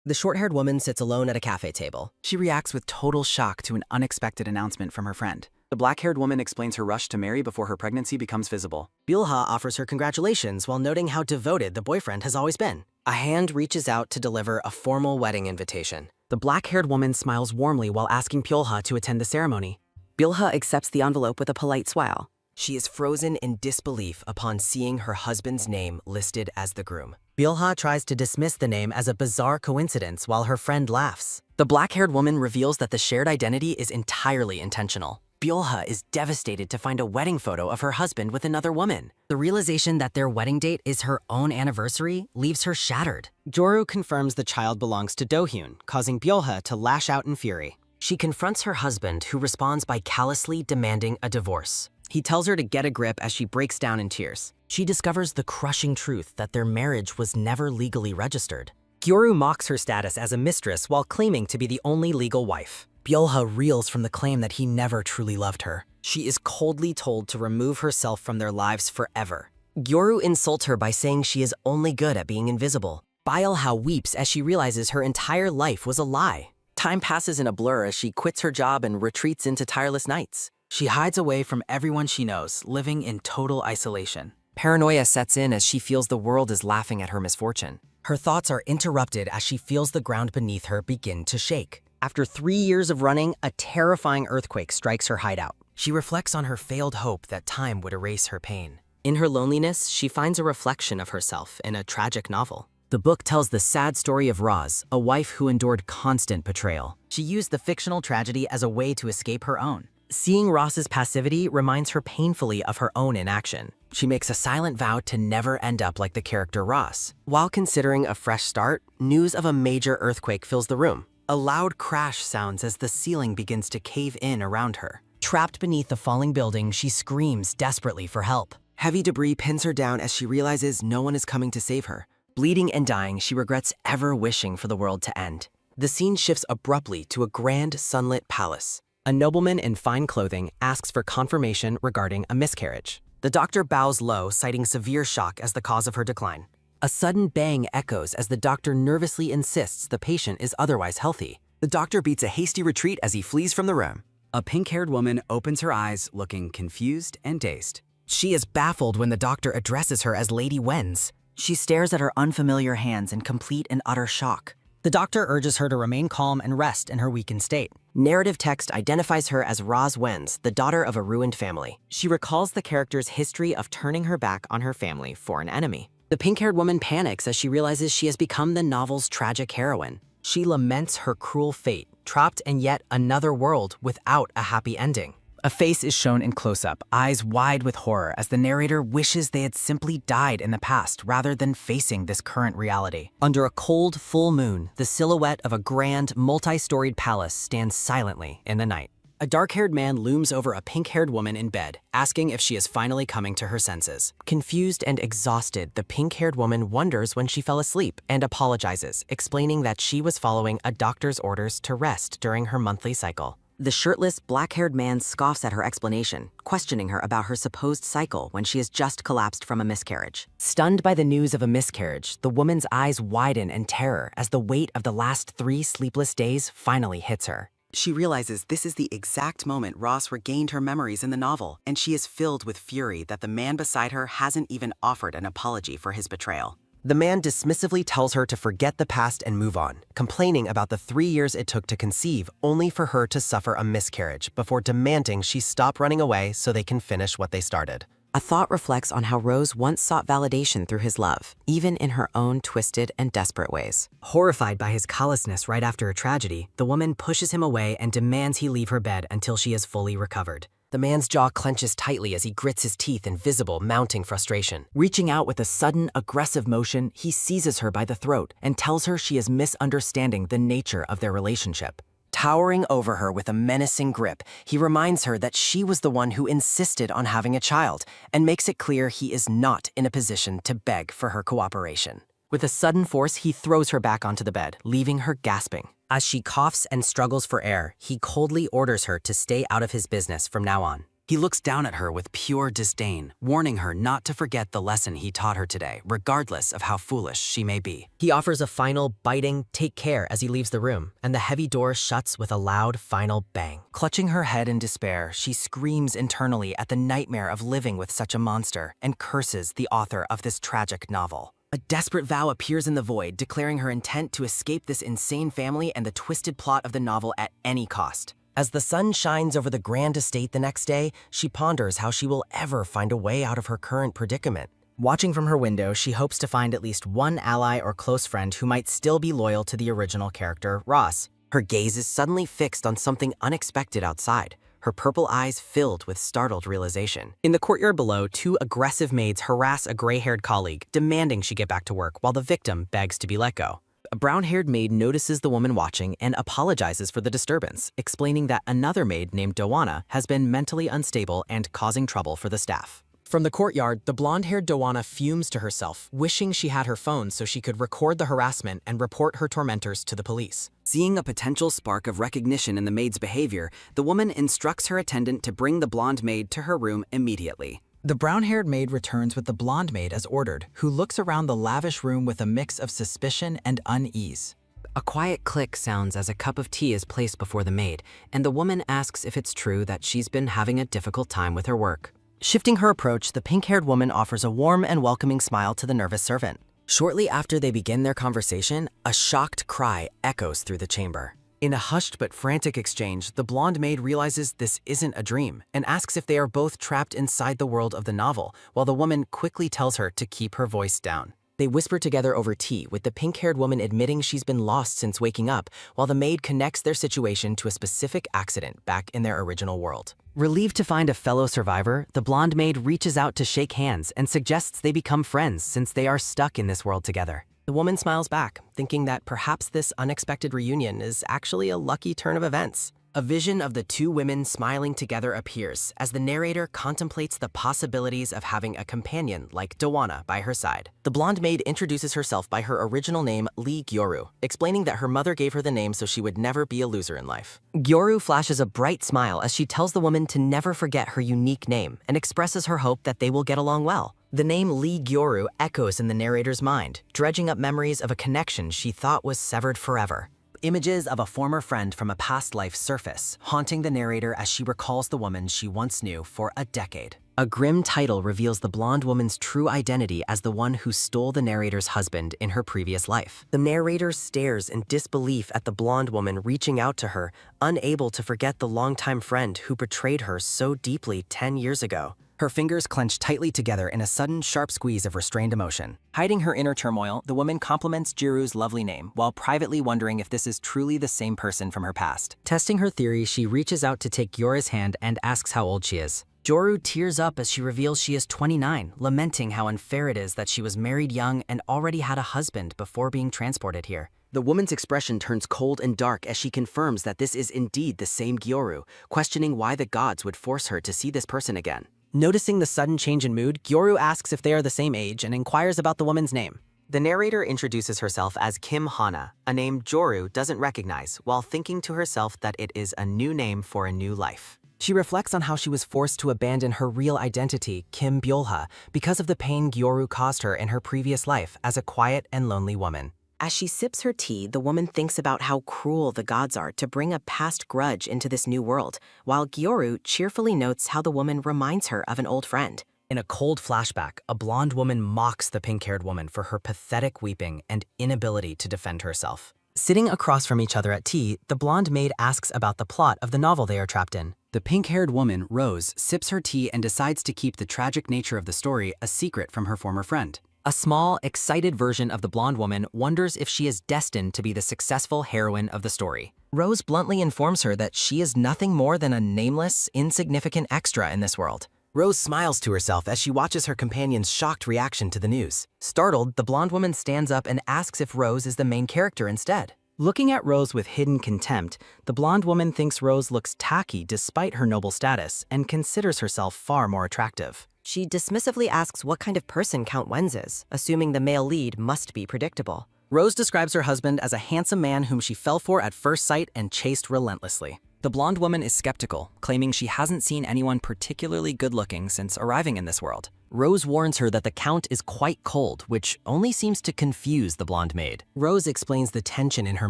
The short-haired woman sits alone at a cafe table. She reacts with total shock to an unexpected announcement from her friend. The black-haired woman explains her rush to marry before her pregnancy becomes visible. Bülha offers her congratulations while noting how devoted the boyfriend has always been. A hand reaches out to deliver a formal wedding invitation. The black-haired woman smiles warmly while asking Bülha to attend the ceremony. Bülha accepts the envelope with a polite smile. She is frozen in disbelief upon seeing her husband's name listed as the groom. Bülha tries to dismiss the name as a bizarre coincidence while her friend laughs. The black-haired woman reveals that the shared identity is entirely intentional. Bülha is devastated to find a wedding photo of her husband with another woman. The realization that their wedding date is her own anniversary leaves her shattered. Gyoru confirms the child belongs to Do-hyun, causing Bülha to lash out in fury. She confronts her husband, who responds by callously demanding a divorce. He tells her to get a grip as she breaks down in tears. She discovers the crushing truth that their marriage was never legally registered. Gyoru mocks her status as a mistress while claiming to be the only legal wife. Bülha reels from the claim that he never truly loved her. She is coldly told to remove herself from their lives forever. Gyoru insults her by saying she is only good at being invisible. Bülha weeps as she realizes her entire life was a lie. Time passes in a blur as she quits her job and retreats into tireless nights. She hides away from everyone she knows, living in total isolation. Paranoia sets in as she feels the world is laughing at her misfortune. Her thoughts are interrupted as she feels the ground beneath her begin to shake. After 3 years of running, a terrifying earthquake strikes her hideout. She reflects on her failed hope that time would erase her pain. In her loneliness, she finds a reflection of herself in a tragic novel. The book tells the sad story of Roze, a wife who endured constant betrayal. She used the fictional tragedy as a way to escape her own. Seeing Roze's passivity reminds her painfully of her own inaction. She makes a silent vow to never end up like the character Roze. While considering a fresh start, news of a major earthquake fills the room. A loud crash sounds as the ceiling begins to cave in around her. Trapped beneath the falling building, she screams desperately for help. Heavy debris pins her down as she realizes no one is coming to save her. Bleeding and dying, she regrets ever wishing for the world to end. The scene shifts abruptly to a grand sunlit palace. A nobleman in fine clothing asks for confirmation regarding a miscarriage. The doctor bows low, citing severe shock as the cause of her decline. A sudden bang echoes as the doctor nervously insists the patient is otherwise healthy. The doctor beats a hasty retreat as he flees from the room. A pink-haired woman opens her eyes, looking confused and dazed. She is baffled when the doctor addresses her as Lady Wenz. She stares at her unfamiliar hands in complete and utter shock. The doctor urges her to remain calm and rest in her weakened state. Narrative text identifies her as Roze Wenz, the daughter of a ruined family. She recalls the character's history of turning her back on her family for an enemy. The pink-haired woman panics as she realizes she has become the novel's tragic heroine. She laments her cruel fate, trapped in yet another world without a happy ending. A face is shown in close-up, eyes wide with horror, as the narrator wishes they had simply died in the past rather than facing this current reality. Under a cold, full moon, the silhouette of a grand, multi-storied palace stands silently in the night. A dark-haired man looms over a pink-haired woman in bed, asking if she is finally coming to her senses. Confused and exhausted, the pink-haired woman wonders when she fell asleep and apologizes, explaining that she was following a doctor's orders to rest during her monthly cycle. The shirtless, black-haired man scoffs at her explanation, questioning her about her supposed cycle when she has just collapsed from a miscarriage. Stunned by the news of a miscarriage, the woman's eyes widen in terror as the weight of the last 3 sleepless days finally hits her. She realizes this is the exact moment Roze regained her memories in the novel, and she is filled with fury that the man beside her hasn't even offered an apology for his betrayal. The man dismissively tells her to forget the past and move on, complaining about the 3 years it took to conceive, only for her to suffer a miscarriage before demanding she stop running away so they can finish what they started. A thought reflects on how Roze once sought validation through his love, even in her own twisted and desperate ways. Horrified by his callousness right after a tragedy, the woman pushes him away and demands he leave her bed until she is fully recovered. The man's jaw clenches tightly as he grits his teeth in visible, mounting frustration. Reaching out with a sudden, aggressive motion, he seizes her by the throat and tells her she is misunderstanding the nature of their relationship. Towering over her with a menacing grip, he reminds her that she was the one who insisted on having a child and makes it clear he is not in a position to beg for her cooperation. With a sudden force, he throws her back onto the bed, leaving her gasping. As she coughs and struggles for air, he coldly orders her to stay out of his business from now on. He looks down at her with pure disdain, warning her not to forget the lesson he taught her today, regardless of how foolish she may be. He offers a final, biting, take care as he leaves the room, and the heavy door shuts with a loud, final bang. Clutching her head in despair, she screams internally at the nightmare of living with such a monster and curses the author of this tragic novel. A desperate vow appears in the void, declaring her intent to escape this insane family and the twisted plot of the novel at any cost. As the sun shines over the grand estate the next day, she ponders how she will ever find a way out of her current predicament. Watching from her window, she hopes to find at least one ally or close friend who might still be loyal to the original character, Roze. Her gaze is suddenly fixed on something unexpected outside, her purple eyes filled with startled realization. In the courtyard below, two aggressive maids harass a gray-haired colleague, demanding she get back to work while the victim begs to be let go. A brown-haired maid notices the woman watching and apologizes for the disturbance, explaining that another maid named Dowana has been mentally unstable and causing trouble for the staff. From the courtyard, the blonde-haired Dowana fumes to herself, wishing she had her phone so she could record the harassment and report her tormentors to the police. Seeing a potential spark of recognition in the maid's behavior, the woman instructs her attendant to bring the blonde maid to her room immediately. The brown-haired maid returns with the blonde maid as ordered, who looks around the lavish room with a mix of suspicion and unease. A quiet click sounds as a cup of tea is placed before the maid, and the woman asks if it's true that she's been having a difficult time with her work. Shifting her approach, the pink-haired woman offers a warm and welcoming smile to the nervous servant. Shortly after they begin their conversation, a shocked cry echoes through the chamber. In a hushed but frantic exchange, the blonde maid realizes this isn't a dream and asks if they are both trapped inside the world of the novel, while the woman quickly tells her to keep her voice down. They whisper together over tea, with the pink-haired woman admitting she's been lost since waking up, while the maid connects their situation to a specific accident back in their original world. Relieved to find a fellow survivor, the blonde maid reaches out to shake hands and suggests they become friends since they are stuck in this world together. The woman smiles back, thinking that perhaps this unexpected reunion is actually a lucky turn of events. A vision of the two women smiling together appears as the narrator contemplates the possibilities of having a companion like Dowana by her side. The blonde maid introduces herself by her original name, Lee Gyoru, explaining that her mother gave her the name so she would never be a loser in life. Gyoru flashes a bright smile as she tells the woman to never forget her unique name and expresses her hope that they will get along well. The name Lee Gyoru echoes in the narrator's mind, dredging up memories of a connection she thought was severed forever. Images of a former friend from a past life surface, haunting the narrator as she recalls the woman she once knew for a decade. A grim title reveals the blonde woman's true identity as the one who stole the narrator's husband in her previous life. The narrator stares in disbelief at the blonde woman reaching out to her, unable to forget the longtime friend who betrayed her so deeply 10 years ago. Her fingers clench tightly together in a sudden, sharp squeeze of restrained emotion. Hiding her inner turmoil, the woman compliments Jiru's lovely name, while privately wondering if this is truly the same person from her past. Testing her theory, she reaches out to take Yora's hand and asks how old she is. Joru tears up as she reveals she is 29, lamenting how unfair it is that she was married young and already had a husband before being transported here. The woman's expression turns cold and dark as she confirms that this is indeed the same Gyoru, questioning why the gods would force her to see this person again. Noticing the sudden change in mood, Gyoru asks if they are the same age and inquires about the woman's name. The narrator introduces herself as Kim Hana, a name Joru doesn't recognize, while thinking to herself that it is a new name for a new life. She reflects on how she was forced to abandon her real identity, Kim Byolha, because of the pain Gyoru caused her in her previous life as a quiet and lonely woman. As she sips her tea, the woman thinks about how cruel the gods are to bring a past grudge into this new world, while Gyoru cheerfully notes how the woman reminds her of an old friend. In a cold flashback, a blonde woman mocks the pink-haired woman for her pathetic weeping and inability to defend herself. Sitting across from each other at tea, the blonde maid asks about the plot of the novel they are trapped in. The pink-haired woman, Roze, sips her tea and decides to keep the tragic nature of the story a secret from her former friend. A small, excited version of the blonde woman wonders if she is destined to be the successful heroine of the story. Roze bluntly informs her that she is nothing more than a nameless, insignificant extra in this world. Roze smiles to herself as she watches her companion's shocked reaction to the news. Startled, the blonde woman stands up and asks if Roze is the main character instead. Looking at Roze with hidden contempt, the blonde woman thinks Roze looks tacky despite her noble status and considers herself far more attractive. She dismissively asks what kind of person Count Wenz is, assuming the male lead must be predictable. Roze describes her husband as a handsome man whom she fell for at first sight and chased relentlessly. The blonde woman is skeptical, claiming she hasn't seen anyone particularly good-looking since arriving in this world. Roze warns her that the Count is quite cold, which only seems to confuse the blonde maid. Roze explains the tension in her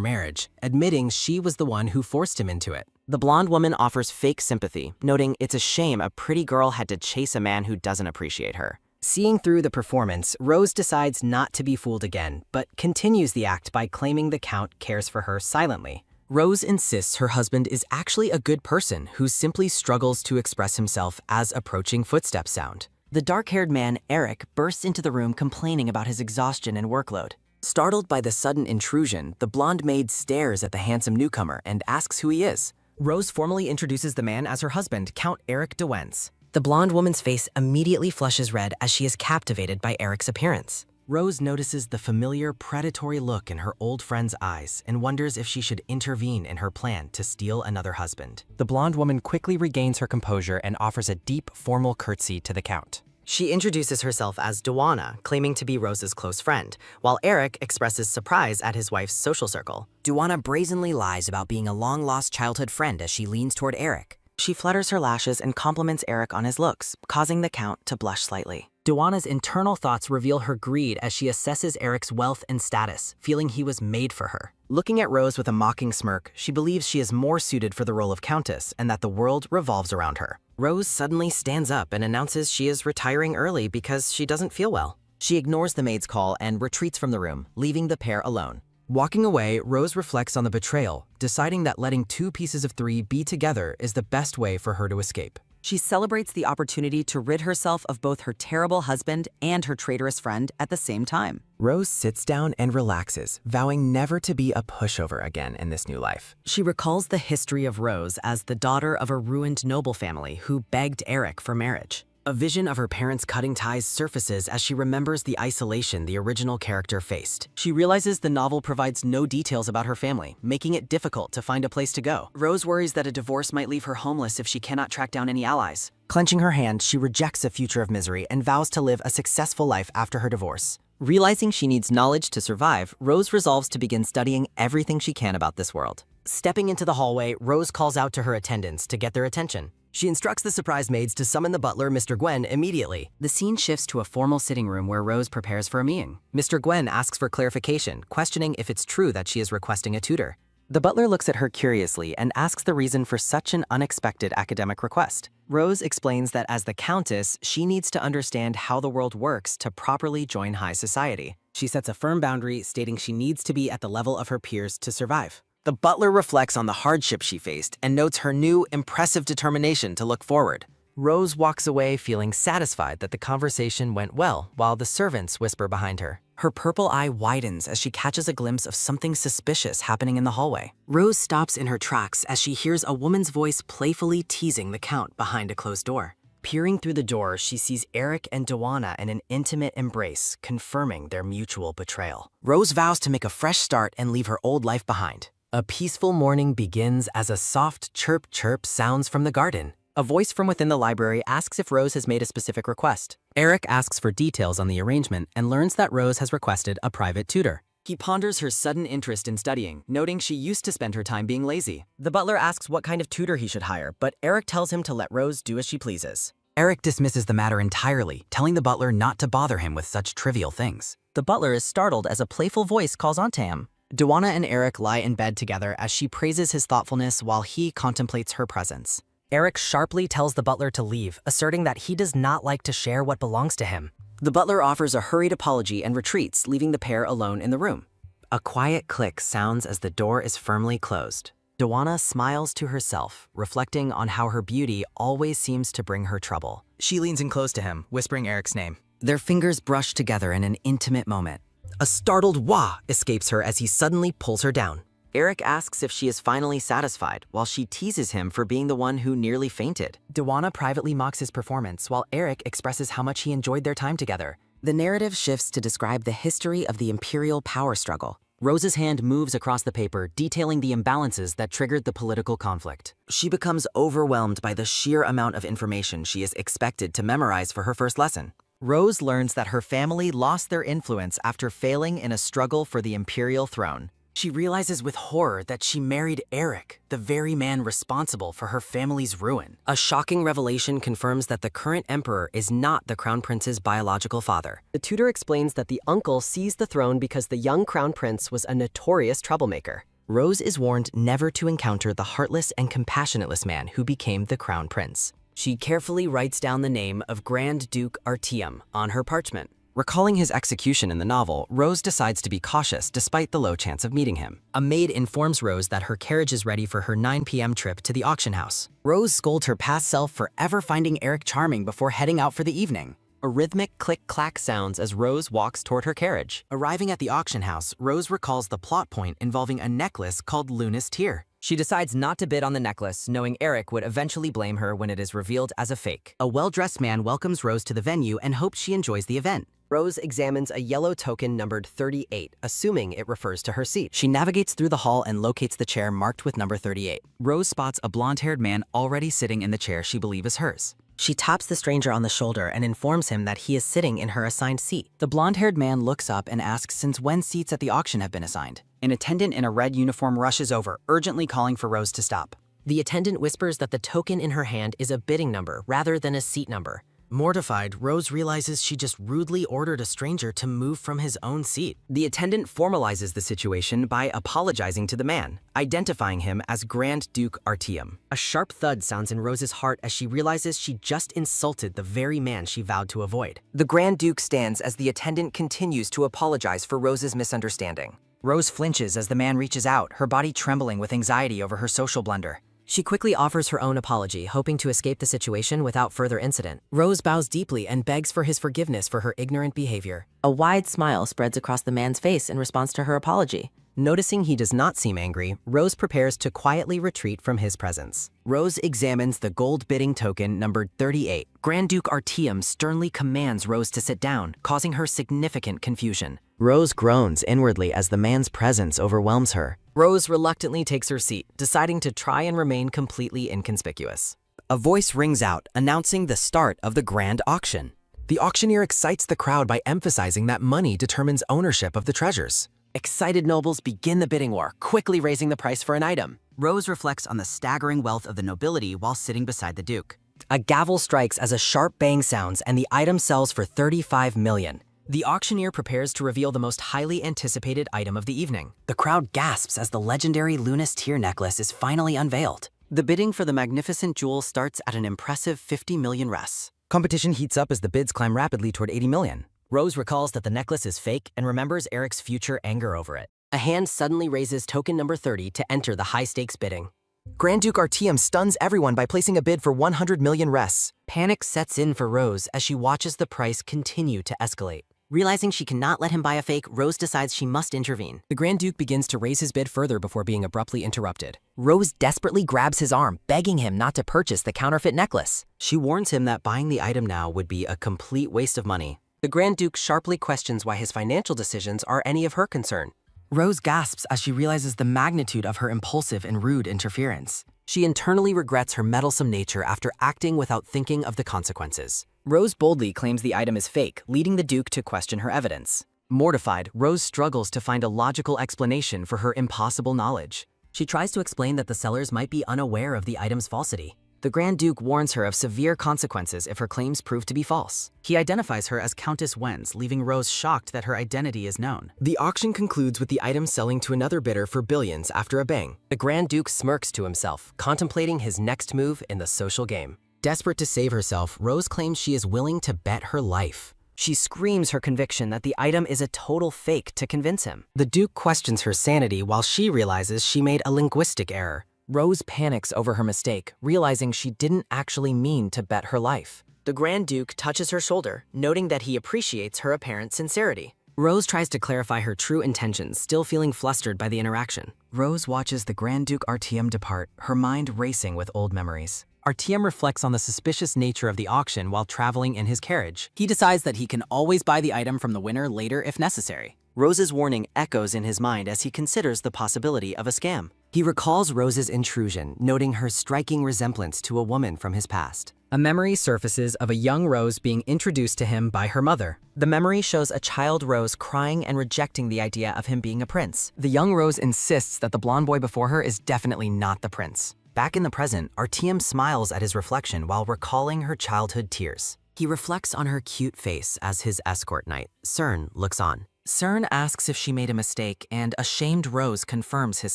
marriage, admitting she was the one who forced him into it. The blonde woman offers fake sympathy, noting it's a shame a pretty girl had to chase a man who doesn't appreciate her. Seeing through the performance, Roze decides not to be fooled again, but continues the act by claiming the Count cares for her silently. Roze insists her husband is actually a good person who simply struggles to express himself as approaching footsteps sound. The dark-haired man, Eric, bursts into the room complaining about his exhaustion and workload. Startled by the sudden intrusion, the blonde maid stares at the handsome newcomer and asks who he is. Roze formally introduces the man as her husband, Count Eric de Wens. The blonde woman's face immediately flushes red as she is captivated by Eric's appearance. Roze notices the familiar predatory look in her old friend's eyes and wonders if she should intervene in her plan to steal another husband. The blonde woman quickly regains her composure and offers a deep, formal curtsy to the Count. She introduces herself as Duana, claiming to be Roze's close friend, while Eric expresses surprise at his wife's social circle. Duana brazenly lies about being a long-lost childhood friend as she leans toward Eric. She flutters her lashes and compliments Eric on his looks, causing the Count to blush slightly. Duana's internal thoughts reveal her greed as she assesses Eric's wealth and status, feeling he was made for her. Looking at Roze with a mocking smirk, she believes she is more suited for the role of Countess and that the world revolves around her. Roze suddenly stands up and announces she is retiring early because she doesn't feel well. She ignores the maid's call and retreats from the room, leaving the pair alone. Walking away, Roze reflects on the betrayal, deciding that letting two pieces of three be together is the best way for her to escape. She celebrates the opportunity to rid herself of both her terrible husband and her traitorous friend at the same time. Roze sits down and relaxes, vowing never to be a pushover again in this new life. She recalls the history of Roze as the daughter of a ruined noble family who begged Eric for marriage. A vision of her parents' cutting ties surfaces as she remembers the isolation the original character faced. She realizes the novel provides no details about her family, making it difficult to find a place to go. Roze worries that a divorce might leave her homeless if she cannot track down any allies. Clenching her hand, she rejects a future of misery and vows to live a successful life after her divorce. Realizing she needs knowledge to survive, Roze resolves to begin studying everything she can about this world. Stepping into the hallway, Roze calls out to her attendants to get their attention. She instructs the surprise maids to summon the butler, Mr. Gwen, immediately. The scene shifts to a formal sitting room where Roze prepares for a meeting. Mr. Gwen asks for clarification, questioning if it's true that she is requesting a tutor. The butler looks at her curiously and asks the reason for such an unexpected academic request. Roze explains that as the Countess, she needs to understand how the world works to properly join high society. She sets a firm boundary, stating she needs to be at the level of her peers to survive. The butler reflects on the hardship she faced and notes her new, impressive determination to look forward. Roze walks away feeling satisfied that the conversation went well, while the servants whisper behind her. Her purple eye widens as she catches a glimpse of something suspicious happening in the hallway. Roze stops in her tracks as she hears a woman's voice playfully teasing the Count behind a closed door. Peering through the door, she sees Eric and Duana in an intimate embrace, confirming their mutual betrayal. Roze vows to make a fresh start and leave her old life behind. A peaceful morning begins as a soft chirp-chirp sounds from the garden. A voice from within the library asks if Roze has made a specific request. Eric asks for details on the arrangement and learns that Roze has requested a private tutor. He ponders her sudden interest in studying, noting she used to spend her time being lazy. The butler asks what kind of tutor he should hire, but Eric tells him to let Roze do as she pleases. Eric dismisses the matter entirely, telling the butler not to bother him with such trivial things. The butler is startled as a playful voice calls on to him. Duana and Eric lie in bed together as she praises his thoughtfulness while he contemplates her presence. Eric sharply tells the butler to leave, asserting that he does not like to share what belongs to him. The butler offers a hurried apology and retreats, leaving the pair alone in the room. A quiet click sounds as the door is firmly closed. Duana smiles to herself, reflecting on how her beauty always seems to bring her trouble. She leans in close to him, whispering Eric's name. Their fingers brush together in an intimate moment. A startled wah escapes her as he suddenly pulls her down. Eric asks if she is finally satisfied, while she teases him for being the one who nearly fainted. Duana privately mocks his performance, while Eric expresses how much he enjoyed their time together. The narrative shifts to describe the history of the imperial power struggle. Roze's hand moves across the paper, detailing the imbalances that triggered the political conflict. She becomes overwhelmed by the sheer amount of information she is expected to memorize for her first lesson. Roze learns that her family lost their influence after failing in a struggle for the imperial throne. She realizes with horror that she married Eric, the very man responsible for her family's ruin. A shocking revelation confirms that the current emperor is not the crown prince's biological father. The tutor explains that the uncle seized the throne because the young crown prince was a notorious troublemaker. Roze is warned never to encounter the heartless and compassionateless man who became the crown prince. She carefully writes down the name of Grand Duke Artyom on her parchment. Recalling his execution in the novel, Roze decides to be cautious despite the low chance of meeting him. A maid informs Roze that her carriage is ready for her 9 p.m. trip to the auction house. Roze scolds her past self for ever finding Eric charming before heading out for the evening. A rhythmic click-clack sounds as Roze walks toward her carriage. Arriving at the auction house, Roze recalls the plot point involving a necklace called Luna's Tear. She decides not to bid on the necklace, knowing Eric would eventually blame her when it is revealed as a fake. A well-dressed man welcomes Roze to the venue and hopes she enjoys the event. Roze examines a yellow token numbered 38, assuming it refers to her seat. She navigates through the hall and locates the chair marked with number 38. Roze spots a blonde-haired man already sitting in the chair she believes is hers. She taps the stranger on the shoulder and informs him that he is sitting in her assigned seat. The blonde-haired man looks up and asks since when seats at the auction have been assigned. An attendant in a red uniform rushes over, urgently calling for Roze to stop. The attendant whispers that the token in her hand is a bidding number rather than a seat number. Mortified, Roze realizes she just rudely ordered a stranger to move from his own seat. The attendant formalizes the situation by apologizing to the man, identifying him as Grand Duke Artyom. A sharp thud sounds in Roze's heart as she realizes she just insulted the very man she vowed to avoid. The Grand Duke stands as the attendant continues to apologize for Roze's misunderstanding. Roze flinches as the man reaches out, her body trembling with anxiety over her social blunder. She quickly offers her own apology, hoping to escape the situation without further incident. Roze bows deeply and begs for his forgiveness for her ignorant behavior. A wide smile spreads across the man's face in response to her apology. Noticing he does not seem angry, Roze prepares to quietly retreat from his presence. Roze examines the gold bidding token numbered 38. Grand Duke Artyom sternly commands Roze to sit down, causing her significant confusion. Roze groans inwardly as the man's presence overwhelms her. Roze reluctantly takes her seat, deciding to try and remain completely inconspicuous. A voice rings out, announcing the start of the grand auction. The auctioneer excites the crowd by emphasizing that money determines ownership of the treasures. Excited nobles begin the bidding war, quickly raising the price for an item. Roze reflects on the staggering wealth of the nobility while sitting beside the Duke. A gavel strikes as a sharp bang sounds and the item sells for 35 million. The auctioneer prepares to reveal the most highly anticipated item of the evening. The crowd gasps as the legendary Luna's Tear necklace is finally unveiled. The bidding for the magnificent jewel starts at an impressive 50 million res. Competition heats up as the bids climb rapidly toward 80 million. Roze recalls that the necklace is fake and remembers Eric's future anger over it. A hand suddenly raises token number 30 to enter the high-stakes bidding. Grand Duke Artyom stuns everyone by placing a bid for 100 million res. Panic sets in for Roze as she watches the price continue to escalate. Realizing she cannot let him buy a fake, Roze decides she must intervene. The Grand Duke begins to raise his bid further before being abruptly interrupted. Roze desperately grabs his arm, begging him not to purchase the counterfeit necklace. She warns him that buying the item now would be a complete waste of money. The Grand Duke sharply questions why his financial decisions are any of her concern. Roze gasps as she realizes the magnitude of her impulsive and rude interference. She internally regrets her meddlesome nature after acting without thinking of the consequences. Roze boldly claims the item is fake, leading the Duke to question her evidence. Mortified, Roze struggles to find a logical explanation for her impossible knowledge. She tries to explain that the sellers might be unaware of the item's falsity. The Grand Duke warns her of severe consequences if her claims prove to be false. He identifies her as Countess Wenz, leaving Roze shocked that her identity is known. The auction concludes with the item selling to another bidder for billions after a bang. The Grand Duke smirks to himself, contemplating his next move in the social game. Desperate to save herself, Roze claims she is willing to bet her life. She screams her conviction that the item is a total fake to convince him. The Duke questions her sanity while she realizes she made a linguistic error. Roze panics over her mistake, realizing she didn't actually mean to bet her life. The Grand Duke touches her shoulder, noting that he appreciates her apparent sincerity. Roze tries to clarify her true intentions, still feeling flustered by the interaction. Roze watches the Grand Duke Artyom depart, her mind racing with old memories. Artyom reflects on the suspicious nature of the auction while traveling in his carriage. He decides that he can always buy the item from the winner later if necessary. Roze's warning echoes in his mind as he considers the possibility of a scam. He recalls Rose's intrusion, noting her striking resemblance to a woman from his past. A memory surfaces of a young Roze being introduced to him by her mother. The memory shows a child Roze crying and rejecting the idea of him being a prince. The young Roze insists that the blonde boy before her is definitely not the prince. Back in the present, Artyom smiles at his reflection while recalling her childhood tears. He reflects on her cute face as his escort knight. Cern looks on. Cern asks if she made a mistake, and a shamed Roze confirms his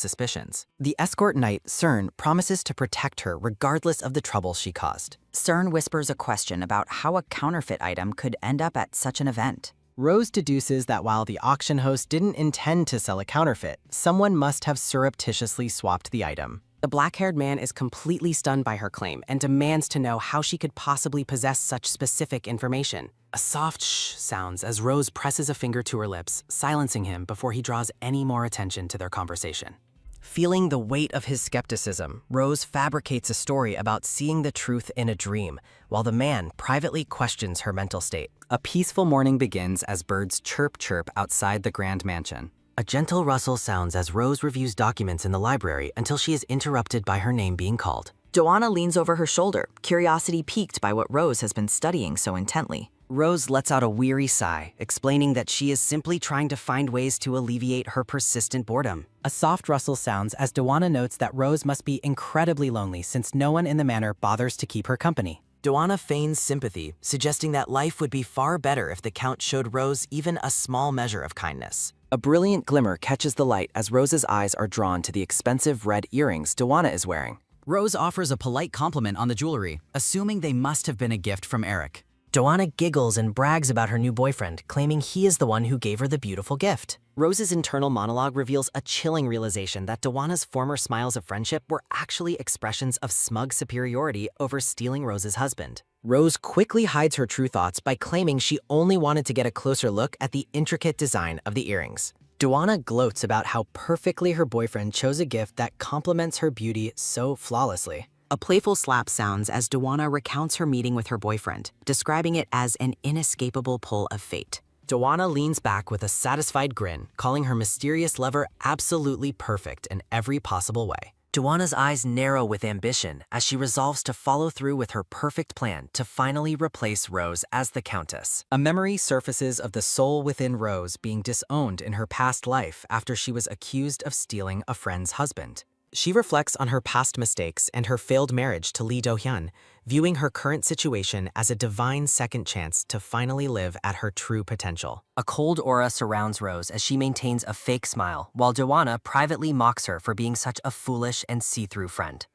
suspicions. The escort knight, Cern, promises to protect her regardless of the trouble she caused. Cern whispers a question about how a counterfeit item could end up at such an event. Roze deduces that while the auction host didn't intend to sell a counterfeit, someone must have surreptitiously swapped the item. The black-haired man is completely stunned by her claim and demands to know how she could possibly possess such specific information. A soft shh sounds as Roze presses a finger to her lips, silencing him before he draws any more attention to their conversation. Feeling the weight of his skepticism, Roze fabricates a story about seeing the truth in a dream, while the man privately questions her mental state. A peaceful morning begins as birds chirp outside the grand mansion. A gentle rustle sounds as Roze reviews documents in the library until she is interrupted by her name being called. Joanna leans over her shoulder, curiosity piqued by what Roze has been studying so intently. Roze lets out a weary sigh, explaining that she is simply trying to find ways to alleviate her persistent boredom. A soft rustle sounds as Joanna notes that Roze must be incredibly lonely since no one in the manor bothers to keep her company. Joanna feigns sympathy, suggesting that life would be far better if the Count showed Roze even a small measure of kindness. A brilliant glimmer catches the light as Rose's eyes are drawn to the expensive red earrings Joanna is wearing. Roze offers a polite compliment on the jewelry, assuming they must have been a gift from Eric. Joanna giggles and brags about her new boyfriend, claiming he is the one who gave her the beautiful gift. Rose's internal monologue reveals a chilling realization that Joanna's former smiles of friendship were actually expressions of smug superiority over stealing Rose's husband. Roze quickly hides her true thoughts by claiming she only wanted to get a closer look at the intricate design of the earrings. Joanna gloats about how perfectly her boyfriend chose a gift that complements her beauty so flawlessly. A playful slap sounds as Joanna recounts her meeting with her boyfriend, describing it as an inescapable pull of fate. Joanna leans back with a satisfied grin, calling her mysterious lover absolutely perfect in every possible way. Joanna's eyes narrow with ambition as she resolves to follow through with her perfect plan to finally replace Roze as the Countess. A memory surfaces of the soul within Roze being disowned in her past life after she was accused of stealing a friend's husband. She reflects on her past mistakes and her failed marriage to Lee Do-hyun, viewing her current situation as a divine second chance to finally live at her true potential. A cold aura surrounds Roze as she maintains a fake smile, while Joanna privately mocks her for being such a foolish and see-through friend.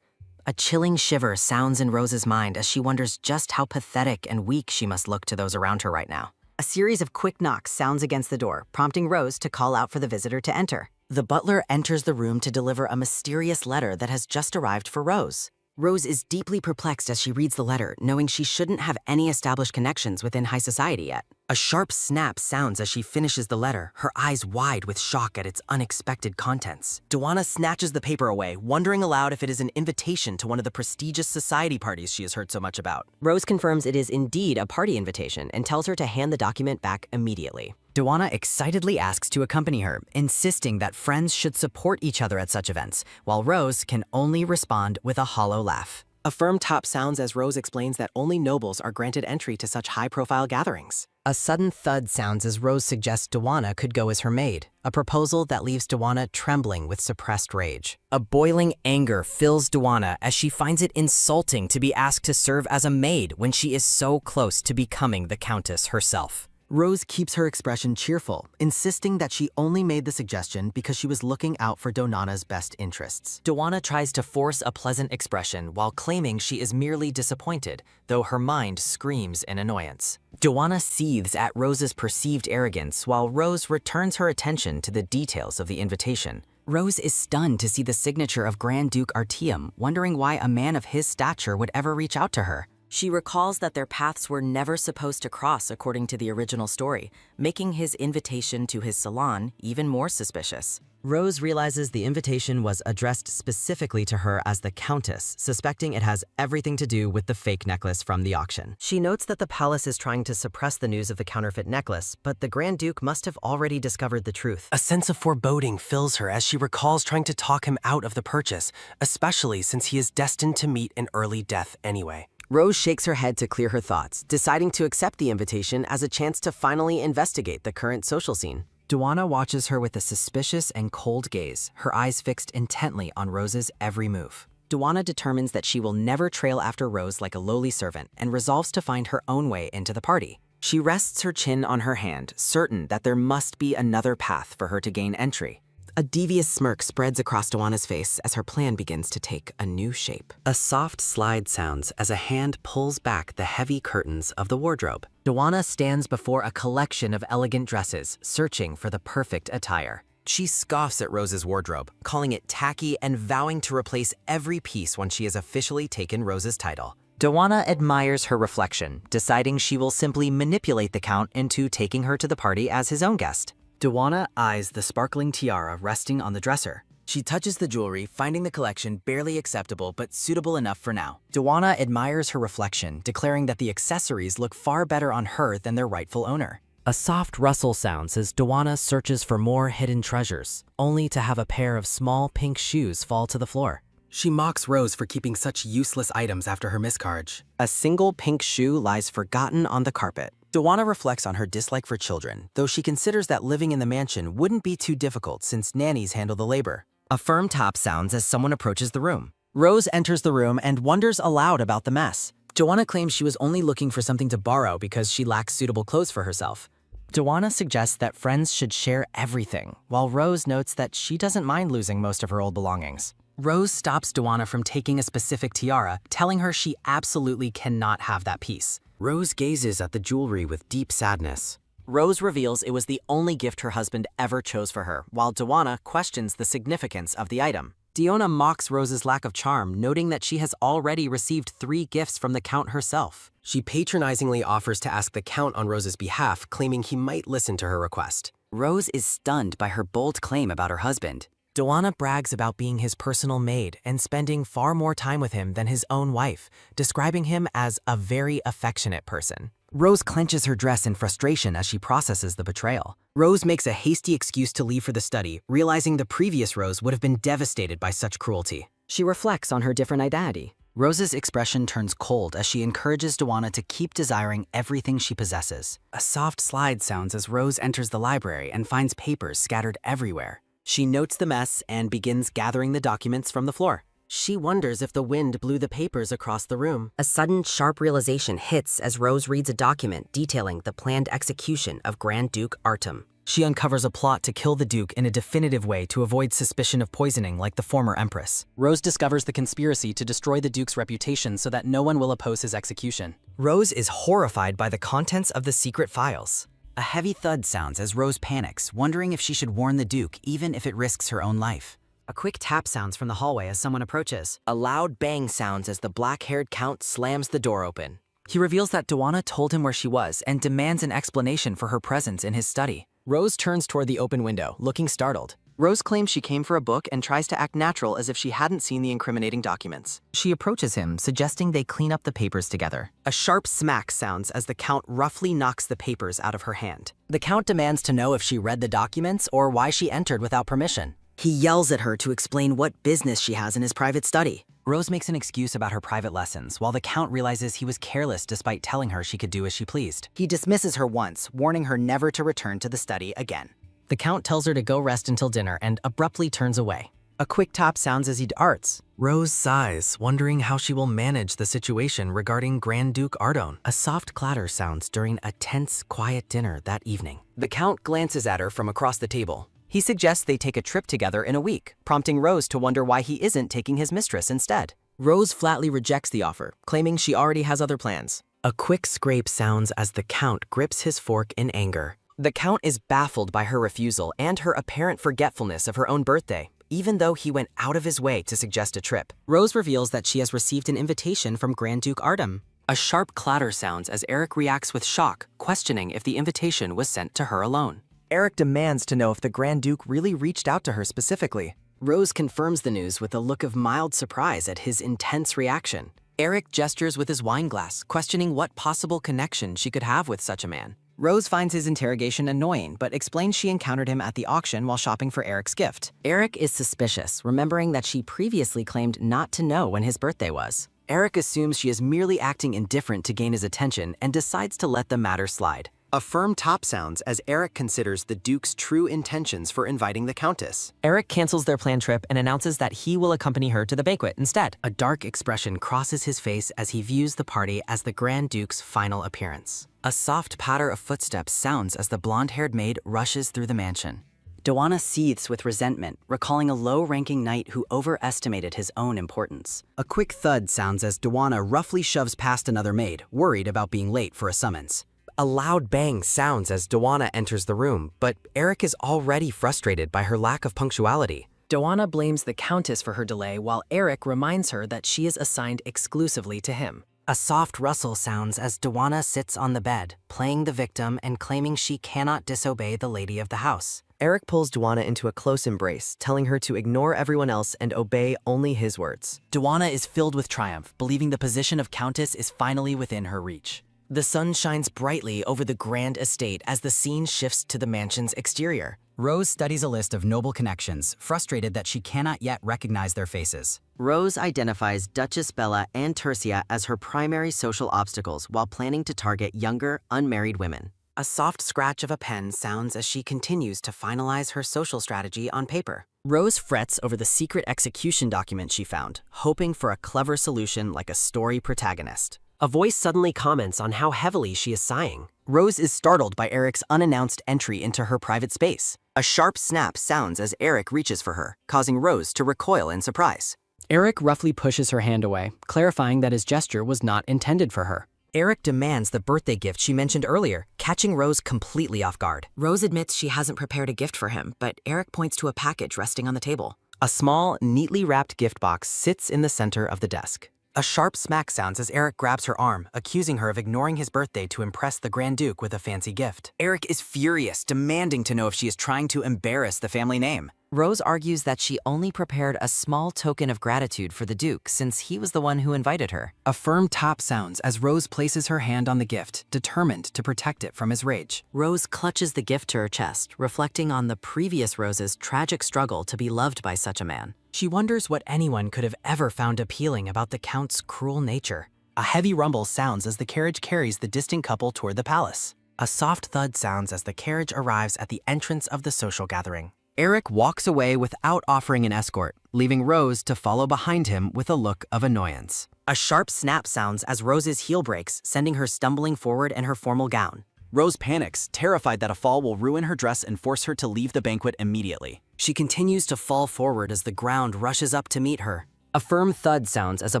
A chilling shiver sounds in Rose's mind as she wonders just how pathetic and weak she must look to those around her right now. A series of quick knocks sounds against the door, prompting Roze to call out for the visitor to enter. The butler enters the room to deliver a mysterious letter that has just arrived for Roze. Roze is deeply perplexed as she reads the letter, knowing she shouldn't have any established connections within high society yet. A sharp snap sounds as she finishes the letter, her eyes wide with shock at its unexpected contents. Joanna snatches the paper away, wondering aloud if it is an invitation to one of the prestigious society parties she has heard so much about. Roze confirms it is indeed a party invitation and tells her to hand the document back immediately. Joanna excitedly asks to accompany her, insisting that friends should support each other at such events, while Roze can only respond with a hollow laugh. A firm tap sounds as Roze explains that only nobles are granted entry to such high-profile gatherings. A sudden thud sounds as Roze suggests Joanna could go as her maid, a proposal that leaves Joanna trembling with suppressed rage. A boiling anger fills Joanna as she finds it insulting to be asked to serve as a maid when she is so close to becoming the Countess herself. Roze keeps her expression cheerful, insisting that she only made the suggestion because she was looking out for Donana's best interests. Joanna tries to force a pleasant expression while claiming she is merely disappointed, though her mind screams in annoyance. Joanna seethes at Rose's perceived arrogance while Roze returns her attention to the details of the invitation. Roze is stunned to see the signature of Grand Duke Artyom, wondering why a man of his stature would ever reach out to her. She recalls that their paths were never supposed to cross according to the original story, making his invitation to his salon even more suspicious. Roze realizes the invitation was addressed specifically to her as the Countess, suspecting it has everything to do with the fake necklace from the auction. She notes that the palace is trying to suppress the news of the counterfeit necklace, but the Grand Duke must have already discovered the truth. A sense of foreboding fills her as she recalls trying to talk him out of the purchase, especially since he is destined to meet an early death anyway. Roze shakes her head to clear her thoughts, deciding to accept the invitation as a chance to finally investigate the current social scene. Duana watches her with a suspicious and cold gaze, her eyes fixed intently on Roze's every move. Duana determines that she will never trail after Roze like a lowly servant and resolves to find her own way into the party. She rests her chin on her hand, certain that there must be another path for her to gain entry. A devious smirk spreads across Duana's face as her plan begins to take a new shape. A soft slide sounds as a hand pulls back the heavy curtains of the wardrobe. Duana stands before a collection of elegant dresses, searching for the perfect attire. She scoffs at Roze's wardrobe, calling it tacky and vowing to replace every piece when she has officially taken Roze's title. Duana admires her reflection, deciding she will simply manipulate the Count into taking her to the party as his own guest. Duana eyes the sparkling tiara resting on the dresser. She touches the jewelry, finding the collection barely acceptable but suitable enough for now. Duana admires her reflection, declaring that the accessories look far better on her than their rightful owner. A soft rustle sounds as Duana searches for more hidden treasures, only to have a pair of small pink shoes fall to the floor. She mocks Roze for keeping such useless items after her miscarriage. A single pink shoe lies forgotten on the carpet. Duana reflects on her dislike for children, though she considers that living in the mansion wouldn't be too difficult since nannies handle the labor. A firm tap sounds as someone approaches the room. Roze enters the room and wonders aloud about the mess. Duana claims she was only looking for something to borrow because she lacks suitable clothes for herself. Duana suggests that friends should share everything, while Roze notes that she doesn't mind losing most of her old belongings. Roze stops Duana from taking a specific tiara, telling her she absolutely cannot have that piece. Roze gazes at the jewelry with deep sadness. Roze reveals it was the only gift her husband ever chose for her, while Duana questions the significance of the item. Diona mocks Roze's lack of charm, noting that she has already received 3 gifts from the Count herself. She patronizingly offers to ask the Count on Roze's behalf, claiming he might listen to her request. Roze is stunned by her bold claim about her husband. Duana brags about being his personal maid and spending far more time with him than his own wife, describing him as a very affectionate person. Roze clenches her dress in frustration as she processes the betrayal. Roze makes a hasty excuse to leave for the study, realizing the previous Roze would have been devastated by such cruelty. She reflects on her different identity. Roze's expression turns cold as she encourages Duana to keep desiring everything she possesses. A soft slide sounds as Roze enters the library and finds papers scattered everywhere. She notes the mess and begins gathering the documents from the floor. She wonders if the wind blew the papers across the room. A sudden, sharp realization hits as Roze reads a document detailing the planned execution of Grand Duke Artem. She uncovers a plot to kill the Duke in a definitive way to avoid suspicion of poisoning like the former Empress. Roze discovers the conspiracy to destroy the Duke's reputation so that no one will oppose his execution. Roze is horrified by the contents of the secret files. A heavy thud sounds as Roze panics, wondering if she should warn the Duke even if it risks her own life. A quick tap sounds from the hallway as someone approaches. A loud bang sounds as the black-haired Count slams the door open. He reveals that Duana told him where she was and demands an explanation for her presence in his study. Roze turns toward the open window, looking startled. Roze claims she came for a book and tries to act natural as if she hadn't seen the incriminating documents. She approaches him, suggesting they clean up the papers together. A sharp smack sounds as the Count roughly knocks the papers out of her hand. The Count demands to know if she read the documents or why she entered without permission. He yells at her to explain what business she has in his private study. Roze makes an excuse about her private lessons, while the Count realizes he was careless despite telling her she could do as she pleased. He dismisses her once, warning her never to return to the study again. The Count tells her to go rest until dinner and abruptly turns away. A quick tap sounds as he departs. Roze sighs, wondering how she will manage the situation regarding Grand Duke Ardon. A soft clatter sounds during a tense, quiet dinner that evening. The Count glances at her from across the table. He suggests they take a trip together in a week, prompting Roze to wonder why he isn't taking his mistress instead. Roze flatly rejects the offer, claiming she already has other plans. A quick scrape sounds as the Count grips his fork in anger. The Count is baffled by her refusal and her apparent forgetfulness of her own birthday, even though he went out of his way to suggest a trip. Roze reveals that she has received an invitation from Grand Duke Artem. A sharp clatter sounds as Eric reacts with shock, questioning if the invitation was sent to her alone. Eric demands to know if the Grand Duke really reached out to her specifically. Roze confirms the news with a look of mild surprise at his intense reaction. Eric gestures with his wine glass, questioning what possible connection she could have with such a man. Roze finds his interrogation annoying, but explains she encountered him at the auction while shopping for Eric's gift. Eric is suspicious, remembering that she previously claimed not to know when his birthday was. Eric assumes she is merely acting indifferent to gain his attention and decides to let the matter slide. A firm top sounds as Eric considers the Duke's true intentions for inviting the Countess. Eric cancels their planned trip and announces that he will accompany her to the banquet instead. A dark expression crosses his face as he views the party as the Grand Duke's final appearance. A soft patter of footsteps sounds as the blonde-haired maid rushes through the mansion. Dawana seethes with resentment, recalling a low-ranking knight who overestimated his own importance. A quick thud sounds as Dawana roughly shoves past another maid, worried about being late for a summons. A loud bang sounds as Dawana enters the room, but Eric is already frustrated by her lack of punctuality. Dawana blames the Countess for her delay while Eric reminds her that she is assigned exclusively to him. A soft rustle sounds as Dawana sits on the bed, playing the victim and claiming she cannot disobey the lady of the house. Eric pulls Dawana into a close embrace, telling her to ignore everyone else and obey only his words. Dawana is filled with triumph, believing the position of Countess is finally within her reach. The sun shines brightly over the grand estate as the scene shifts to the mansion's exterior. Roze studies a list of noble connections, frustrated that she cannot yet recognize their faces. Roze identifies Duchess Bella and Tercia as her primary social obstacles while planning to target younger, unmarried women. A soft scratch of a pen sounds as she continues to finalize her social strategy on paper. Roze frets over the secret execution document she found, hoping for a clever solution like a story protagonist. A voice suddenly comments on how heavily she is sighing. Roze is startled by Eric's unannounced entry into her private space. A sharp snap sounds as Eric reaches for her, causing Roze to recoil in surprise. Eric roughly pushes her hand away, clarifying that his gesture was not intended for her. Eric demands the birthday gift she mentioned earlier, catching Roze completely off guard. Roze admits she hasn't prepared a gift for him, but Eric points to a package resting on the table. A small, neatly wrapped gift box sits in the center of the desk. A sharp smack sounds as Eric grabs her arm, accusing her of ignoring his birthday to impress the Grand Duke with a fancy gift. Eric is furious, demanding to know if she is trying to embarrass the family name. Roze argues that she only prepared a small token of gratitude for the Duke since he was the one who invited her. A firm tap sounds as Roze places her hand on the gift, determined to protect it from his rage. Roze clutches the gift to her chest, reflecting on the previous Roze's tragic struggle to be loved by such a man. She wonders what anyone could have ever found appealing about the Count's cruel nature. A heavy rumble sounds as the carriage carries the distant couple toward the palace. A soft thud sounds as the carriage arrives at the entrance of the social gathering. Eric walks away without offering an escort, leaving Roze to follow behind him with a look of annoyance. A sharp snap sounds as Roze's heel breaks, sending her stumbling forward in her formal gown. Roze panics, terrified that a fall will ruin her dress and force her to leave the banquet immediately. She continues to fall forward as the ground rushes up to meet her. A firm thud sounds as a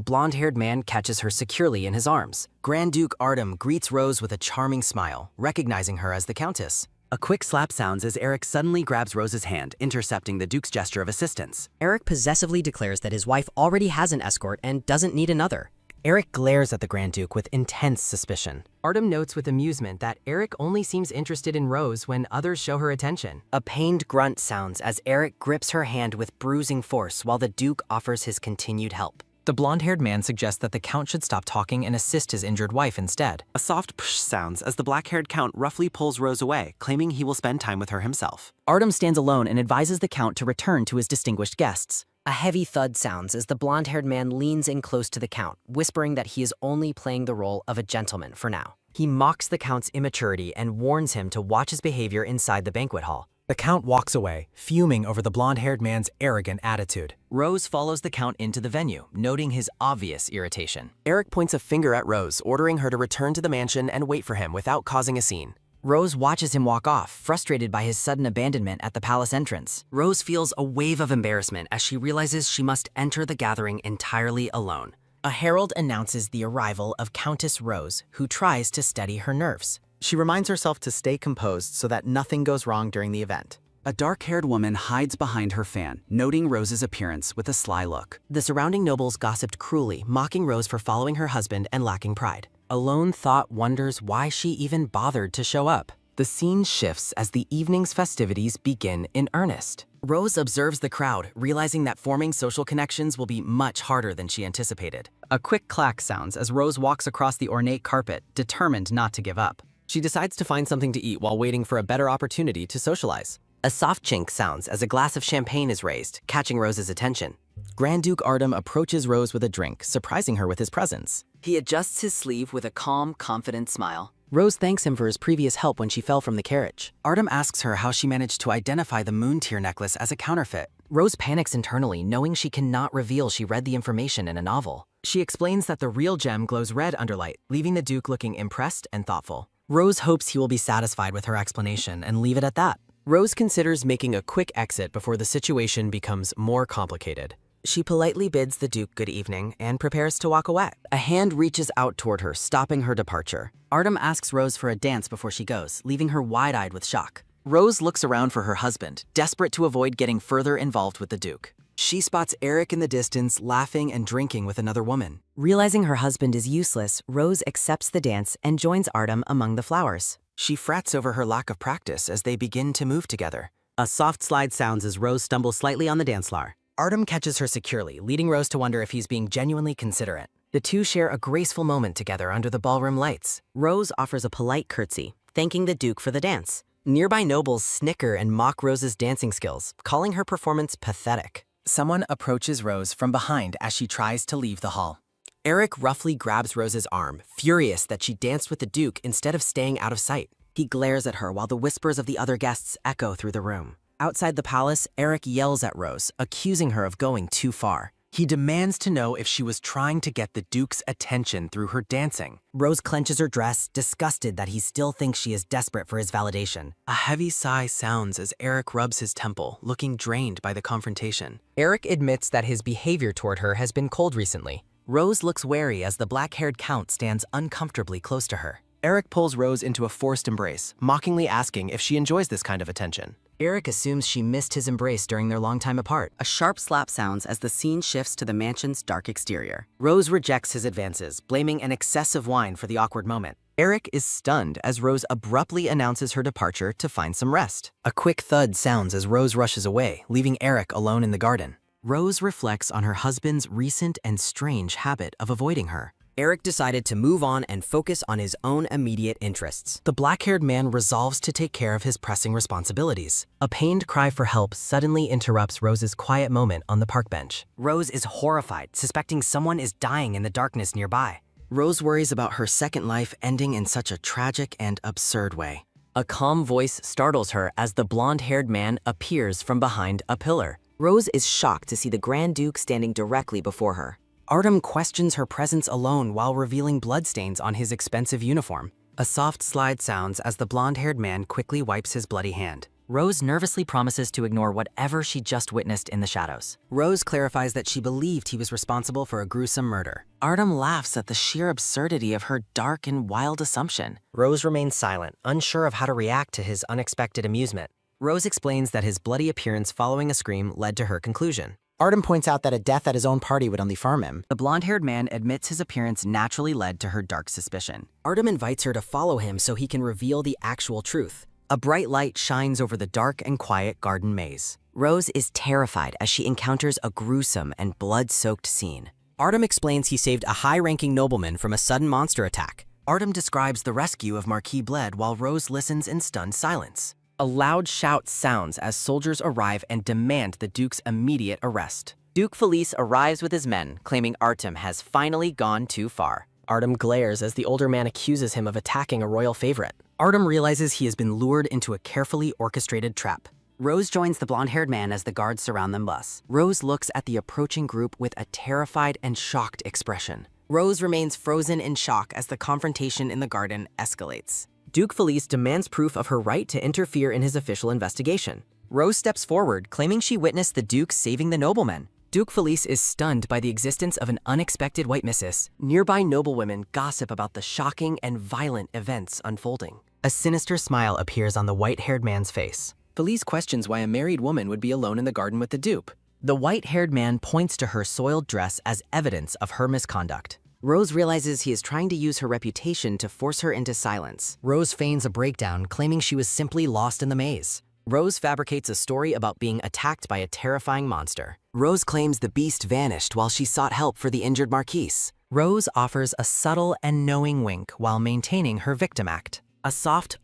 blonde-haired man catches her securely in his arms. Grand Duke Artem greets Roze with a charming smile, recognizing her as the Countess. A quick slap sounds as Eric suddenly grabs Roze's hand, intercepting the Duke's gesture of assistance. Eric possessively declares that his wife already has an escort and doesn't need another. Eric glares at the Grand Duke with intense suspicion. Artem notes with amusement that Eric only seems interested in Roze when others show her attention. A pained grunt sounds as Eric grips her hand with bruising force while the Duke offers his continued help. The blonde-haired man suggests that the Count should stop talking and assist his injured wife instead. A soft psh sounds as the black-haired Count roughly pulls Roze away, claiming he will spend time with her himself. Artem stands alone and advises the Count to return to his distinguished guests. A heavy thud sounds as the blonde-haired man leans in close to the Count, whispering that he is only playing the role of a gentleman for now. He mocks the Count's immaturity and warns him to watch his behavior inside the banquet hall. The Count walks away, fuming over the blonde-haired man's arrogant attitude. Roze follows the Count into the venue, noting his obvious irritation. Eric points a finger at Roze, ordering her to return to the mansion and wait for him without causing a scene. Roze watches him walk off, frustrated by his sudden abandonment at the palace entrance. Roze feels a wave of embarrassment as she realizes she must enter the gathering entirely alone. A herald announces the arrival of Countess Roze, who tries to steady her nerves. She reminds herself to stay composed so that nothing goes wrong during the event. A dark-haired woman hides behind her fan, noting Roze's appearance with a sly look. The surrounding nobles gossiped cruelly, mocking Roze for following her husband and lacking pride. A lone thought wonders why she even bothered to show up. The scene shifts as the evening's festivities begin in earnest. Roze observes the crowd, realizing that forming social connections will be much harder than she anticipated. A quick clack sounds as Roze walks across the ornate carpet, determined not to give up. She decides to find something to eat while waiting for a better opportunity to socialize. A soft chink sounds as a glass of champagne is raised, catching Rose's attention. Grand Duke Artem approaches Roze with a drink, surprising her with his presence. He adjusts his sleeve with a calm, confident smile. Roze thanks him for his previous help when she fell from the carriage. Artem asks her how she managed to identify the moon tear necklace as a counterfeit. Roze panics internally, knowing she cannot reveal she read the information in a novel. She explains that the real gem glows red under light, leaving the Duke looking impressed and thoughtful. Roze hopes he will be satisfied with her explanation and leave it at that. Roze considers making a quick exit before the situation becomes more complicated. She politely bids the Duke good evening and prepares to walk away. A hand reaches out toward her, stopping her departure. Artem asks Roze for a dance before she goes, leaving her wide-eyed with shock. Roze looks around for her husband, desperate to avoid getting further involved with the Duke. She spots Eric in the distance, laughing and drinking with another woman. Realizing her husband is useless, Roze accepts the dance and joins Artem among the flowers. She frets over her lack of practice as they begin to move together. A soft slide sounds as Roze stumbles slightly on the dance floor. Artem catches her securely, leading Roze to wonder if he's being genuinely considerate. The two share a graceful moment together under the ballroom lights. Roze offers a polite curtsy, thanking the Duke for the dance. Nearby nobles snicker and mock Roze's dancing skills, calling her performance pathetic. Someone approaches Roze from behind as she tries to leave the hall. Eric roughly grabs Roze's arm, furious that she danced with the Duke instead of staying out of sight. He glares at her while the whispers of the other guests echo through the room. Outside the palace, Eric yells at Roze, accusing her of going too far. He demands to know if she was trying to get the Duke's attention through her dancing. Roze clenches her dress, disgusted that he still thinks she is desperate for his validation. A heavy sigh sounds as Eric rubs his temple, looking drained by the confrontation. Eric admits that his behavior toward her has been cold recently. Roze looks wary as the black-haired count stands uncomfortably close to her. Eric pulls Roze into a forced embrace, mockingly asking if she enjoys this kind of attention. Eric assumes she missed his embrace during their long time apart. A sharp slap sounds as the scene shifts to the mansion's dark exterior. Roze rejects his advances, blaming an excessive wine for the awkward moment. Eric is stunned as Roze abruptly announces her departure to find some rest. A quick thud sounds as Roze rushes away, leaving Eric alone in the garden. Roze reflects on her husband's recent and strange habit of avoiding her. Eric decided to move on and focus on his own immediate interests. The black-haired man resolves to take care of his pressing responsibilities. A pained cry for help suddenly interrupts Roze's quiet moment on the park bench. Roze is horrified, suspecting someone is dying in the darkness nearby. Roze worries about her second life ending in such a tragic and absurd way. A calm voice startles her as the blonde-haired man appears from behind a pillar. Roze is shocked to see the Grand Duke standing directly before her. Artem questions her presence alone while revealing bloodstains on his expensive uniform. A soft slide sounds as the blonde-haired man quickly wipes his bloody hand. Roze nervously promises to ignore whatever she just witnessed in the shadows. Roze clarifies that she believed he was responsible for a gruesome murder. Artem laughs at the sheer absurdity of her dark and wild assumption. Roze remains silent, unsure of how to react to his unexpected amusement. Roze explains that his bloody appearance following a scream led to her conclusion. Artem points out that a death at his own party would only harm him. The blonde-haired man admits his appearance naturally led to her dark suspicion. Artem invites her to follow him so he can reveal the actual truth. A bright light shines over the dark and quiet garden maze. Roze is terrified as she encounters a gruesome and blood-soaked scene. Artem explains he saved a high-ranking nobleman from a sudden monster attack. Artem describes the rescue of Marquis Bled while Roze listens in stunned silence. A loud shout sounds as soldiers arrive and demand the Duke's immediate arrest. Duke Felice arrives with his men, claiming Artem has finally gone too far. Artem glares as the older man accuses him of attacking a royal favorite. Artem realizes he has been lured into a carefully orchestrated trap. Roze joins the blonde-haired man as the guards surround them bus. Roze looks at the approaching group with a terrified and shocked expression. Roze remains frozen in shock as the confrontation in the garden escalates. Duke Felice demands proof of her right to interfere in his official investigation. Roze steps forward, claiming she witnessed the Duke saving the nobleman. Duke Felice is stunned by the existence of an unexpected white missus. Nearby noblewomen gossip about the shocking and violent events unfolding. A sinister smile appears on the white-haired man's face. Felice questions why a married woman would be alone in the garden with the dupe. The white-haired man points to her soiled dress as evidence of her misconduct. Roze realizes he is trying to use her reputation to force her into silence. Roze feigns a breakdown, claiming she was simply lost in the maze. Roze fabricates a story about being attacked by a terrifying monster. Roze claims the beast vanished while she sought help for the injured Marquise. Roze offers a subtle and knowing wink while maintaining her victim act. A soft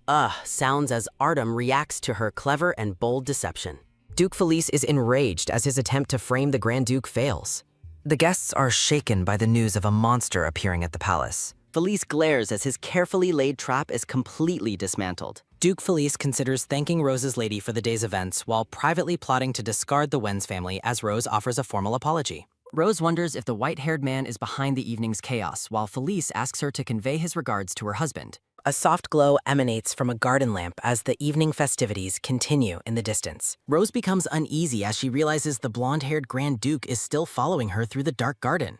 sounds as Artem reacts to her clever and bold deception. Duke Felice is enraged as his attempt to frame the Grand Duke fails. The guests are shaken by the news of a monster appearing at the palace. Felice glares as his carefully laid trap is completely dismantled. Duke Felice considers thanking Rose's lady for the day's events while privately plotting to discard the Wen's family as Roze offers a formal apology. Roze wonders if the white-haired man is behind the evening's chaos, while Felice asks her to convey his regards to her husband. A soft glow emanates from a garden lamp as the evening festivities continue in the distance. Roze becomes uneasy as she realizes the blonde-haired Grand Duke is still following her through the dark garden.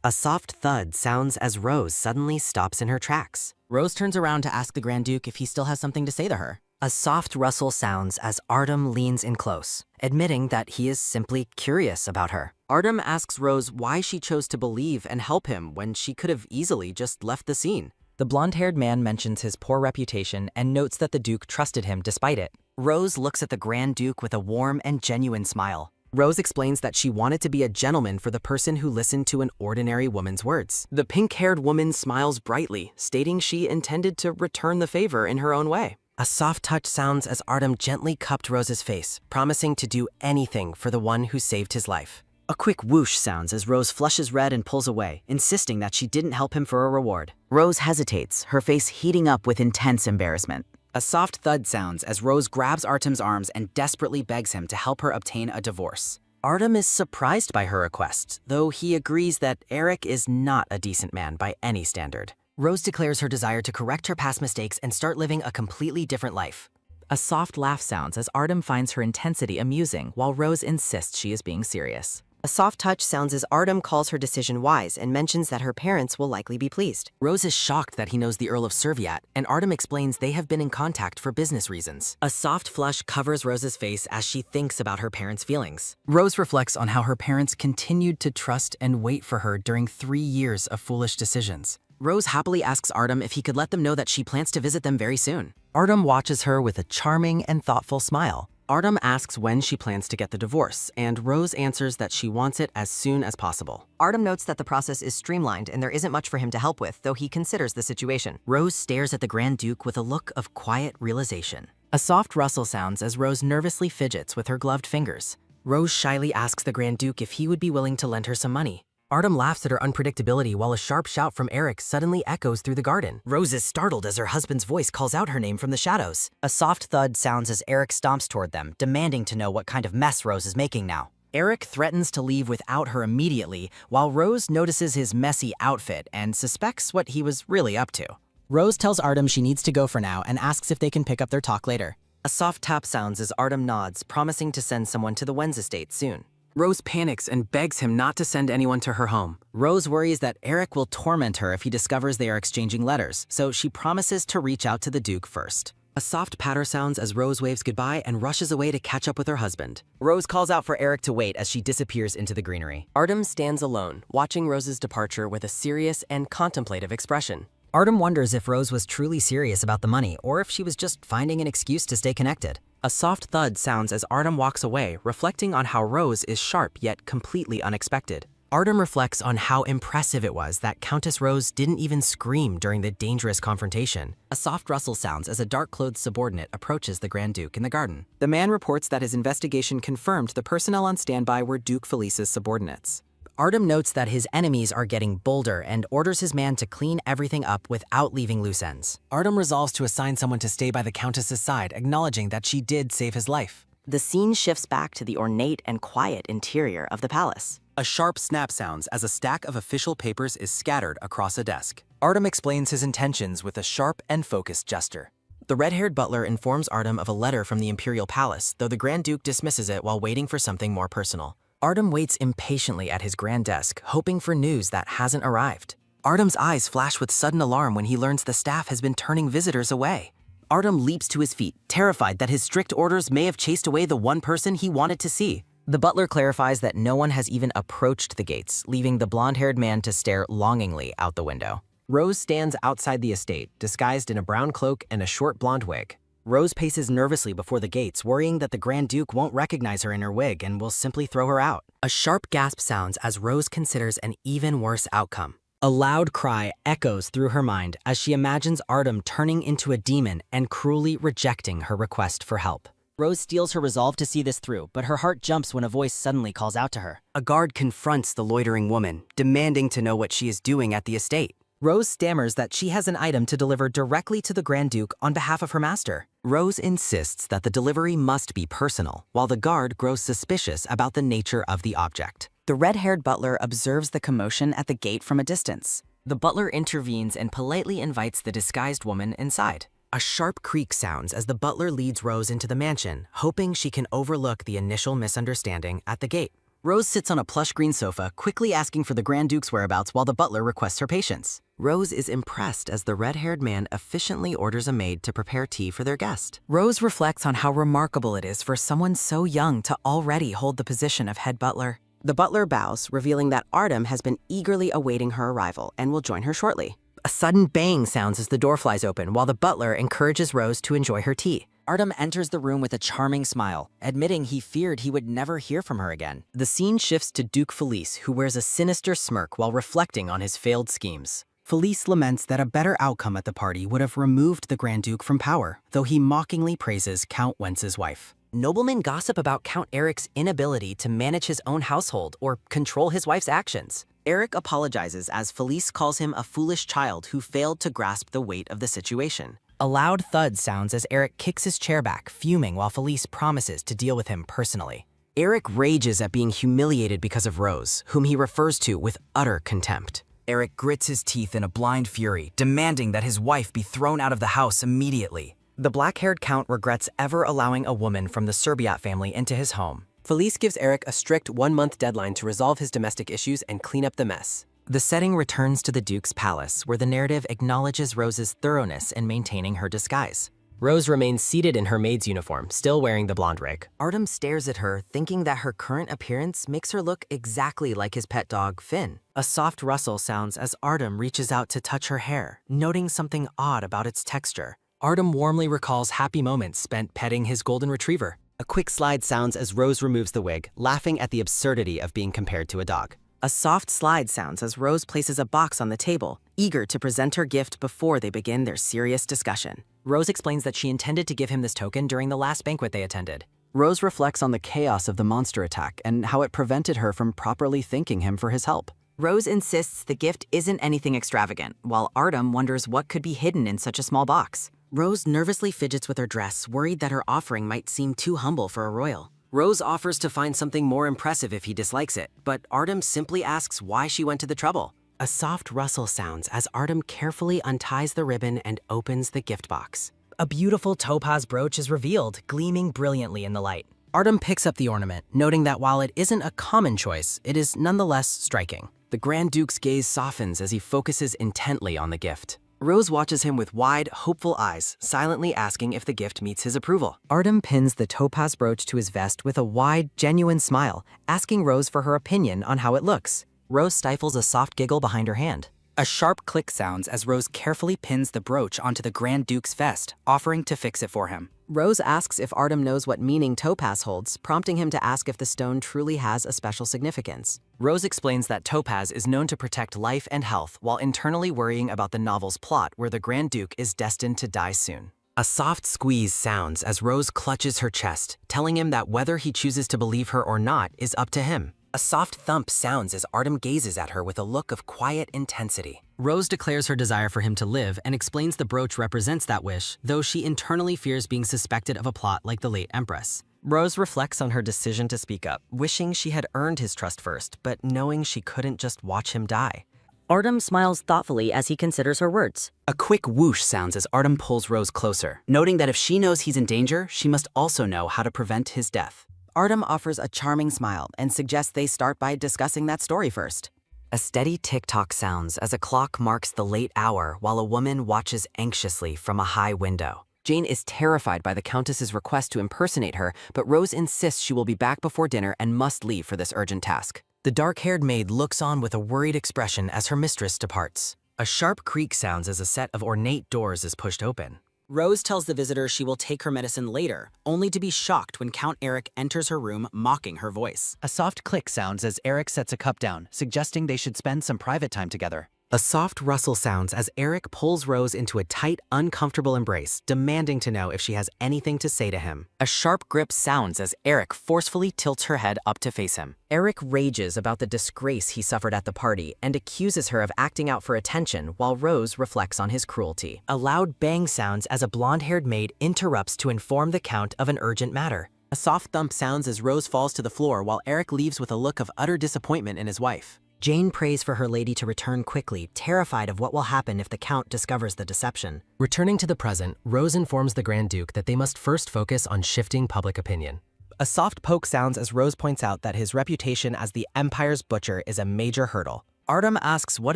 A soft thud sounds as Roze suddenly stops in her tracks. Roze turns around to ask the Grand Duke if he still has something to say to her. A soft rustle sounds as Artem leans in close, admitting that he is simply curious about her. Artem asks Roze why she chose to believe and help him when she could have easily just left the scene. The blonde-haired man mentions his poor reputation and notes that the Duke trusted him despite it. Roze looks at the Grand Duke with a warm and genuine smile. Roze explains that she wanted to be a gentleman for the person who listened to an ordinary woman's words. The pink-haired woman smiles brightly, stating she intended to return the favor in her own way. A soft touch sounds as Artem gently cupped Roze's face, promising to do anything for the one who saved his life. A quick whoosh sounds as Roze flushes red and pulls away, insisting that she didn't help him for a reward. Roze hesitates, her face heating up with intense embarrassment. A soft thud sounds as Roze grabs Artem's arms and desperately begs him to help her obtain a divorce. Artem is surprised by her request, though he agrees that Eric is not a decent man by any standard. Roze declares her desire to correct her past mistakes and start living a completely different life. A soft laugh sounds as Artem finds her intensity amusing while Roze insists she is being serious. A soft touch sounds as Artem calls her decision wise and mentions that her parents will likely be pleased. Roze is shocked that he knows the Earl of Serviat, and Artem explains they have been in contact for business reasons. A soft flush covers Rose's face as she thinks about her parents' feelings. Roze reflects on how her parents continued to trust and wait for her during 3 years of foolish decisions. Roze happily asks Artem if he could let them know that she plans to visit them very soon. Artem watches her with a charming and thoughtful smile. Artem asks when she plans to get the divorce, and Roze answers that she wants it as soon as possible. Artem notes that the process is streamlined and there isn't much for him to help with, though he considers the situation. Roze stares at the Grand Duke with a look of quiet realization. A soft rustle sounds as Roze nervously fidgets with her gloved fingers. Roze shyly asks the Grand Duke if he would be willing to lend her some money. Artem laughs at her unpredictability while a sharp shout from Eric suddenly echoes through the garden. Roze is startled as her husband's voice calls out her name from the shadows. A soft thud sounds as Eric stomps toward them, demanding to know what kind of mess Roze is making now. Eric threatens to leave without her immediately, while Roze notices his messy outfit and suspects what he was really up to. Roze tells Artem she needs to go for now and asks if they can pick up their talk later. A soft tap sounds as Artem nods, promising to send someone to the Wen's estate soon. Roze panics and begs him not to send anyone to her home. Roze worries that Eric will torment her if he discovers they are exchanging letters, so she promises to reach out to the Duke first. A soft patter sounds as Roze waves goodbye and rushes away to catch up with her husband. Roze calls out for Eric to wait as she disappears into the greenery. Artem stands alone, watching Rose's departure with a serious and contemplative expression. Artem wonders if Roze was truly serious about the money or if she was just finding an excuse to stay connected. A soft thud sounds as Artem walks away, reflecting on how Roze is sharp yet completely unexpected. Artem reflects on how impressive it was that Countess Roze didn't even scream during the dangerous confrontation. A soft rustle sounds as a dark-clothed subordinate approaches the Grand Duke in the garden. The man reports that his investigation confirmed the personnel on standby were Duke Felice's subordinates. Artem notes that his enemies are getting bolder and orders his man to clean everything up without leaving loose ends. Artem resolves to assign someone to stay by the Countess's side, acknowledging that she did save his life. The scene shifts back to the ornate and quiet interior of the palace. A sharp snap sounds as a stack of official papers is scattered across a desk. Artem explains his intentions with a sharp and focused gesture. The red-haired butler informs Artem of a letter from the Imperial Palace, though the Grand Duke dismisses it while waiting for something more personal. Artem waits impatiently at his grand desk, hoping for news that hasn't arrived. Artem's eyes flash with sudden alarm when he learns the staff has been turning visitors away. Artem leaps to his feet, terrified that his strict orders may have chased away the one person he wanted to see. The butler clarifies that no one has even approached the gates, leaving the blonde-haired man to stare longingly out the window. Roze stands outside the estate, disguised in a brown cloak and a short blonde wig. Roze paces nervously before the gates, worrying that the Grand Duke won't recognize her in her wig and will simply throw her out. A sharp gasp sounds as Roze considers an even worse outcome. A loud cry echoes through her mind as she imagines Artem turning into a demon and cruelly rejecting her request for help. Roze steels her resolve to see this through, but her heart jumps when a voice suddenly calls out to her. A guard confronts the loitering woman, demanding to know what she is doing at the estate. Roze stammers that she has an item to deliver directly to the Grand Duke on behalf of her master. Roze insists that the delivery must be personal, while the guard grows suspicious about the nature of the object. The red-haired butler observes the commotion at the gate from a distance. The butler intervenes and politely invites the disguised woman inside. A sharp creak sounds as the butler leads Roze into the mansion, hoping she can overlook the initial misunderstanding at the gate. Roze sits on a plush green sofa, quickly asking for the Grand Duke's whereabouts while the butler requests her patience. Roze is impressed as the red-haired man efficiently orders a maid to prepare tea for their guest. Roze reflects on how remarkable it is for someone so young to already hold the position of head butler. The butler bows, revealing that Artem has been eagerly awaiting her arrival and will join her shortly. A sudden bang sounds as the door flies open while the butler encourages Roze to enjoy her tea. Artem enters the room with a charming smile, admitting he feared he would never hear from her again. The scene shifts to Duke Felice, who wears a sinister smirk while reflecting on his failed schemes. Felice laments that a better outcome at the party would have removed the Grand Duke from power, though he mockingly praises Count Wentz's wife. Noblemen gossip about Count Eric's inability to manage his own household or control his wife's actions. Eric apologizes as Felice calls him a foolish child who failed to grasp the weight of the situation. A loud thud sounds as Eric kicks his chair back, fuming while Felice promises to deal with him personally. Eric rages at being humiliated because of Roze, whom he refers to with utter contempt. Eric grits his teeth in a blind fury, demanding that his wife be thrown out of the house immediately. The black-haired count regrets ever allowing a woman from the Serbiat family into his home. Felice gives Eric a strict 1-month deadline to resolve his domestic issues and clean up the mess. The setting returns to the Duke's palace, where the narrative acknowledges Roze's thoroughness in maintaining her disguise. Roze remains seated in her maid's uniform, still wearing the blonde wig. Artem stares at her, thinking that her current appearance makes her look exactly like his pet dog, Finn. A soft rustle sounds as Artem reaches out to touch her hair, noting something odd about its texture. Artem warmly recalls happy moments spent petting his golden retriever. A quick slide sounds as Roze removes the wig, laughing at the absurdity of being compared to a dog. A soft slide sounds as Roze places a box on the table, eager to present her gift before they begin their serious discussion. Roze explains that she intended to give him this token during the last banquet they attended. Roze reflects on the chaos of the monster attack and how it prevented her from properly thanking him for his help. Roze insists the gift isn't anything extravagant, while Artem wonders what could be hidden in such a small box. Roze nervously fidgets with her dress, worried that her offering might seem too humble for a royal. Roze offers to find something more impressive if he dislikes it, but Artem simply asks why she went to the trouble. A soft rustle sounds as Artem carefully unties the ribbon and opens the gift box. A beautiful topaz brooch is revealed, gleaming brilliantly in the light. Artem picks up the ornament, noting that while it isn't a common choice, it is nonetheless striking. The Grand Duke's gaze softens as he focuses intently on the gift. Roze watches him with wide, hopeful eyes, silently asking if the gift meets his approval. Artem pins the topaz brooch to his vest with a wide, genuine smile, asking Roze for her opinion on how it looks. Roze stifles a soft giggle behind her hand. A sharp click sounds as Roze carefully pins the brooch onto the Grand Duke's vest, offering to fix it for him. Roze asks if Artem knows what meaning topaz holds, prompting him to ask if the stone truly has a special significance. Roze explains that topaz is known to protect life and health while internally worrying about the novel's plot where the Grand Duke is destined to die soon. A soft squeeze sounds as Roze clutches her chest, telling him that whether he chooses to believe her or not is up to him. A soft thump sounds as Artem gazes at her with a look of quiet intensity. Roze declares her desire for him to live and explains the brooch represents that wish, though she internally fears being suspected of a plot like the late Empress. Roze reflects on her decision to speak up, wishing she had earned his trust first, but knowing she couldn't just watch him die. Artem smiles thoughtfully as he considers her words. A quick whoosh sounds as Artem pulls Roze closer, noting that if she knows he's in danger, she must also know how to prevent his death. Artem offers a charming smile and suggests they start by discussing that story first. A steady tick-tock sounds as a clock marks the late hour while a woman watches anxiously from a high window. Jane is terrified by the Countess's request to impersonate her, but Roze insists she will be back before dinner and must leave for this urgent task. The dark-haired maid looks on with a worried expression as her mistress departs. A sharp creak sounds as a set of ornate doors is pushed open. Roze tells the visitor she will take her medicine later, only to be shocked when Count Eric enters her room, mocking her voice. A soft click sounds as Eric sets a cup down, suggesting they should spend some private time together. A soft rustle sounds as Eric pulls Roze into a tight, uncomfortable embrace, demanding to know if she has anything to say to him. A sharp grip sounds as Eric forcefully tilts her head up to face him. Eric rages about the disgrace he suffered at the party and accuses her of acting out for attention while Roze reflects on his cruelty. A loud bang sounds as a blonde-haired maid interrupts to inform the Count of an urgent matter. A soft thump sounds as Roze falls to the floor while Eric leaves with a look of utter disappointment in his wife. Jane prays for her lady to return quickly, terrified of what will happen if the Count discovers the deception. Returning to the present, Roze informs the Grand Duke that they must first focus on shifting public opinion. A soft poke sounds as Roze points out that his reputation as the Empire's butcher is a major hurdle. Artem asks what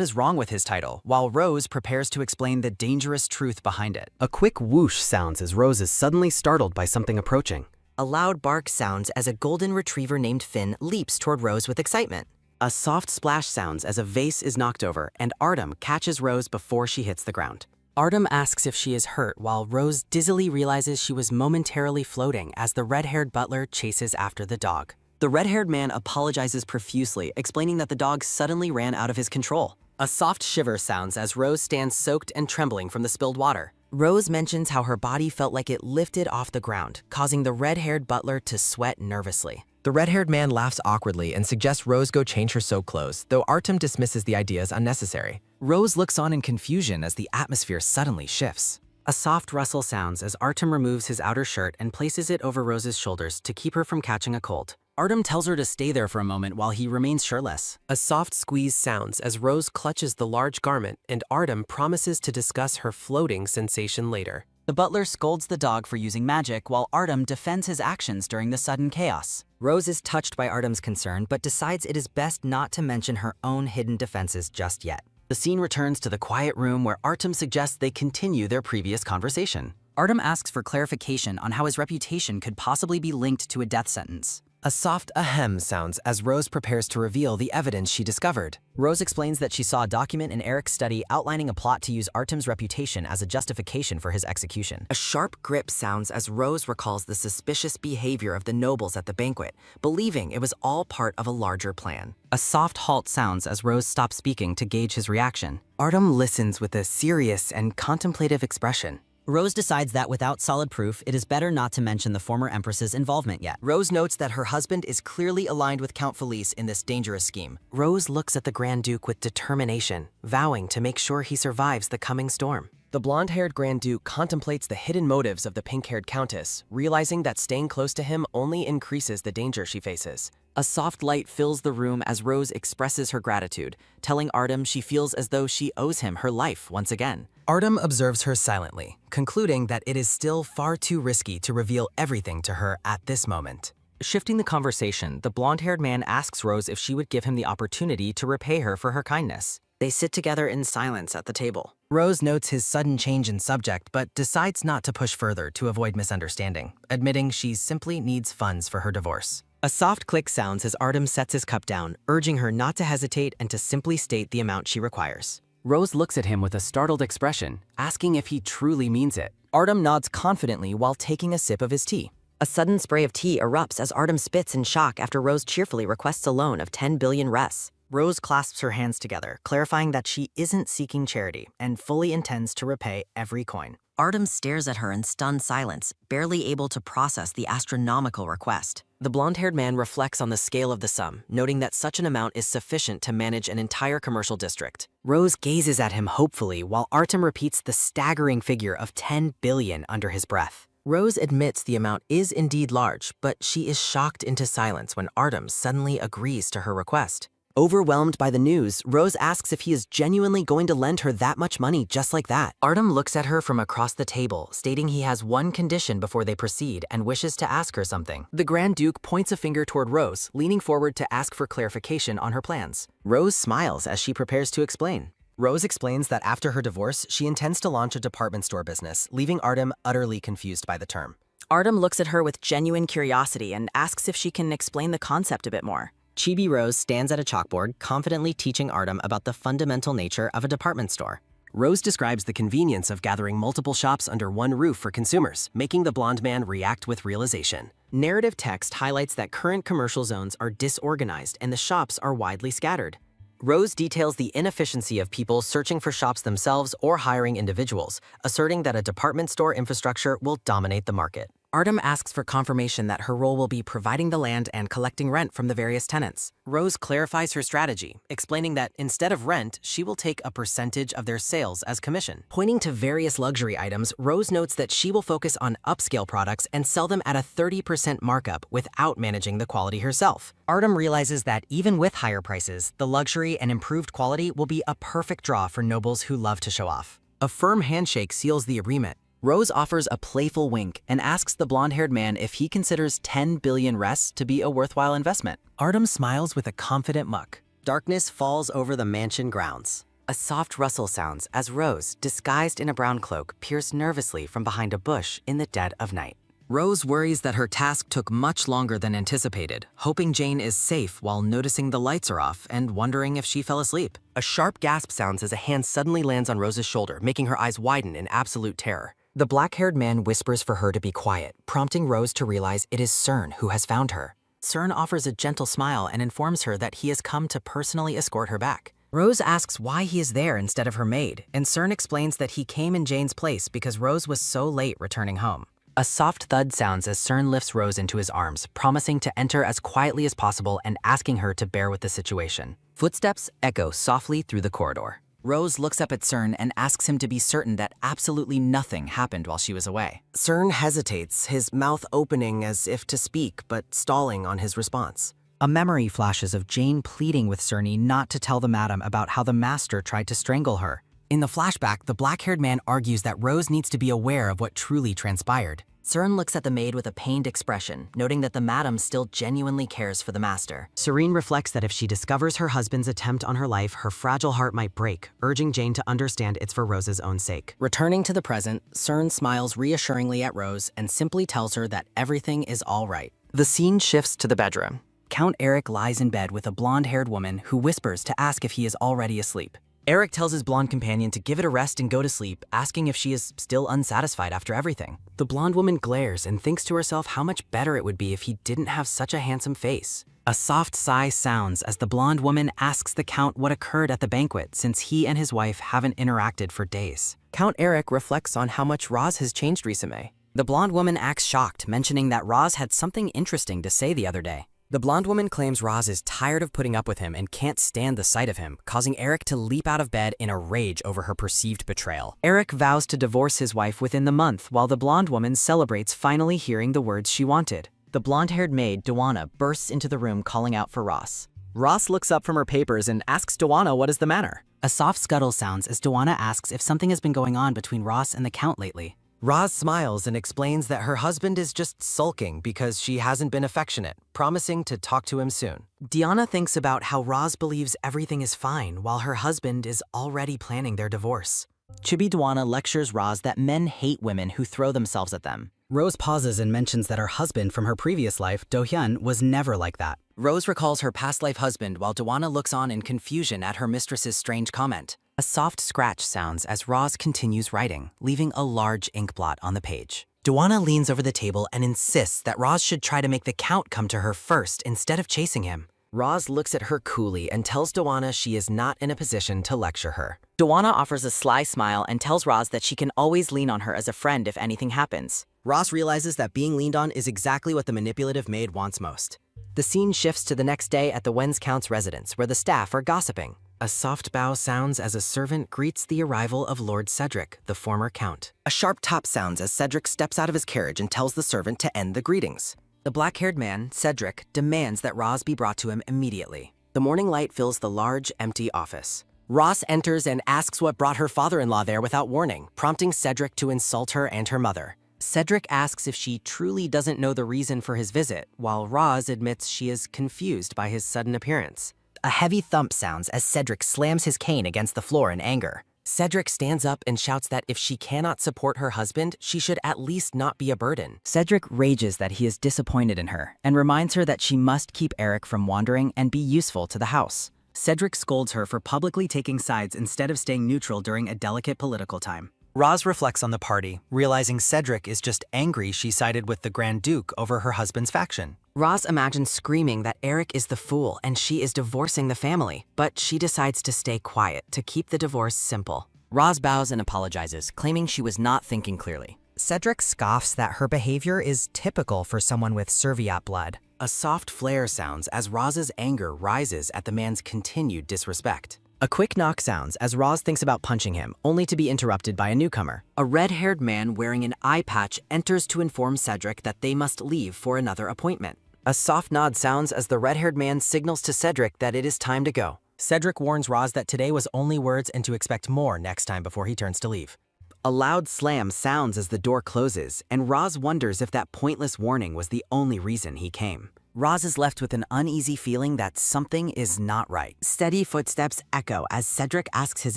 is wrong with his title, while Roze prepares to explain the dangerous truth behind it. A quick whoosh sounds as Roze is suddenly startled by something approaching. A loud bark sounds as a golden retriever named Finn leaps toward Roze with excitement. A soft splash sounds as a vase is knocked over and Artem catches Roze before she hits the ground. Artem asks if she is hurt while Roze dizzily realizes she was momentarily floating as the red-haired butler chases after the dog. The red-haired man apologizes profusely, explaining that the dog suddenly ran out of his control. A soft shiver sounds as Roze stands soaked and trembling from the spilled water. Roze mentions how her body felt like it lifted off the ground, causing the red-haired butler to sweat nervously. The red-haired man laughs awkwardly and suggests Roze go change her soaked clothes, though Artem dismisses the idea as unnecessary. Roze looks on in confusion as the atmosphere suddenly shifts. A soft rustle sounds as Artem removes his outer shirt and places it over Roze's shoulders to keep her from catching a cold. Artem tells her to stay there for a moment while he remains shirtless. A soft squeeze sounds as Roze clutches the large garment and Artem promises to discuss her floating sensation later. The butler scolds the dog for using magic while Artem defends his actions during the sudden chaos. Roze is touched by Artem's concern, but decides it is best not to mention her own hidden defenses just yet. The scene returns to the quiet room where Artem suggests they continue their previous conversation. Artem asks for clarification on how his reputation could possibly be linked to a death sentence. A soft ahem sounds as Roze prepares to reveal the evidence she discovered. Roze explains that she saw a document in Eric's study outlining a plot to use Artem's reputation as a justification for his execution. A sharp grip sounds as Roze recalls the suspicious behavior of the nobles at the banquet, believing it was all part of a larger plan. A soft halt sounds as Roze stops speaking to gauge his reaction. Artem listens with a serious and contemplative expression. Roze decides that without solid proof, it is better not to mention the former Empress's involvement yet. Roze notes that her husband is clearly aligned with Count Felice in this dangerous scheme. Roze looks at the Grand Duke with determination, vowing to make sure he survives the coming storm. The blonde-haired Grand Duke contemplates the hidden motives of the pink-haired Countess, realizing that staying close to him only increases the danger she faces. A soft light fills the room as Roze expresses her gratitude, telling Artem she feels as though she owes him her life once again. Artem observes her silently, concluding that it is still far too risky to reveal everything to her at this moment. Shifting the conversation, the blonde-haired man asks Roze if she would give him the opportunity to repay her for her kindness. They sit together in silence at the table. Roze notes his sudden change in subject, but decides not to push further to avoid misunderstanding, admitting she simply needs funds for her divorce. A soft click sounds as Artem sets his cup down, urging her not to hesitate and to simply state the amount she requires. Roze looks at him with a startled expression, asking if he truly means it. Artem nods confidently while taking a sip of his tea. A sudden spray of tea erupts as Artem spits in shock after Roze cheerfully requests a loan of 10 billion res. Roze clasps her hands together, clarifying that she isn't seeking charity and fully intends to repay every coin. Artem stares at her in stunned silence, barely able to process the astronomical request. The blonde-haired man reflects on the scale of the sum, noting that such an amount is sufficient to manage an entire commercial district. Roze gazes at him hopefully while Artem repeats the staggering figure of 10 billion under his breath. Roze admits the amount is indeed large, but she is shocked into silence when Artem suddenly agrees to her request. Overwhelmed by the news, Roze asks if he is genuinely going to lend her that much money just like that. Artem looks at her from across the table, stating he has one condition before they proceed and wishes to ask her something. The Grand Duke points a finger toward Roze, leaning forward to ask for clarification on her plans. Roze smiles as she prepares to explain. Roze explains that after her divorce, she intends to launch a department store business, leaving Artem utterly confused by the term. Artem looks at her with genuine curiosity and asks if she can explain the concept a bit more. Chibi Rose stands at a chalkboard, confidently teaching Artem about the fundamental nature of a department store. Rose describes the convenience of gathering multiple shops under one roof for consumers, making the blonde man react with realization. Narrative text highlights that current commercial zones are disorganized and the shops are widely scattered. Rose details the inefficiency of people searching for shops themselves or hiring individuals, asserting that a department store infrastructure will dominate the market. Artem asks for confirmation that her role will be providing the land and collecting rent from the various tenants. Rose clarifies her strategy, explaining that instead of rent, she will take a percentage of their sales as commission. Pointing to various luxury items, Rose notes that she will focus on upscale products and sell them at a 30% markup without managing the quality herself. Artem realizes that even with higher prices, the luxury and improved quality will be a perfect draw for nobles who love to show off. A firm handshake seals the agreement. Rose offers a playful wink and asks the blonde-haired man if he considers 10 billion rests to be a worthwhile investment. Artem smiles with a confident muck. Darkness falls over the mansion grounds. A soft rustle sounds as Rose, disguised in a brown cloak, peers nervously from behind a bush in the dead of night. Rose worries that her task took much longer than anticipated, hoping Jane is safe while noticing the lights are off and wondering if she fell asleep. A sharp gasp sounds as a hand suddenly lands on Rose's shoulder, making her eyes widen in absolute terror. The black-haired man whispers for her to be quiet, prompting Rose to realize it is Cern who has found her. Cern offers a gentle smile and informs her that he has come to personally escort her back. Rose asks why he is there instead of her maid, and Cern explains that he came in Jane's place because Rose was so late returning home. A soft thud sounds as Cern lifts Rose into his arms, promising to enter as quietly as possible and asking her to bear with the situation. Footsteps echo softly through the corridor. Rose looks up at Cern and asks him to be certain that absolutely nothing happened while she was away. Cern hesitates, his mouth opening as if to speak, but stalling on his response. A memory flashes of Jane pleading with Cerny not to tell the madam about how the master tried to strangle her. In the flashback, the black-haired man argues that Rose needs to be aware of what truly transpired. Cern looks at the maid with a pained expression, noting that the madam still genuinely cares for the master. Serene reflects that if she discovers her husband's attempt on her life, her fragile heart might break, urging Jane to understand it's for Rose's own sake. Returning to the present, Cern smiles reassuringly at Rose and simply tells her that everything is all right. The scene shifts to the bedroom. Count Eric lies in bed with a blonde-haired woman who whispers to ask if he is already asleep. Eric tells his blonde companion to give it a rest and go to sleep, asking if she is still unsatisfied after everything. The blonde woman glares and thinks to herself how much better it would be if he didn't have such a handsome face. A soft sigh sounds as the blonde woman asks the Count what occurred at the banquet since he and his wife haven't interacted for days. Count Eric reflects on how much Roz has changed recently. The blonde woman acts shocked, mentioning that Roz had something interesting to say the other day. The blonde woman claims Roz is tired of putting up with him and can't stand the sight of him, causing Eric to leap out of bed in a rage over her perceived betrayal. Eric vows to divorce his wife within the month, while the blonde woman celebrates finally hearing the words she wanted. The blonde-haired maid, Duana, bursts into the room calling out for Ross. Ross looks up from her papers and asks Duana what is the matter. A soft scuttle sounds as Duana asks if something has been going on between Ross and the Count lately. Roz smiles and explains that her husband is just sulking because she hasn't been affectionate, promising to talk to him soon. Diana thinks about how Roz believes everything is fine while her husband is already planning their divorce. Chibi Duana lectures Roz that men hate women who throw themselves at them. Rose pauses and mentions that her husband from her previous life, Do-hyun, was never like that. Rose recalls her past life husband while Duana looks on in confusion at her mistress's strange comment. A soft scratch sounds as Roz continues writing, leaving a large ink blot on the page. Duana leans over the table and insists that Roz should try to make the Count come to her first instead of chasing him. Roz looks at her coolly and tells Duana she is not in a position to lecture her. Duana offers a sly smile and tells Roz that she can always lean on her as a friend if anything happens. Roz realizes that being leaned on is exactly what the manipulative maid wants most. The scene shifts to the next day at the Wen's Count's residence, where the staff are gossiping. A soft bow sounds as a servant greets the arrival of Lord Cedric, the former Count. A sharp tap sounds as Cedric steps out of his carriage and tells the servant to end the greetings. The black-haired man, Cedric, demands that Roz be brought to him immediately. The morning light fills the large, empty office. Ross enters and asks what brought her father-in-law there without warning, prompting Cedric to insult her and her mother. Cedric asks if she truly doesn't know the reason for his visit, while Roz admits she is confused by his sudden appearance. A heavy thump sounds as Cedric slams his cane against the floor in anger. Cedric stands up and shouts that if she cannot support her husband, she should at least not be a burden. Cedric rages that he is disappointed in her and reminds her that she must keep Eric from wandering and be useful to the house. Cedric scolds her for publicly taking sides instead of staying neutral during a delicate political time. Roz reflects on the party, realizing Cedric is just angry she sided with the Grand Duke over her husband's faction. Roz imagines screaming that Eric is the fool and she is divorcing the family, but she decides to stay quiet to keep the divorce simple. Roz bows and apologizes, claiming she was not thinking clearly. Cedric scoffs that her behavior is typical for someone with Serviat blood. A soft flare sounds as Roz's anger rises at the man's continued disrespect. A quick knock sounds as Roz thinks about punching him, only to be interrupted by a newcomer. A red-haired man wearing an eye patch enters to inform Cedric that they must leave for another appointment. A soft nod sounds as the red-haired man signals to Cedric that it is time to go. Cedric warns Roz that today was only words and to expect more next time before he turns to leave. A loud slam sounds as the door closes, and Roz wonders if that pointless warning was the only reason he came. Roz is left with an uneasy feeling that something is not right. Steady footsteps echo as Cedric asks his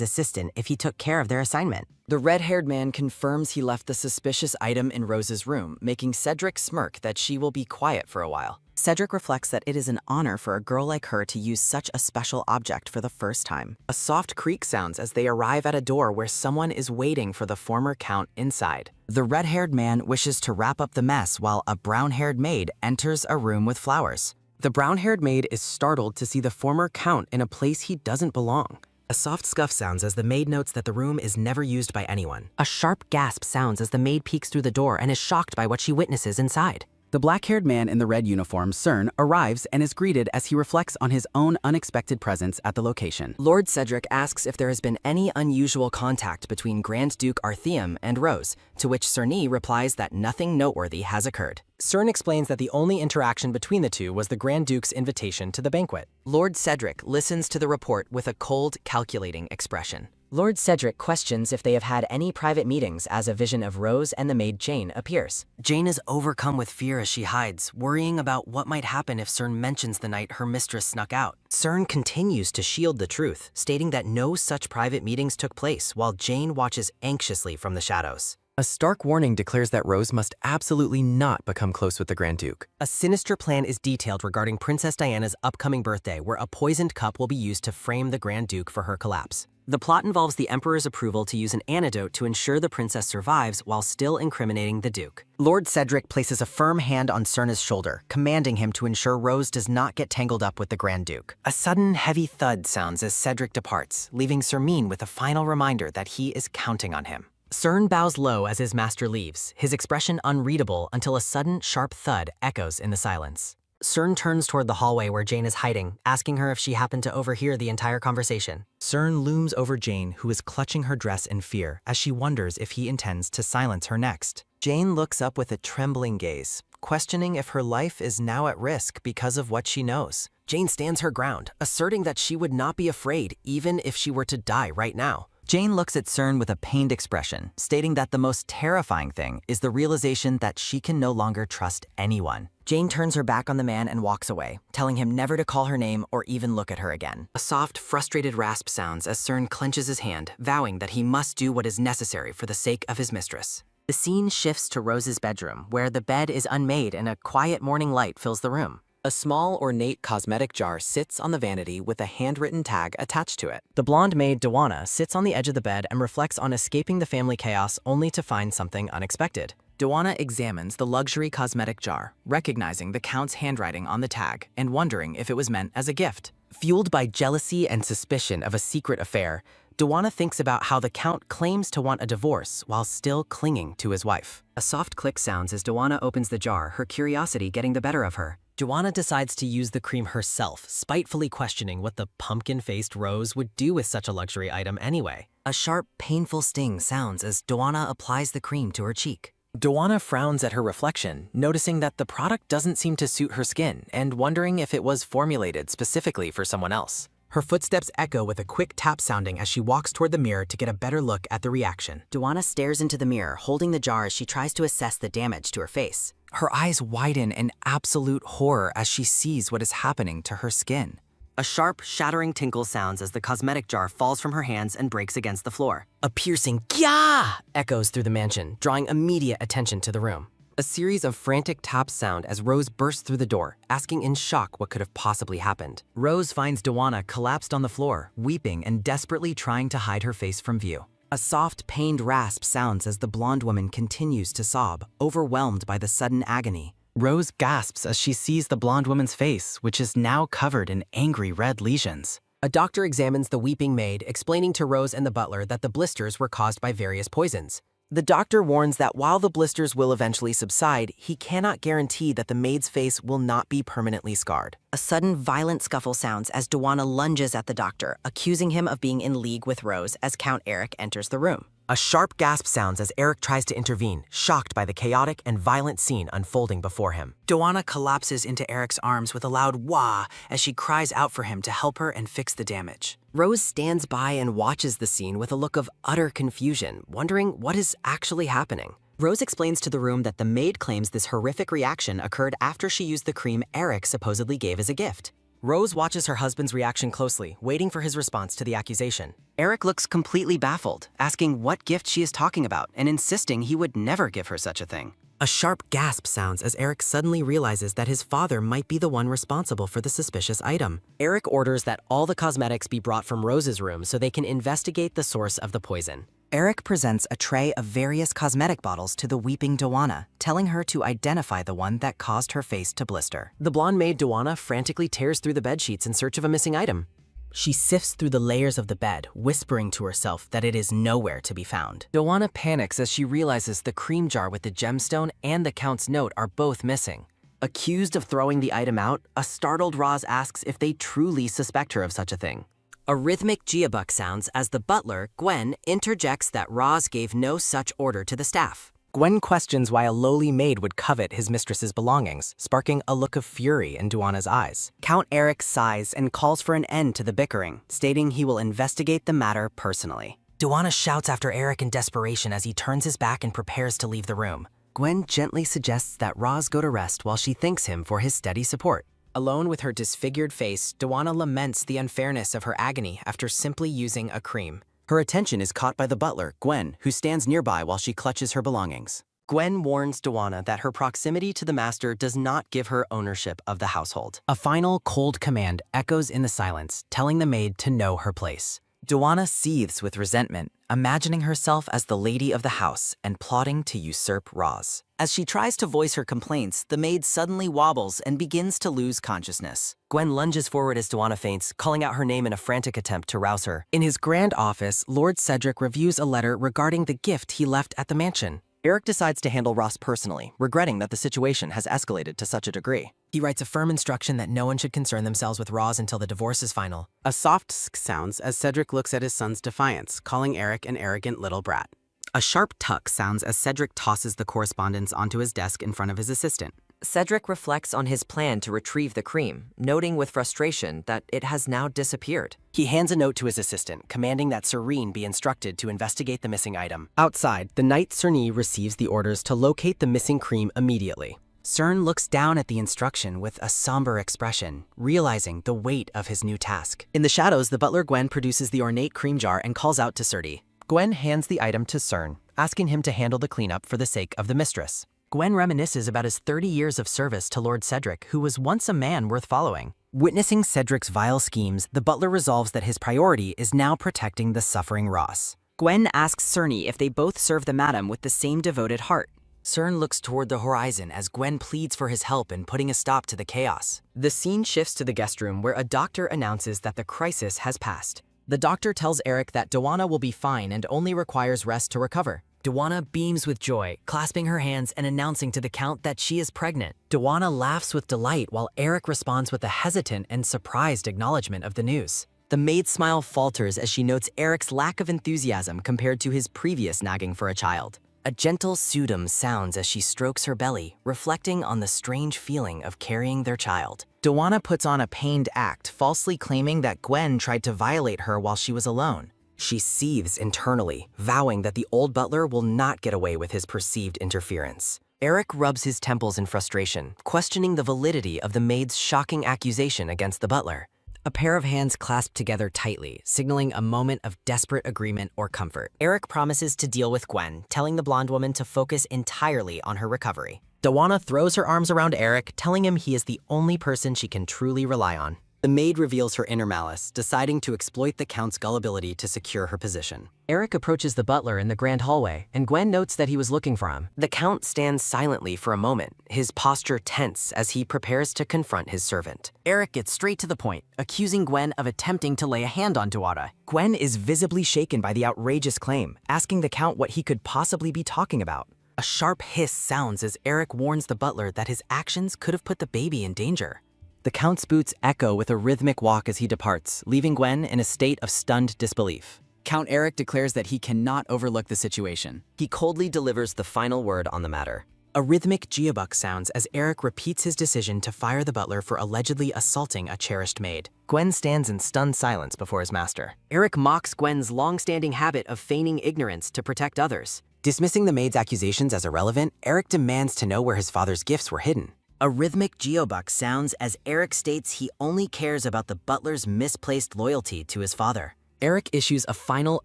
assistant if he took care of their assignment. The red-haired man confirms he left the suspicious item in Rose's room, making Cedric smirk that she will be quiet for a while. Cedric reflects that it is an honor for a girl like her to use such a special object for the first time. A soft creak sounds as they arrive at a door where someone is waiting for the former Count inside. The red-haired man wishes to wrap up the mess while a brown-haired maid enters a room with flowers. The brown-haired maid is startled to see the former Count in a place he doesn't belong. A soft scuff sounds as the maid notes that the room is never used by anyone. A sharp gasp sounds as the maid peeks through the door and is shocked by what she witnesses inside. The black-haired man in the red uniform, Cern, arrives and is greeted as he reflects on his own unexpected presence at the location. Lord Cedric asks if there has been any unusual contact between Grand Duke Artheum and Roze, to which Cerny replies that nothing noteworthy has occurred. Cern explains that the only interaction between the two was the Grand Duke's invitation to the banquet. Lord Cedric listens to the report with a cold, calculating expression. Lord Cedric questions if they have had any private meetings as a vision of Roze and the maid Jane appears. Jane is overcome with fear as she hides, worrying about what might happen if Cern mentions the night her mistress snuck out. Cern continues to shield the truth, stating that no such private meetings took place, while Jane watches anxiously from the shadows. A stark warning declares that Roze must absolutely not become close with the Grand Duke. A sinister plan is detailed regarding Princess Diana's upcoming birthday, where a poisoned cup will be used to frame the Grand Duke for her collapse. The plot involves the Emperor's approval to use an antidote to ensure the princess survives while still incriminating the Duke. Lord Cedric places a firm hand on Cerna's shoulder, commanding him to ensure Roze does not get tangled up with the Grand Duke. A sudden, heavy thud sounds as Cedric departs, leaving Cermine with a final reminder that he is counting on him. Cern bows low as his master leaves, his expression unreadable until a sudden, sharp thud echoes in the silence. Cern turns toward the hallway where Jane is hiding, asking her if she happened to overhear the entire conversation. Cern looms over Jane, who is clutching her dress in fear, as she wonders if he intends to silence her next. Jane looks up with a trembling gaze, questioning if her life is now at risk because of what she knows. Jane stands her ground, asserting that she would not be afraid even if she were to die right now. Jane looks at Cern with a pained expression, stating that the most terrifying thing is the realization that she can no longer trust anyone. Jane turns her back on the man and walks away, telling him never to call her name or even look at her again. A soft, frustrated rasp sounds as Cern clenches his hand, vowing that he must do what is necessary for the sake of his mistress. The scene shifts to Rose's bedroom, where the bed is unmade and a quiet morning light fills the room. A small, ornate cosmetic jar sits on the vanity with a handwritten tag attached to it. The blonde maid, Dawana, sits on the edge of the bed and reflects on escaping the family chaos only to find something unexpected. Dawana examines the luxury cosmetic jar, recognizing the Count's handwriting on the tag and wondering if it was meant as a gift. Fueled by jealousy and suspicion of a secret affair, Dawana thinks about how the Count claims to want a divorce while still clinging to his wife. A soft click sounds as Dawana opens the jar, her curiosity getting the better of her. Dawana decides to use the cream herself, spitefully questioning what the pumpkin-faced Roze would do with such a luxury item anyway. A sharp, painful sting sounds as Dawana applies the cream to her cheek. Dawana frowns at her reflection, noticing that the product doesn't seem to suit her skin and wondering if it was formulated specifically for someone else. Her footsteps echo with a quick tap sounding as she walks toward the mirror to get a better look at the reaction. Dawana stares into the mirror, holding the jar as she tries to assess the damage to her face. Her eyes widen in absolute horror as she sees what is happening to her skin. A sharp, shattering tinkle sounds as the cosmetic jar falls from her hands and breaks against the floor. A piercing "Gah!" echoes through the mansion, drawing immediate attention to the room. A series of frantic taps sound as Roze bursts through the door, asking in shock what could have possibly happened. Roze finds Dawana collapsed on the floor, weeping and desperately trying to hide her face from view. A soft, pained rasp sounds as the blonde woman continues to sob, overwhelmed by the sudden agony. Roze gasps as she sees the blonde woman's face, which is now covered in angry red lesions. A doctor examines the weeping maid, explaining to Roze and the butler that the blisters were caused by various poisons. The doctor warns that while the blisters will eventually subside, he cannot guarantee that the maid's face will not be permanently scarred. A sudden, violent scuffle sounds as Dawana lunges at the doctor, accusing him of being in league with Roze as Count Eric enters the room. A sharp gasp sounds as Eric tries to intervene, shocked by the chaotic and violent scene unfolding before him. Dawana collapses into Eric's arms with a loud wah as she cries out for him to help her and fix the damage. Roze stands by and watches the scene with a look of utter confusion, wondering what is actually happening. Roze explains to the room that the maid claims this horrific reaction occurred after she used the cream Eric supposedly gave as a gift. Roze watches her husband's reaction closely, waiting for his response to the accusation. Eric looks completely baffled, asking what gift she is talking about and insisting he would never give her such a thing. A sharp gasp sounds as Eric suddenly realizes that his father might be the one responsible for the suspicious item. Eric orders that all the cosmetics be brought from Roze's room so they can investigate the source of the poison. Eric presents a tray of various cosmetic bottles to the weeping Dawana, telling her to identify the one that caused her face to blister. The blonde maid Dawana frantically tears through the bedsheets in search of a missing item. She sifts through the layers of the bed, whispering to herself that it is nowhere to be found. Dawana panics as she realizes the cream jar with the gemstone and the Count's note are both missing. Accused of throwing the item out, a startled Roze asks if they truly suspect her of such a thing. A rhythmic geobuck sounds as the butler, Gwen, interjects that Roze gave no such order to the staff. Gwen questions why a lowly maid would covet his mistress's belongings, sparking a look of fury in Dawana's eyes. Count Eric sighs and calls for an end to the bickering, stating he will investigate the matter personally. Dawana shouts after Eric in desperation as he turns his back and prepares to leave the room. Gwen gently suggests that Roze go to rest while she thanks him for his steady support. Alone with her disfigured face, Dawana laments the unfairness of her agony after simply using a cream. Her attention is caught by the butler, Gwen, who stands nearby while she clutches her belongings. Gwen warns Dawana that her proximity to the master does not give her ownership of the household. A final cold command echoes in the silence, telling the maid to know her place. Dawana seethes with resentment, imagining herself as the lady of the house and plotting to usurp Roze. As she tries to voice her complaints, the maid suddenly wobbles and begins to lose consciousness. Gwen lunges forward as Dawana faints, calling out her name in a frantic attempt to rouse her. In his grand office, Lord Cedric reviews a letter regarding the gift he left at the mansion. Eric decides to handle Roze personally, regretting that the situation has escalated to such a degree. He writes a firm instruction that no one should concern themselves with Roze until the divorce is final. A soft sk sounds as Cedric looks at his son's defiance, calling Eric an arrogant little brat. A sharp tuck sounds as Cedric tosses the correspondence onto his desk in front of his assistant. Cedric reflects on his plan to retrieve the cream, noting with frustration that it has now disappeared. He hands a note to his assistant, commanding that Serene be instructed to investigate the missing item. Outside, the knight Cerny receives the orders to locate the missing cream immediately. Cern looks down at the instruction with a somber expression, realizing the weight of his new task. In the shadows, the butler Gwen produces the ornate cream jar and calls out to Cerny. Gwen hands the item to Cern, asking him to handle the cleanup for the sake of the mistress. Gwen reminisces about his 30 years of service to Lord Cedric, who was once a man worth following. Witnessing Cedric's vile schemes, the butler resolves that his priority is now protecting the suffering Roze. Gwen asks Cerny if they both serve the madam with the same devoted heart. Cern looks toward the horizon as Gwen pleads for his help in putting a stop to the chaos. The scene shifts to the guest room where a doctor announces that the crisis has passed. The doctor tells Eric that Dawana will be fine and only requires rest to recover. Dawana beams with joy, clasping her hands and announcing to the Count that she is pregnant. Dawana laughs with delight while Eric responds with a hesitant and surprised acknowledgement of the news. The maid's smile falters as she notes Eric's lack of enthusiasm compared to his previous nagging for a child. A gentle pseudom sounds as she strokes her belly, reflecting on the strange feeling of carrying their child. Dawana puts on a pained act, falsely claiming that Gwen tried to violate her while she was alone. She seethes internally, vowing that the old butler will not get away with his perceived interference. Eric rubs his temples in frustration, questioning the validity of the maid's shocking accusation against the butler. A pair of hands clasp together tightly, signaling a moment of desperate agreement or comfort. Eric promises to deal with Gwen, telling the blonde woman to focus entirely on her recovery. Dawana throws her arms around Eric, telling him he is the only person she can truly rely on. The maid reveals her inner malice, deciding to exploit the Count's gullibility to secure her position. Eric approaches the butler in the grand hallway, and Gwen notes that he was looking for him. The Count stands silently for a moment, his posture tense as he prepares to confront his servant. Eric gets straight to the point, accusing Gwen of attempting to lay a hand on Dawana. Gwen is visibly shaken by the outrageous claim, asking the Count what he could possibly be talking about. A sharp hiss sounds as Eric warns the butler that his actions could have put the baby in danger. The Count's boots echo with a rhythmic walk as he departs, leaving Gwen in a state of stunned disbelief. Count Eric declares that he cannot overlook the situation. He coldly delivers the final word on the matter. A rhythmic geobuck sounds as Eric repeats his decision to fire the butler for allegedly assaulting a cherished maid. Gwen stands in stunned silence before his master. Eric mocks Gwen's long-standing habit of feigning ignorance to protect others. Dismissing the maid's accusations as irrelevant, Eric demands to know where his father's gifts were hidden. A rhythmic geobuck sounds as Eric states he only cares about the butler's misplaced loyalty to his father. Eric issues a final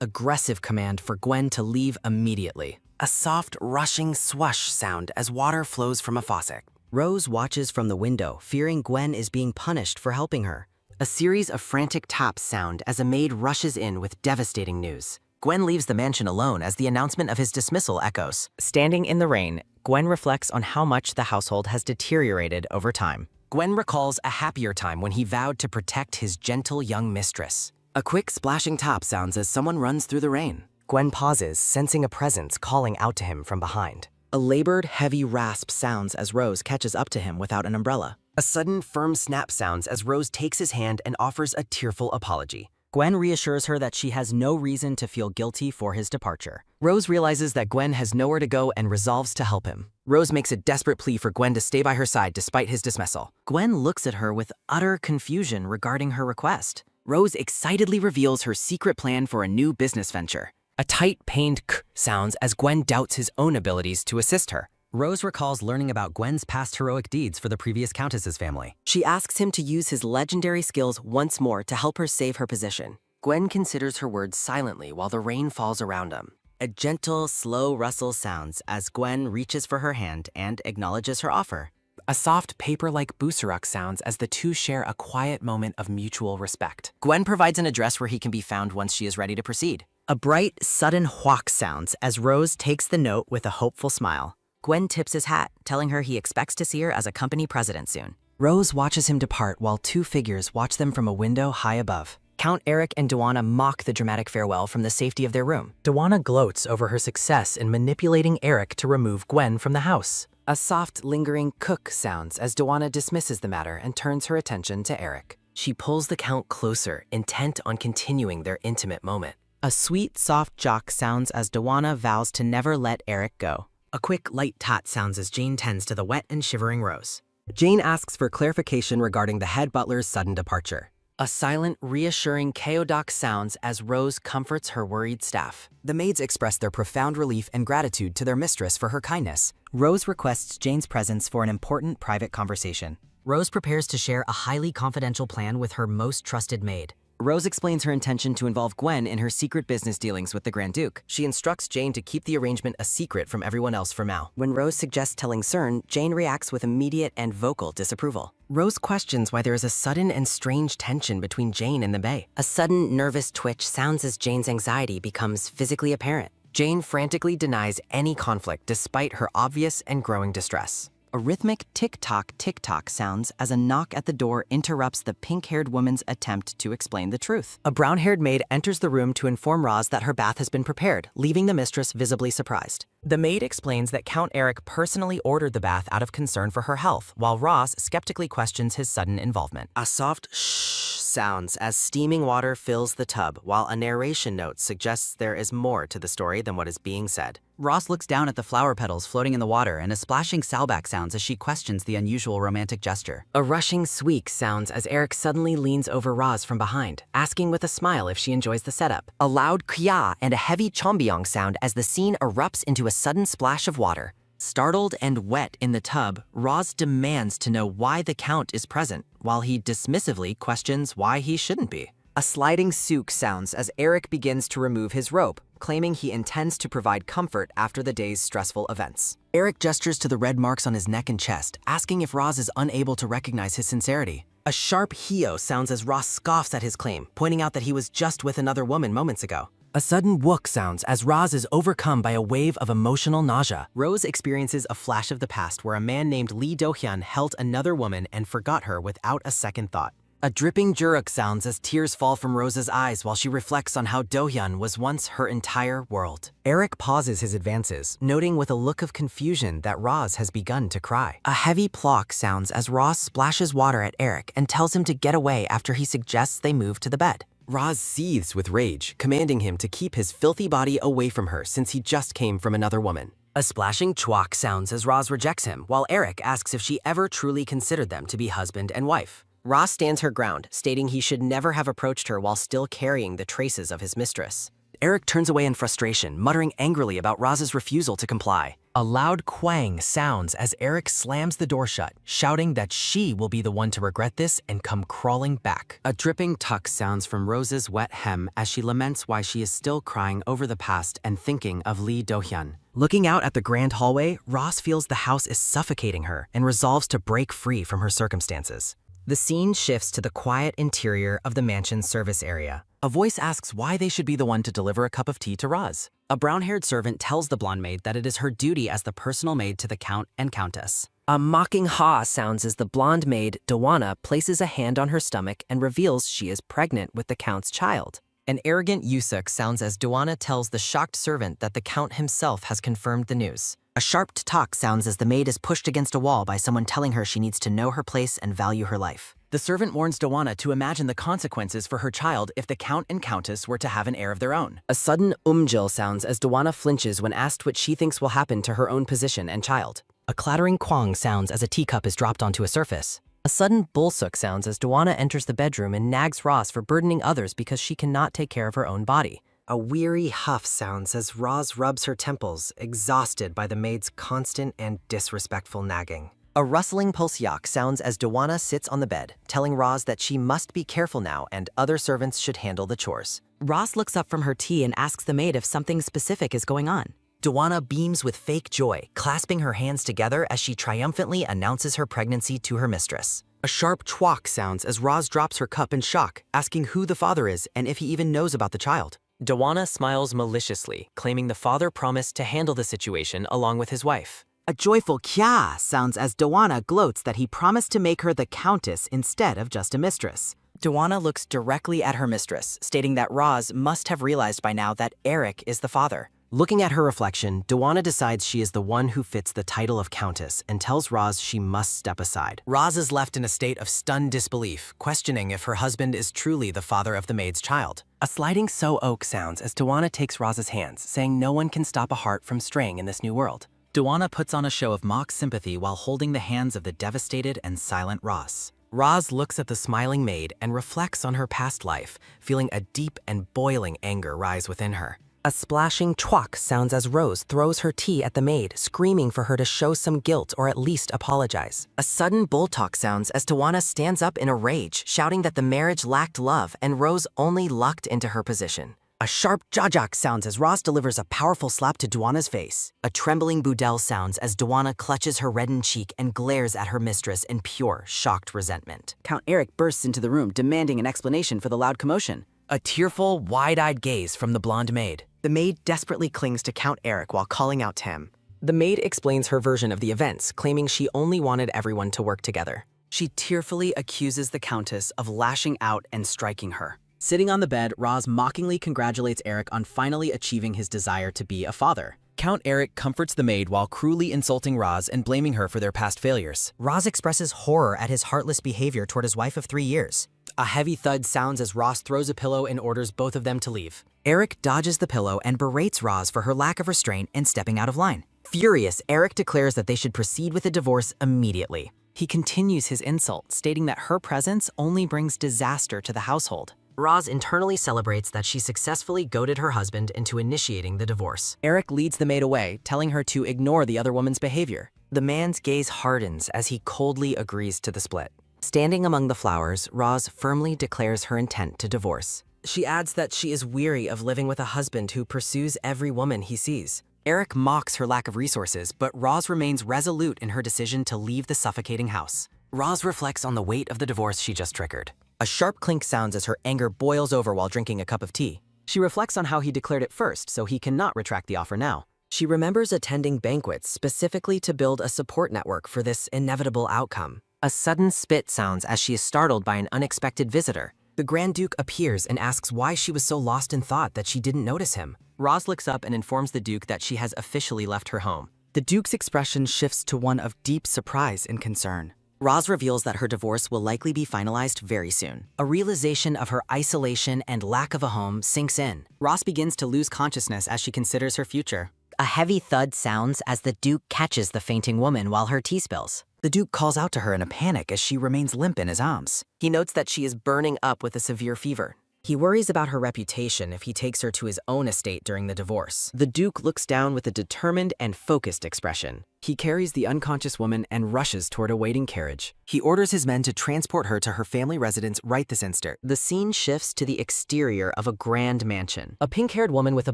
aggressive command for Gwen to leave immediately. A soft, rushing swash sound as water flows from a faucet. Roze watches from the window, fearing Gwen is being punished for helping her. A series of frantic taps sound as a maid rushes in with devastating news. Gwen leaves the mansion alone as the announcement of his dismissal echoes. Standing in the rain, Gwen reflects on how much the household has deteriorated over time. Gwen recalls a happier time when he vowed to protect his gentle young mistress. A quick splashing top sounds as someone runs through the rain. Gwen pauses, sensing a presence calling out to him from behind. A labored, heavy rasp sounds as Roze catches up to him without an umbrella. A sudden, firm snap sounds as Roze takes his hand and offers a tearful apology. Gwen reassures her that she has no reason to feel guilty for his departure. Roze realizes that Gwen has nowhere to go and resolves to help him. Roze makes a desperate plea for Gwen to stay by her side despite his dismissal. Gwen looks at her with utter confusion regarding her request. Roze excitedly reveals her secret plan for a new business venture. A tight, pained k sounds as Gwen doubts his own abilities to assist her. Roze recalls learning about Gwen's past heroic deeds for the previous Countess's family. She asks him to use his legendary skills once more to help her save her position. Gwen considers her words silently while the rain falls around them. A gentle, slow rustle sounds as Gwen reaches for her hand and acknowledges her offer. A soft paper-like busuruk sounds as the two share a quiet moment of mutual respect. Gwen provides an address where he can be found once she is ready to proceed. A bright, sudden whack sounds as Roze takes the note with a hopeful smile. Gwen tips his hat, telling her he expects to see her as a company president soon. Roze watches him depart while two figures watch them from a window high above. Count Eric and Dawana mock the dramatic farewell from the safety of their room. Dawana gloats over her success in manipulating Eric to remove Gwen from the house. A soft, lingering cook sounds as Dawana dismisses the matter and turns her attention to Eric. She pulls the Count closer, intent on continuing their intimate moment. A sweet, soft jock sounds as Dawana vows to never let Eric go. A quick, light tot sounds as Jane tends to the wet and shivering Roze. Jane asks for clarification regarding the head butler's sudden departure. A silent, reassuring Keodok sounds as Roze comforts her worried staff. The maids express their profound relief and gratitude to their mistress for her kindness. Roze requests Jane's presence for an important private conversation. Roze prepares to share a highly confidential plan with her most trusted maid. Roze explains her intention to involve Gwen in her secret business dealings with the Grand Duke. She instructs Jane to keep the arrangement a secret from everyone else for now. When Roze suggests telling CERN, Jane reacts with immediate and vocal disapproval. Roze questions why there is a sudden and strange tension between Jane and the Bae. A sudden, nervous twitch sounds as Jane's anxiety becomes physically apparent. Jane frantically denies any conflict despite her obvious and growing distress. A rhythmic tick-tock sounds as a knock at the door interrupts the pink-haired woman's attempt to explain the truth. A brown-haired maid enters the room to inform Roze that her bath has been prepared, leaving the mistress visibly surprised. The maid explains that Count Eric personally ordered the bath out of concern for her health, while Roze skeptically questions his sudden involvement. A soft shh sounds as steaming water fills the tub, while a narration note suggests there is more to the story than what is being said. Roz looks down at the flower petals floating in the water and a splashing salback sounds as she questions the unusual romantic gesture. A rushing squeak sounds as Eric suddenly leans over Roz from behind, asking with a smile if she enjoys the setup. A loud kya and a heavy chombyong sound as the scene erupts into a sudden splash of water. Startled and wet in the tub, Roze demands to know why the Count is present, while he dismissively questions why he shouldn't be. A sliding souk sounds as Eric begins to remove his robe, claiming he intends to provide comfort after the day's stressful events. Eric gestures to the red marks on his neck and chest, asking if Roze is unable to recognize his sincerity. A sharp heo sounds as Ross scoffs at his claim, pointing out that he was just with another woman moments ago. A sudden wook sounds as Roz is overcome by a wave of emotional nausea. Rose experiences a flash of the past where a man named Lee Do-hyun held another woman and forgot her without a second thought. A dripping juruk sounds as tears fall from Rose's eyes while she reflects on how Do-hyun was once her entire world. Eric pauses his advances, noting with a look of confusion that Roz has begun to cry. A heavy plock sounds as Roz splashes water at Eric and tells him to get away after he suggests they move to the bed. Roz seethes with rage, commanding him to keep his filthy body away from her since he just came from another woman. A splashing chwak sounds as Roz rejects him, while Eric asks if she ever truly considered them to be husband and wife. Roz stands her ground, stating he should never have approached her while still carrying the traces of his mistress. Eric turns away in frustration, muttering angrily about Roz's refusal to comply. A loud quang sounds as Eric slams the door shut, shouting that she will be the one to regret this and come crawling back. A dripping tuck sounds from Rose's wet hem as she laments why she is still crying over the past and thinking of Lee Do-hyun. Looking out at the grand hallway, Roz feels the house is suffocating her and resolves to break free from her circumstances. The scene shifts to the quiet interior of the mansion's service area. A voice asks why they should be the one to deliver a cup of tea to Roz. A brown-haired servant tells the blonde maid that it is her duty as the personal maid to the Count and Countess. A mocking ha sounds as the blonde maid, Dawana, places a hand on her stomach and reveals she is pregnant with the Count's child. An arrogant yusuk sounds as Dawana tells the shocked servant that the Count himself has confirmed the news. A sharp talk sounds as the maid is pushed against a wall by someone telling her she needs to know her place and value her life. The servant warns Dawana to imagine the consequences for her child if the Count and Countess were to have an heir of their own. A sudden umjil sounds as Dawana flinches when asked what she thinks will happen to her own position and child. A clattering quang sounds as a teacup is dropped onto a surface. A sudden bulsuk sounds as Dawana enters the bedroom and nags Roz for burdening others because she cannot take care of her own body. A weary huff sounds as Roz rubs her temples, exhausted by the maid's constant and disrespectful nagging. A rustling pulsyak sounds as Dawana sits on the bed, telling Roz that she must be careful now and other servants should handle the chores. Roz looks up from her tea and asks the maid if something specific is going on. Dawana beams with fake joy, clasping her hands together as she triumphantly announces her pregnancy to her mistress. A sharp chwak sounds as Roz drops her cup in shock, asking who the father is and if he even knows about the child. Dawana smiles maliciously, claiming the father promised to handle the situation along with his wife. A joyful kya sounds as Dawana gloats that he promised to make her the countess instead of just a mistress. Dawana looks directly at her mistress, stating that Roz must have realized by now that Eric is the father. Looking at her reflection, Dawana decides she is the one who fits the title of Countess and tells Roz she must step aside. Roz is left in a state of stunned disbelief, questioning if her husband is truly the father of the maid's child. A sliding so-oak sounds as Dawana takes Roz's hands, saying no one can stop a heart from straying in this new world. Dawana puts on a show of mock sympathy while holding the hands of the devastated and silent Roz. Roz looks at the smiling maid and reflects on her past life, feeling a deep and boiling anger rise within her. A splashing chwak sounds as Rose throws her tea at the maid, screaming for her to show some guilt or at least apologize. A sudden bull talk sounds as Dawana stands up in a rage, shouting that the marriage lacked love and Rose only lucked into her position. A sharp jajak sounds as Roz delivers a powerful slap to Dawana's face. A trembling budel sounds as Dawana clutches her reddened cheek and glares at her mistress in pure, shocked resentment. Count Eric bursts into the room, demanding an explanation for the loud commotion. A tearful, wide-eyed gaze from the blonde maid. The maid desperately clings to Count Eric while calling out to him. The maid explains her version of the events, claiming she only wanted everyone to work together. She tearfully accuses the Countess of lashing out and striking her. Sitting on the bed, Roz mockingly congratulates Eric on finally achieving his desire to be a father. Count Eric comforts the maid while cruelly insulting Roz and blaming her for their past failures. Roz expresses horror at his heartless behavior toward his wife of 3 years. A heavy thud sounds as Roz throws a pillow and orders both of them to leave. Eric dodges the pillow and berates Roz for her lack of restraint and stepping out of line. Furious, Eric declares that they should proceed with a divorce immediately. He continues his insult, stating that her presence only brings disaster to the household. Roz internally celebrates that she successfully goaded her husband into initiating the divorce. Eric leads the maid away, telling her to ignore the other woman's behavior. The man's gaze hardens as he coldly agrees to the split. Standing among the flowers, Roz firmly declares her intent to divorce. She adds that she is weary of living with a husband who pursues every woman he sees. Eric mocks her lack of resources, but Roz remains resolute in her decision to leave the suffocating house. Roz reflects on the weight of the divorce she just triggered. A sharp clink sounds as her anger boils over while drinking a cup of tea. She reflects on how he declared it first, so he cannot retract the offer now. She remembers attending banquets specifically to build a support network for this inevitable outcome. A sudden spit sounds as she is startled by an unexpected visitor. The Grand Duke appears and asks why she was so lost in thought that she didn't notice him. Roz looks up and informs the Duke that she has officially left her home. The Duke's expression shifts to one of deep surprise and concern. Roz reveals that her divorce will likely be finalized very soon. A realization of her isolation and lack of a home sinks in. Roz begins to lose consciousness as she considers her future. A heavy thud sounds as the Duke catches the fainting woman while her tea spills. The Duke calls out to her in a panic as she remains limp in his arms. He notes that she is burning up with a severe fever. He worries about her reputation if he takes her to his own estate during the divorce. The Duke looks down with a determined and focused expression. He carries the unconscious woman and rushes toward a waiting carriage. He orders his men to transport her to her family residence right this instant. The scene shifts to the exterior of a grand mansion. A pink-haired woman with a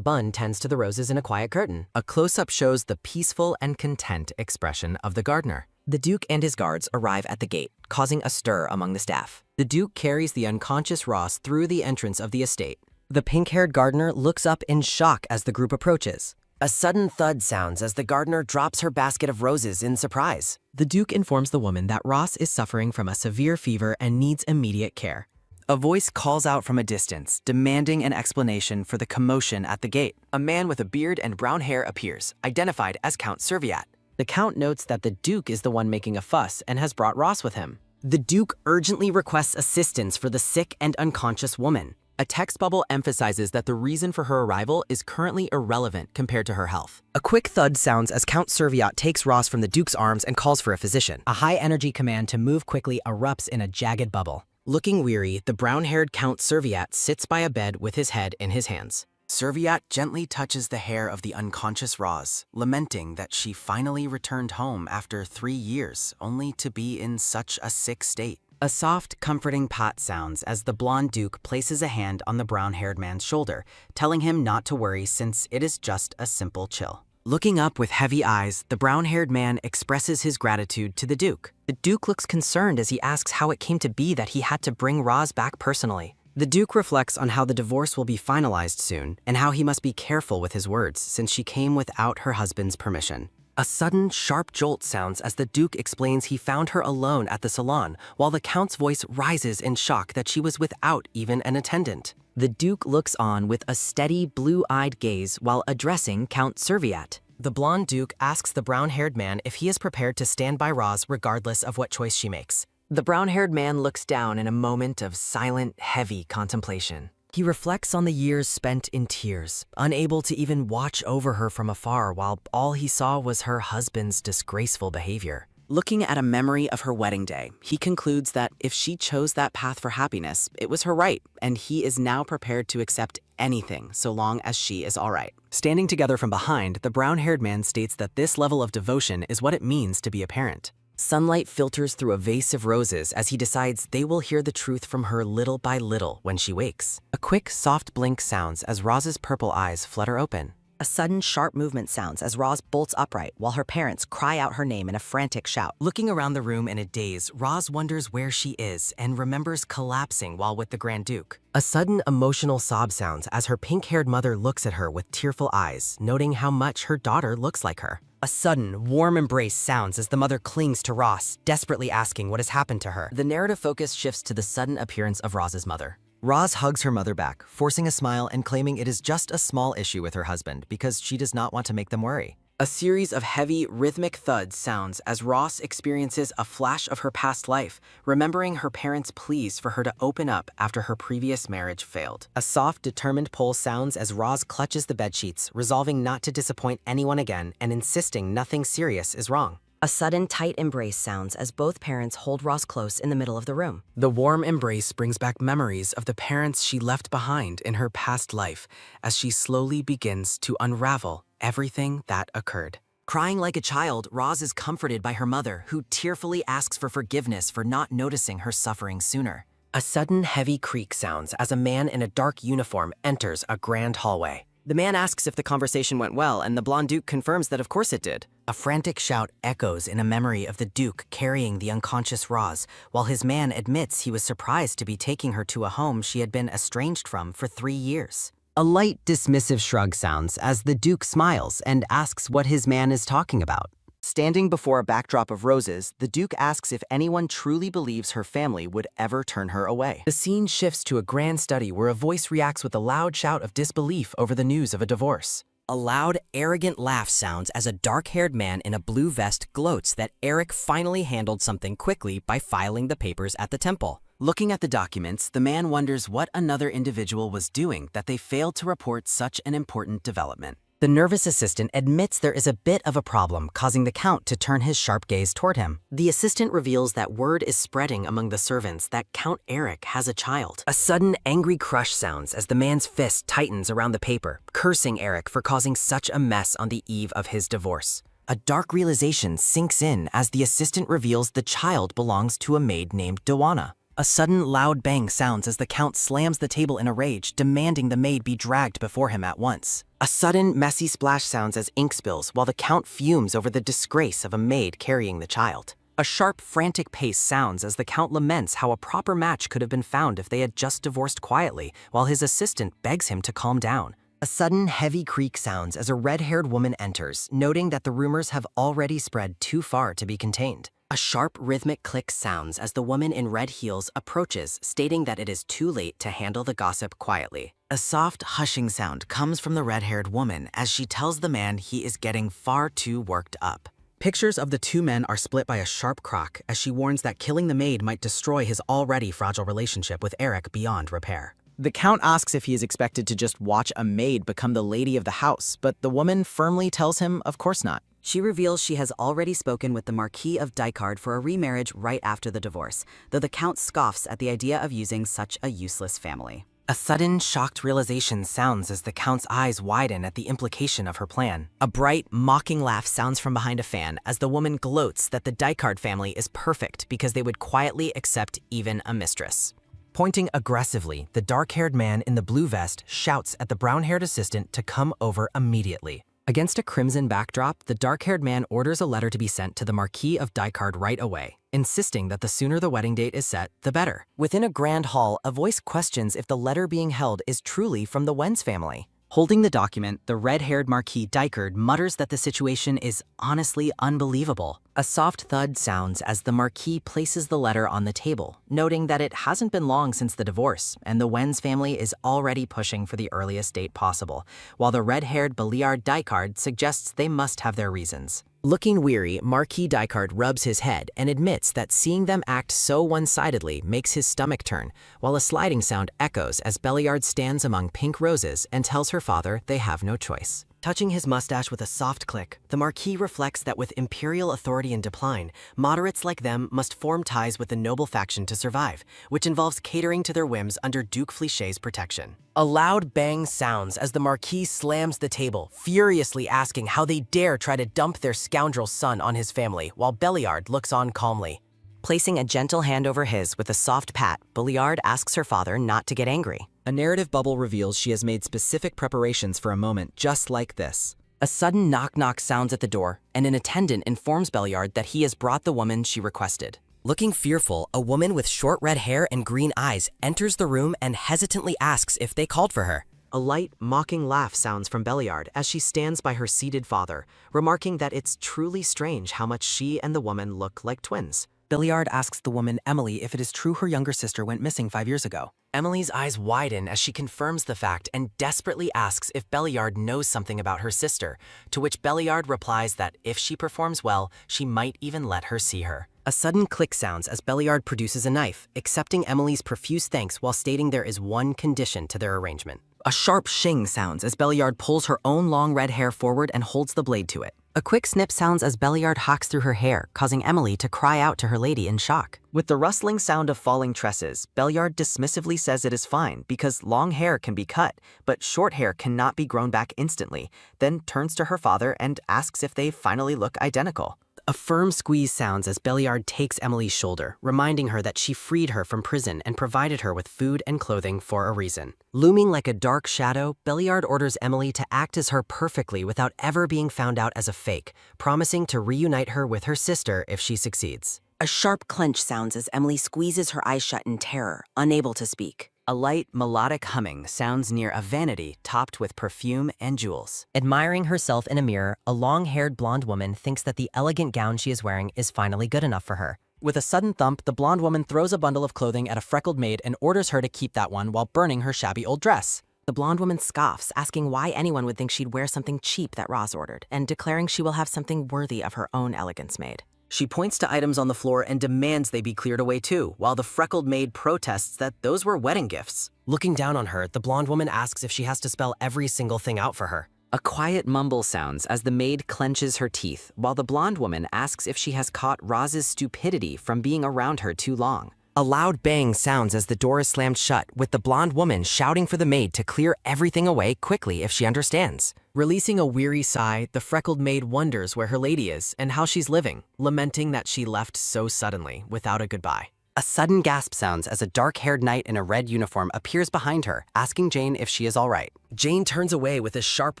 bun tends to the roses in a quiet curtain. A close-up shows the peaceful and content expression of the gardener. The Duke and his guards arrive at the gate, causing a stir among the staff. The Duke carries the unconscious Roz through the entrance of the estate. The pink-haired gardener looks up in shock as the group approaches. A sudden thud sounds as the gardener drops her basket of roses in surprise. The Duke informs the woman that Roz is suffering from a severe fever and needs immediate care. A voice calls out from a distance, demanding an explanation for the commotion at the gate. A man with a beard and brown hair appears, identified as Count Serviat. The Count notes that the Duke is the one making a fuss and has brought Roz with him. The Duke urgently requests assistance for the sick and unconscious woman. A text bubble emphasizes that the reason for her arrival is currently irrelevant compared to her health. A quick thud sounds as Count Serviat takes Roz from the Duke's arms and calls for a physician. A high-energy command to move quickly erupts in a jagged bubble. Looking weary, the brown-haired Count Serviat sits by a bed with his head in his hands. Serviat gently touches the hair of the unconscious Roz, lamenting that she finally returned home after 3 years, only to be in such a sick state. A soft, comforting pat sounds as the blonde Duke places a hand on the brown-haired man's shoulder, telling him not to worry since it is just a simple chill. Looking up with heavy eyes, the brown-haired man expresses his gratitude to the Duke. The Duke looks concerned as he asks how it came to be that he had to bring Roz back personally. The Duke reflects on how the divorce will be finalized soon and how he must be careful with his words since she came without her husband's permission. A sudden, sharp jolt sounds as the Duke explains he found her alone at the salon, while the Count's voice rises in shock that she was without even an attendant. The Duke looks on with a steady, blue-eyed gaze while addressing Count Serviat. The blonde Duke asks the brown-haired man if he is prepared to stand by Roz regardless of what choice she makes. The brown-haired man looks down in a moment of silent, heavy contemplation. He reflects on the years spent in tears, unable to even watch over her from afar while all he saw was her husband's disgraceful behavior. Looking at a memory of her wedding day, he concludes that if she chose that path for happiness, it was her right, and he is now prepared to accept anything so long as she is all right. Standing together from behind, the brown-haired man states that this level of devotion is what it means to be a parent. Sunlight filters through a vase of roses as he decides they will hear the truth from her little by little when she wakes. A quick, soft blink sounds as Roz's purple eyes flutter open. A sudden, sharp movement sounds as Roz bolts upright while her parents cry out her name in a frantic shout. Looking around the room in a daze, Roz wonders where she is and remembers collapsing while with the Grand Duke. A sudden, emotional sob sounds as her pink-haired mother looks at her with tearful eyes, noting how much her daughter looks like her. A sudden, warm embrace sounds as the mother clings to Roz, desperately asking what has happened to her. The narrative focus shifts to the sudden appearance of Roz's mother. Roz hugs her mother back, forcing a smile and claiming it is just a small issue with her husband because she does not want to make them worry. A series of heavy, rhythmic thuds sounds as Roz experiences a flash of her past life, remembering her parents' pleas for her to open up after her previous marriage failed. A soft, determined pull sounds as Roz clutches the bedsheets, resolving not to disappoint anyone again and insisting nothing serious is wrong. A sudden tight embrace sounds as both parents hold Roz close in the middle of the room. The warm embrace brings back memories of the parents she left behind in her past life as she slowly begins to unravel everything that occurred. Crying like a child, Roz is comforted by her mother, who tearfully asks for forgiveness for not noticing her suffering sooner. A sudden heavy creak sounds as a man in a dark uniform enters a grand hallway. The man asks if the conversation went well, and the blonde duke confirms that of course it did. A frantic shout echoes in a memory of the Duke carrying the unconscious Roz, while his man admits he was surprised to be taking her to a home she had been estranged from for 3 years. A light, dismissive shrug sounds as the duke smiles and asks what his man is talking about. Standing before a backdrop of roses, the duke asks if anyone truly believes her family would ever turn her away. The scene shifts to a grand study where a voice reacts with a loud shout of disbelief over the news of a divorce. A loud, arrogant laugh sounds as a dark-haired man in a blue vest gloats that Eric finally handled something quickly by filing the papers at the temple. Looking at the documents, the man wonders what another individual was doing that they failed to report such an important development. The nervous assistant admits there is a bit of a problem, causing the Count to turn his sharp gaze toward him. The assistant reveals that word is spreading among the servants that Count Eric has a child. A sudden angry crush sounds as the man's fist tightens around the paper, cursing Eric for causing such a mess on the eve of his divorce. A dark realization sinks in as the assistant reveals the child belongs to a maid named Dawana. A sudden loud bang sounds as the Count slams the table in a rage, demanding the maid be dragged before him at once. A sudden, messy splash sounds as ink spills while the Count fumes over the disgrace of a maid carrying the child. A sharp, frantic pace sounds as the Count laments how a proper match could have been found if they had just divorced quietly, while his assistant begs him to calm down. A sudden, heavy creak sounds as a red-haired woman enters, noting that the rumors have already spread too far to be contained. A sharp, rhythmic click sounds as the woman in red heels approaches, stating that it is too late to handle the gossip quietly. A soft, hushing sound comes from the red-haired woman as she tells the man he is getting far too worked up. Pictures of the two men are split by a sharp crock as she warns that killing the maid might destroy his already fragile relationship with Eric beyond repair. The Count asks if he is expected to just watch a maid become the lady of the house, but the woman firmly tells him of course not. She reveals she has already spoken with the Marquis of Dykard for a remarriage right after the divorce, though the Count scoffs at the idea of using such a useless family. A sudden, shocked realization sounds as the Count's eyes widen at the implication of her plan. A bright, mocking laugh sounds from behind a fan as the woman gloats that the Dykard family is perfect because they would quietly accept even a mistress. Pointing aggressively, the dark-haired man in the blue vest shouts at the brown-haired assistant to come over immediately. Against a crimson backdrop, the dark-haired man orders a letter to be sent to the Marquis of Dykard right away, insisting that the sooner the wedding date is set, the better. Within a grand hall, a voice questions if the letter being held is truly from the Wenz family. Holding the document, the red-haired Marquis Dykard mutters that the situation is honestly unbelievable. A soft thud sounds as the Marquis places the letter on the table, noting that it hasn't been long since the divorce, and the Wenz family is already pushing for the earliest date possible, while the red-haired Beliard Dykard suggests they must have their reasons. Looking weary, Marquis Dykard rubs his head and admits that seeing them act so one-sidedly makes his stomach turn, while a sliding sound echoes as Beliard stands among pink roses and tells her father they have no choice. Touching his mustache with a soft click, the Marquis reflects that with imperial authority in decline, moderates like them must form ties with the noble faction to survive, which involves catering to their whims under Duke Fliché's protection. A loud bang sounds as the Marquis slams the table, furiously asking how they dare try to dump their scoundrel son on his family, while Beliard looks on calmly. Placing a gentle hand over his with a soft pat, Beliard asks her father not to get angry. A narrative bubble reveals she has made specific preparations for a moment just like this. A sudden knock-knock sounds at the door, and an attendant informs Beliard that he has brought the woman she requested. Looking fearful, a woman with short red hair and green eyes enters the room and hesitantly asks if they called for her. A light, mocking laugh sounds from Beliard as she stands by her seated father, remarking that it's truly strange how much she and the woman look like twins. Beliard asks the woman Emily if it is true her younger sister went missing 5 years ago. Emily's eyes widen as she confirms the fact and desperately asks if Beliard knows something about her sister, to which Beliard replies that if she performs well, she might even let her see her. A sudden click sounds as Beliard produces a knife, accepting Emily's profuse thanks while stating there is one condition to their arrangement. A sharp shing sounds as Beliard pulls her own long red hair forward and holds the blade to it. A quick snip sounds as Belliard hacks through her hair, causing Emily to cry out to her lady in shock. With the rustling sound of falling tresses, Belliard dismissively says it is fine because long hair can be cut, but short hair cannot be grown back instantly, then turns to her father and asks if they finally look identical. A firm squeeze sounds as Belliard takes Emily's shoulder, reminding her that she freed her from prison and provided her with food and clothing for a reason. Looming like a dark shadow, Belliard orders Emily to act as her perfectly without ever being found out as a fake, promising to reunite her with her sister if she succeeds. A sharp clench sounds as Emily squeezes her eyes shut in terror, unable to speak. A light, melodic humming sounds near a vanity topped with perfume and jewels. Admiring herself in a mirror, a long-haired blonde woman thinks that the elegant gown she is wearing is finally good enough for her. With a sudden thump, the blonde woman throws a bundle of clothing at a freckled maid and orders her to keep that one while burning her shabby old dress. The blonde woman scoffs, asking why anyone would think she'd wear something cheap that Roze ordered, and declaring she will have something worthy of her own elegance made. She points to items on the floor and demands they be cleared away too, while the freckled maid protests that those were wedding gifts. Looking down on her, the blonde woman asks if she has to spell every single thing out for her. A quiet mumble sounds as the maid clenches her teeth, while the blonde woman asks if she has caught Roze's stupidity from being around her too long. A loud bang sounds as the door is slammed shut, with the blonde woman shouting for the maid to clear everything away quickly if she understands. Releasing a weary sigh, the freckled maid wonders where her lady is and how she's living, lamenting that she left so suddenly, without a goodbye. A sudden gasp sounds as a dark-haired knight in a red uniform appears behind her, asking Jane if she is all right. Jane turns away with a sharp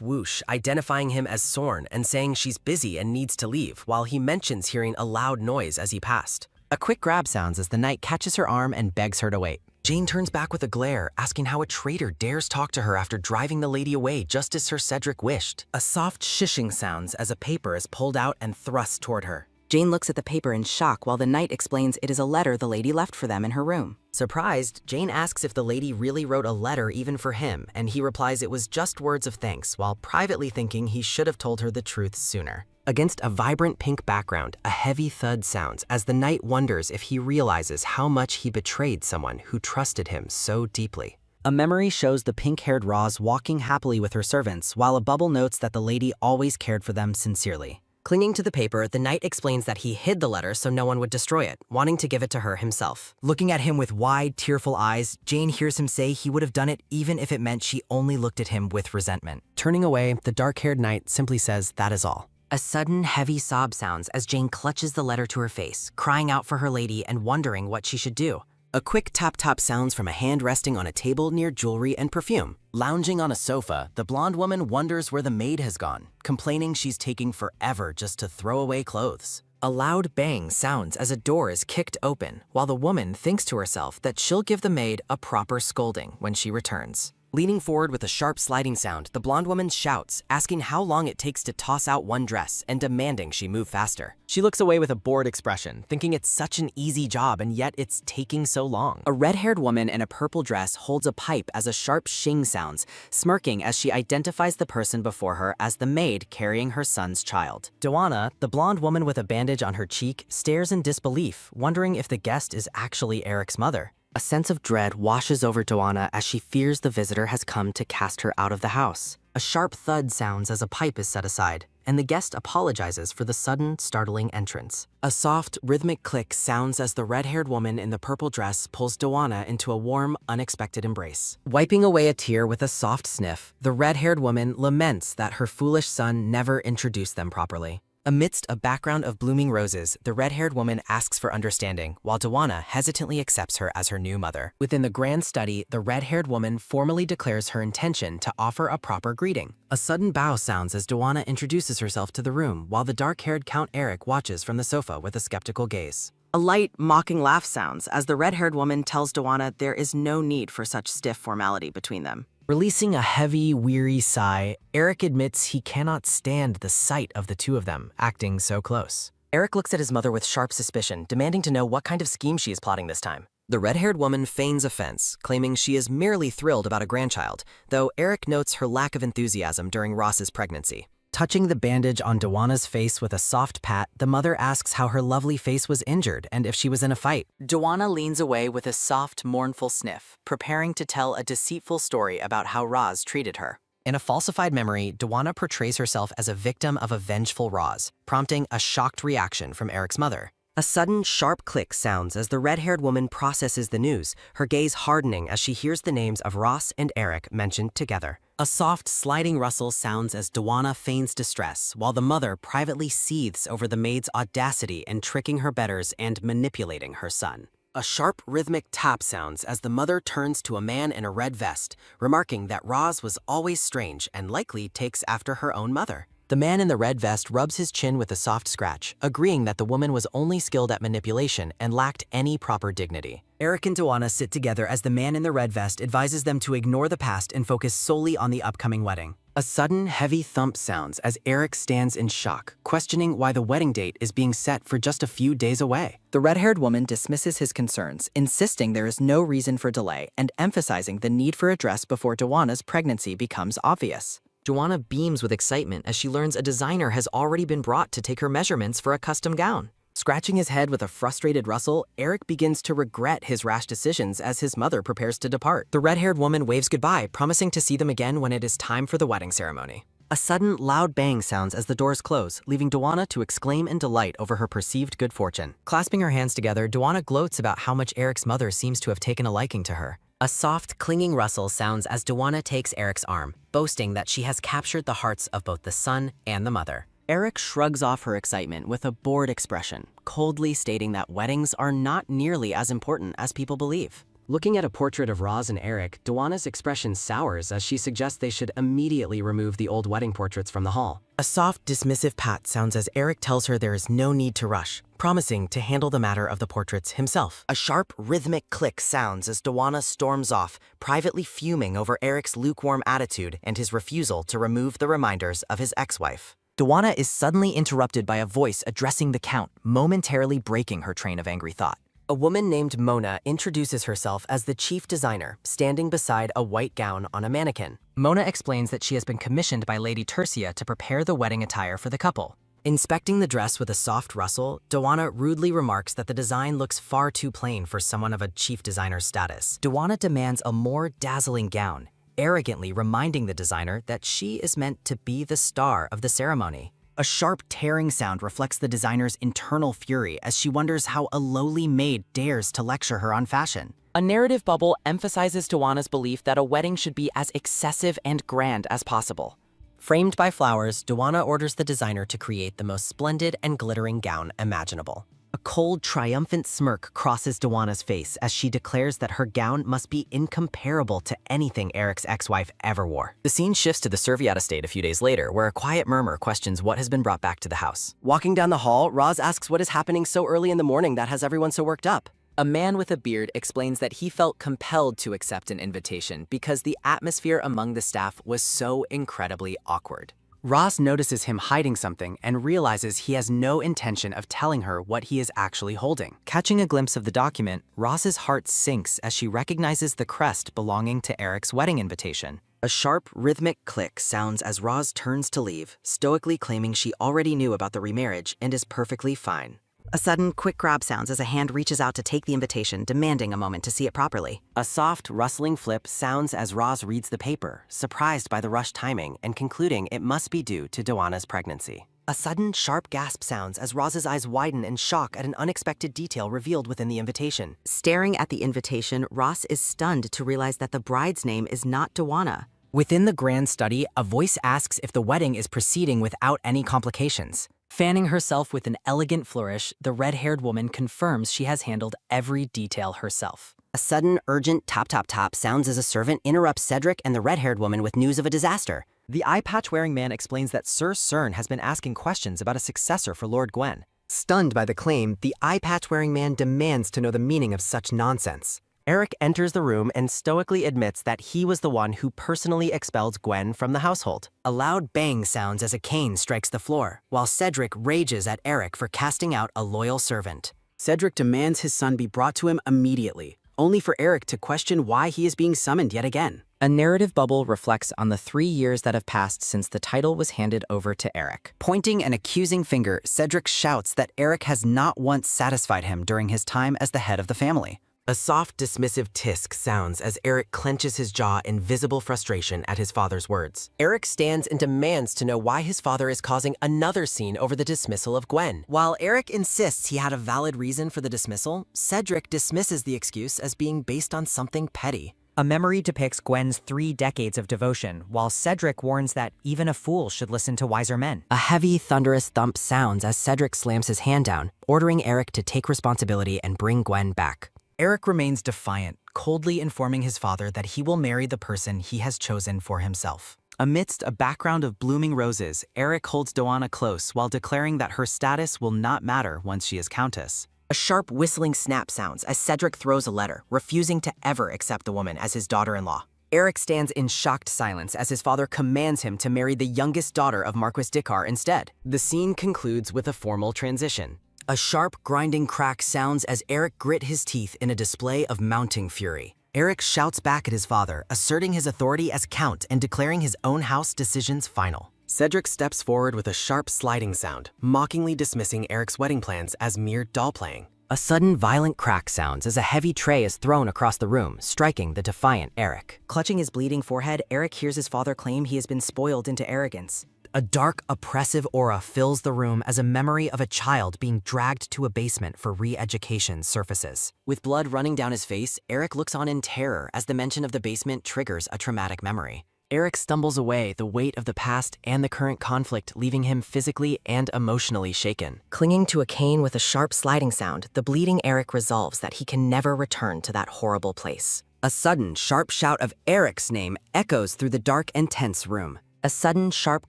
whoosh, identifying him as Sorn and saying she's busy and needs to leave, while he mentions hearing a loud noise as he passed. A quick grab sounds as the knight catches her arm and begs her to wait. Jane turns back with a glare, asking how a traitor dares talk to her after driving the lady away just as Sir Cedric wished. A soft shishing sounds as a paper is pulled out and thrust toward her. Jane looks at the paper in shock while the knight explains it is a letter the lady left for them in her room. Surprised, Jane asks if the lady really wrote a letter even for him, and he replies it was just words of thanks, while privately thinking he should have told her the truth sooner. Against a vibrant pink background, a heavy thud sounds as the knight wonders if he realizes how much he betrayed someone who trusted him so deeply. A memory shows the pink-haired Roze walking happily with her servants, while a bubble notes that the lady always cared for them sincerely. Clinging to the paper, the knight explains that he hid the letter so no one would destroy it, wanting to give it to her himself. Looking at him with wide, tearful eyes, Jane hears him say he would have done it even if it meant she only looked at him with resentment. Turning away, the dark-haired knight simply says that is all. A sudden, heavy sob sounds as Jane clutches the letter to her face, crying out for her lady and wondering what she should do. A quick tap-tap sounds from a hand resting on a table near jewelry and perfume. Lounging on a sofa, the blonde woman wonders where the maid has gone, complaining she's taking forever just to throw away clothes. A loud bang sounds as a door is kicked open, while the woman thinks to herself that she'll give the maid a proper scolding when she returns. Leaning forward with a sharp sliding sound, the blonde woman shouts, asking how long it takes to toss out one dress and demanding she move faster. She looks away with a bored expression, thinking it's such an easy job and yet it's taking so long. A red-haired woman in a purple dress holds a pipe as a sharp shing sounds, smirking as she identifies the person before her as the maid carrying her son's child. Doana, the blonde woman with a bandage on her cheek, stares in disbelief, wondering if the guest is actually Eric's mother. A sense of dread washes over Doana as she fears the visitor has come to cast her out of the house. A sharp thud sounds as a pipe is set aside, and the guest apologizes for the sudden, startling entrance. A soft, rhythmic click sounds as the red-haired woman in the purple dress pulls Doana into a warm, unexpected embrace. Wiping away a tear with a soft sniff, the red-haired woman laments that her foolish son never introduced them properly. Amidst a background of blooming roses, the red-haired woman asks for understanding, while Doana hesitantly accepts her as her new mother. Within the grand study, the red-haired woman formally declares her intention to offer a proper greeting. A sudden bow sounds as Doana introduces herself to the room, while the dark-haired Count Eric watches from the sofa with a skeptical gaze. A light, mocking laugh sounds as the red-haired woman tells Doana there is no need for such stiff formality between them. Releasing a heavy, weary sigh, Eric admits he cannot stand the sight of the two of them acting so close. Eric looks at his mother with sharp suspicion, demanding to know what kind of scheme she is plotting this time. The red-haired woman feigns offense, claiming she is merely thrilled about a grandchild, though Eric notes her lack of enthusiasm during Ross's pregnancy. Touching the bandage on Doana's face with a soft pat, the mother asks how her lovely face was injured and if she was in a fight. Doana leans away with a soft, mournful sniff, preparing to tell a deceitful story about how Roze treated her. In a falsified memory, Dawana portrays herself as a victim of a vengeful Roze, prompting a shocked reaction from Eric's mother. A sudden, sharp click sounds as the red-haired woman processes the news, her gaze hardening as she hears the names of Ross and Eric mentioned together. A soft, sliding rustle sounds as Dawana feigns distress, while the mother privately seethes over the maid's audacity in tricking her betters and manipulating her son. A sharp, rhythmic tap sounds as the mother turns to a man in a red vest, remarking that Roz was always strange and likely takes after her own mother. The man in the red vest rubs his chin with a soft scratch, agreeing that the woman was only skilled at manipulation and lacked any proper dignity. Eric and Dawana sit together as the man in the red vest advises them to ignore the past and focus solely on the upcoming wedding. A sudden, heavy thump sounds as Eric stands in shock, questioning why the wedding date is being set for just a few days away. The red-haired woman dismisses his concerns, insisting there is no reason for delay and emphasizing the need for a dress before Dawana's pregnancy becomes obvious. Dawana beams with excitement as she learns a designer has already been brought to take her measurements for a custom gown. Scratching his head with a frustrated rustle, Eric begins to regret his rash decisions as his mother prepares to depart. The red-haired woman waves goodbye, promising to see them again when it is time for the wedding ceremony. A sudden, loud bang sounds as the doors close, leaving Dawana to exclaim in delight over her perceived good fortune. Clasping her hands together, Dawana gloats about how much Eric's mother seems to have taken a liking to her. A soft, clinging rustle sounds as Dawana takes Eric's arm, boasting that she has captured the hearts of both the son and the mother. Eric shrugs off her excitement with a bored expression, coldly stating that weddings are not nearly as important as people believe. Looking at a portrait of Roz and Eric, Dawana's expression sours as she suggests they should immediately remove the old wedding portraits from the hall. A soft, dismissive pat sounds as Eric tells her there is no need to rush, promising to handle the matter of the portraits himself. A sharp, rhythmic click sounds as Dawana storms off, privately fuming over Eric's lukewarm attitude and his refusal to remove the reminders of his ex-wife. Dawana is suddenly interrupted by a voice addressing the Count, momentarily breaking her train of angry thought. A woman named Mona introduces herself as the chief designer, standing beside a white gown on a mannequin. Mona explains that she has been commissioned by Lady Tercia to prepare the wedding attire for the couple. Inspecting the dress with a soft rustle, Dawana rudely remarks that the design looks far too plain for someone of a chief designer's status. Dawana demands a more dazzling gown, arrogantly reminding the designer that she is meant to be the star of the ceremony. A sharp tearing sound reflects the designer's internal fury as she wonders how a lowly maid dares to lecture her on fashion. A narrative bubble emphasizes Dawana's belief that a wedding should be as excessive and grand as possible. Framed by flowers, Dawana orders the designer to create the most splendid and glittering gown imaginable. A cold, triumphant smirk crosses Dawana's face as she declares that her gown must be incomparable to anything Eric's ex-wife ever wore. The scene shifts to the Serviette estate a few days later, where a quiet murmur questions what has been brought back to the house. Walking down the hall, Roz asks what is happening so early in the morning that has everyone so worked up. A man with a beard explains that he felt compelled to accept an invitation because the atmosphere among the staff was so incredibly awkward. Ross notices him hiding something and realizes he has no intention of telling her what he is actually holding. Catching a glimpse of the document, Ross's heart sinks as she recognizes the crest belonging to Eric's wedding invitation. A sharp, rhythmic click sounds as Roz turns to leave, stoically claiming she already knew about the remarriage and is perfectly fine. A sudden, quick grab sounds as a hand reaches out to take the invitation, demanding a moment to see it properly. A soft, rustling flip sounds as Roz reads the paper, surprised by the rushed timing and concluding it must be due to Dawana's pregnancy. A sudden, sharp gasp sounds as Roz's eyes widen in shock at an unexpected detail revealed within the invitation. Staring at the invitation, Ross is stunned to realize that the bride's name is not Dawana. Within the grand study, a voice asks if the wedding is proceeding without any complications. Fanning herself with an elegant flourish, the red-haired woman confirms she has handled every detail herself. A sudden, urgent tap-tap-tap sounds as a servant interrupts Cedric and the red-haired woman with news of a disaster. The eye-patch-wearing man explains that Sir Cern has been asking questions about a successor for Lord Gwen. Stunned by the claim, the eye-patch-wearing man demands to know the meaning of such nonsense. Eric enters the room and stoically admits that he was the one who personally expelled Gwen from the household. A loud bang sounds as a cane strikes the floor, while Cedric rages at Eric for casting out a loyal servant. Cedric demands his son be brought to him immediately, only for Eric to question why he is being summoned yet again. A narrative bubble reflects on the 3 years that have passed since the title was handed over to Eric. Pointing an accusing finger, Cedric shouts that Eric has not once satisfied him during his time as the head of the family. A soft, dismissive tisk sounds as Eric clenches his jaw in visible frustration at his father's words. Eric stands and demands to know why his father is causing another scene over the dismissal of Gwen. While Eric insists he had a valid reason for the dismissal, Cedric dismisses the excuse as being based on something petty. A memory depicts Gwen's 3 decades of devotion, while Cedric warns that even a fool should listen to wiser men. A heavy, thunderous thump sounds as Cedric slams his hand down, ordering Eric to take responsibility and bring Gwen back. Eric remains defiant, coldly informing his father that he will marry the person he has chosen for himself. Amidst a background of blooming roses, Eric holds Doana close while declaring that her status will not matter once she is Countess. A sharp whistling snap sounds as Cedric throws a letter, refusing to ever accept the woman as his daughter-in-law. Eric stands in shocked silence as his father commands him to marry the youngest daughter of Marquis Dickar instead. The scene concludes with a formal transition. A sharp, grinding crack sounds as Eric grit his teeth in a display of mounting fury. Eric shouts back at his father, asserting his authority as Count and declaring his own house decisions final. Cedric steps forward with a sharp sliding sound, mockingly dismissing Eric's wedding plans as mere doll playing. A sudden, violent crack sounds as a heavy tray is thrown across the room, striking the defiant Eric. Clutching his bleeding forehead, Eric hears his father claim he has been spoiled into arrogance. A dark, oppressive aura fills the room as a memory of a child being dragged to a basement for re-education surfaces. With blood running down his face, Eric looks on in terror as the mention of the basement triggers a traumatic memory. Eric stumbles away, the weight of the past and the current conflict leaving him physically and emotionally shaken. Clinging to a cane with a sharp sliding sound, the bleeding Eric resolves that he can never return to that horrible place. A sudden, sharp shout of Eric's name echoes through the dark and tense room. A sudden, sharp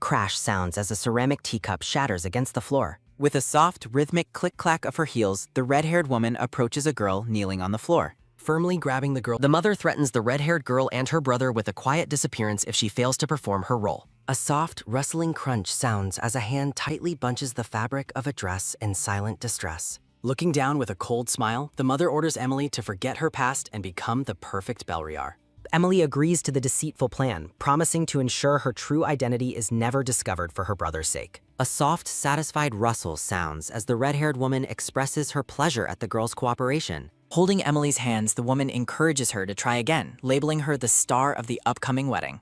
crash sounds as a ceramic teacup shatters against the floor. With a soft, rhythmic click-clack of her heels, the red-haired woman approaches a girl kneeling on the floor. Firmly grabbing the girl, The mother threatens the red-haired girl and her brother with a quiet disappearance if she fails to perform her role. A soft, rustling crunch sounds as a hand tightly bunches the fabric of a dress in silent distress. Looking down with a cold smile, the mother orders Emily to forget her past and become the perfect Belriar. Emily agrees to the deceitful plan, promising to ensure her true identity is never discovered for her brother's sake. A soft, satisfied rustle sounds as the red-haired woman expresses her pleasure at the girl's cooperation. Holding Emily's hands, the woman encourages her to try again, labeling her the star of the upcoming wedding.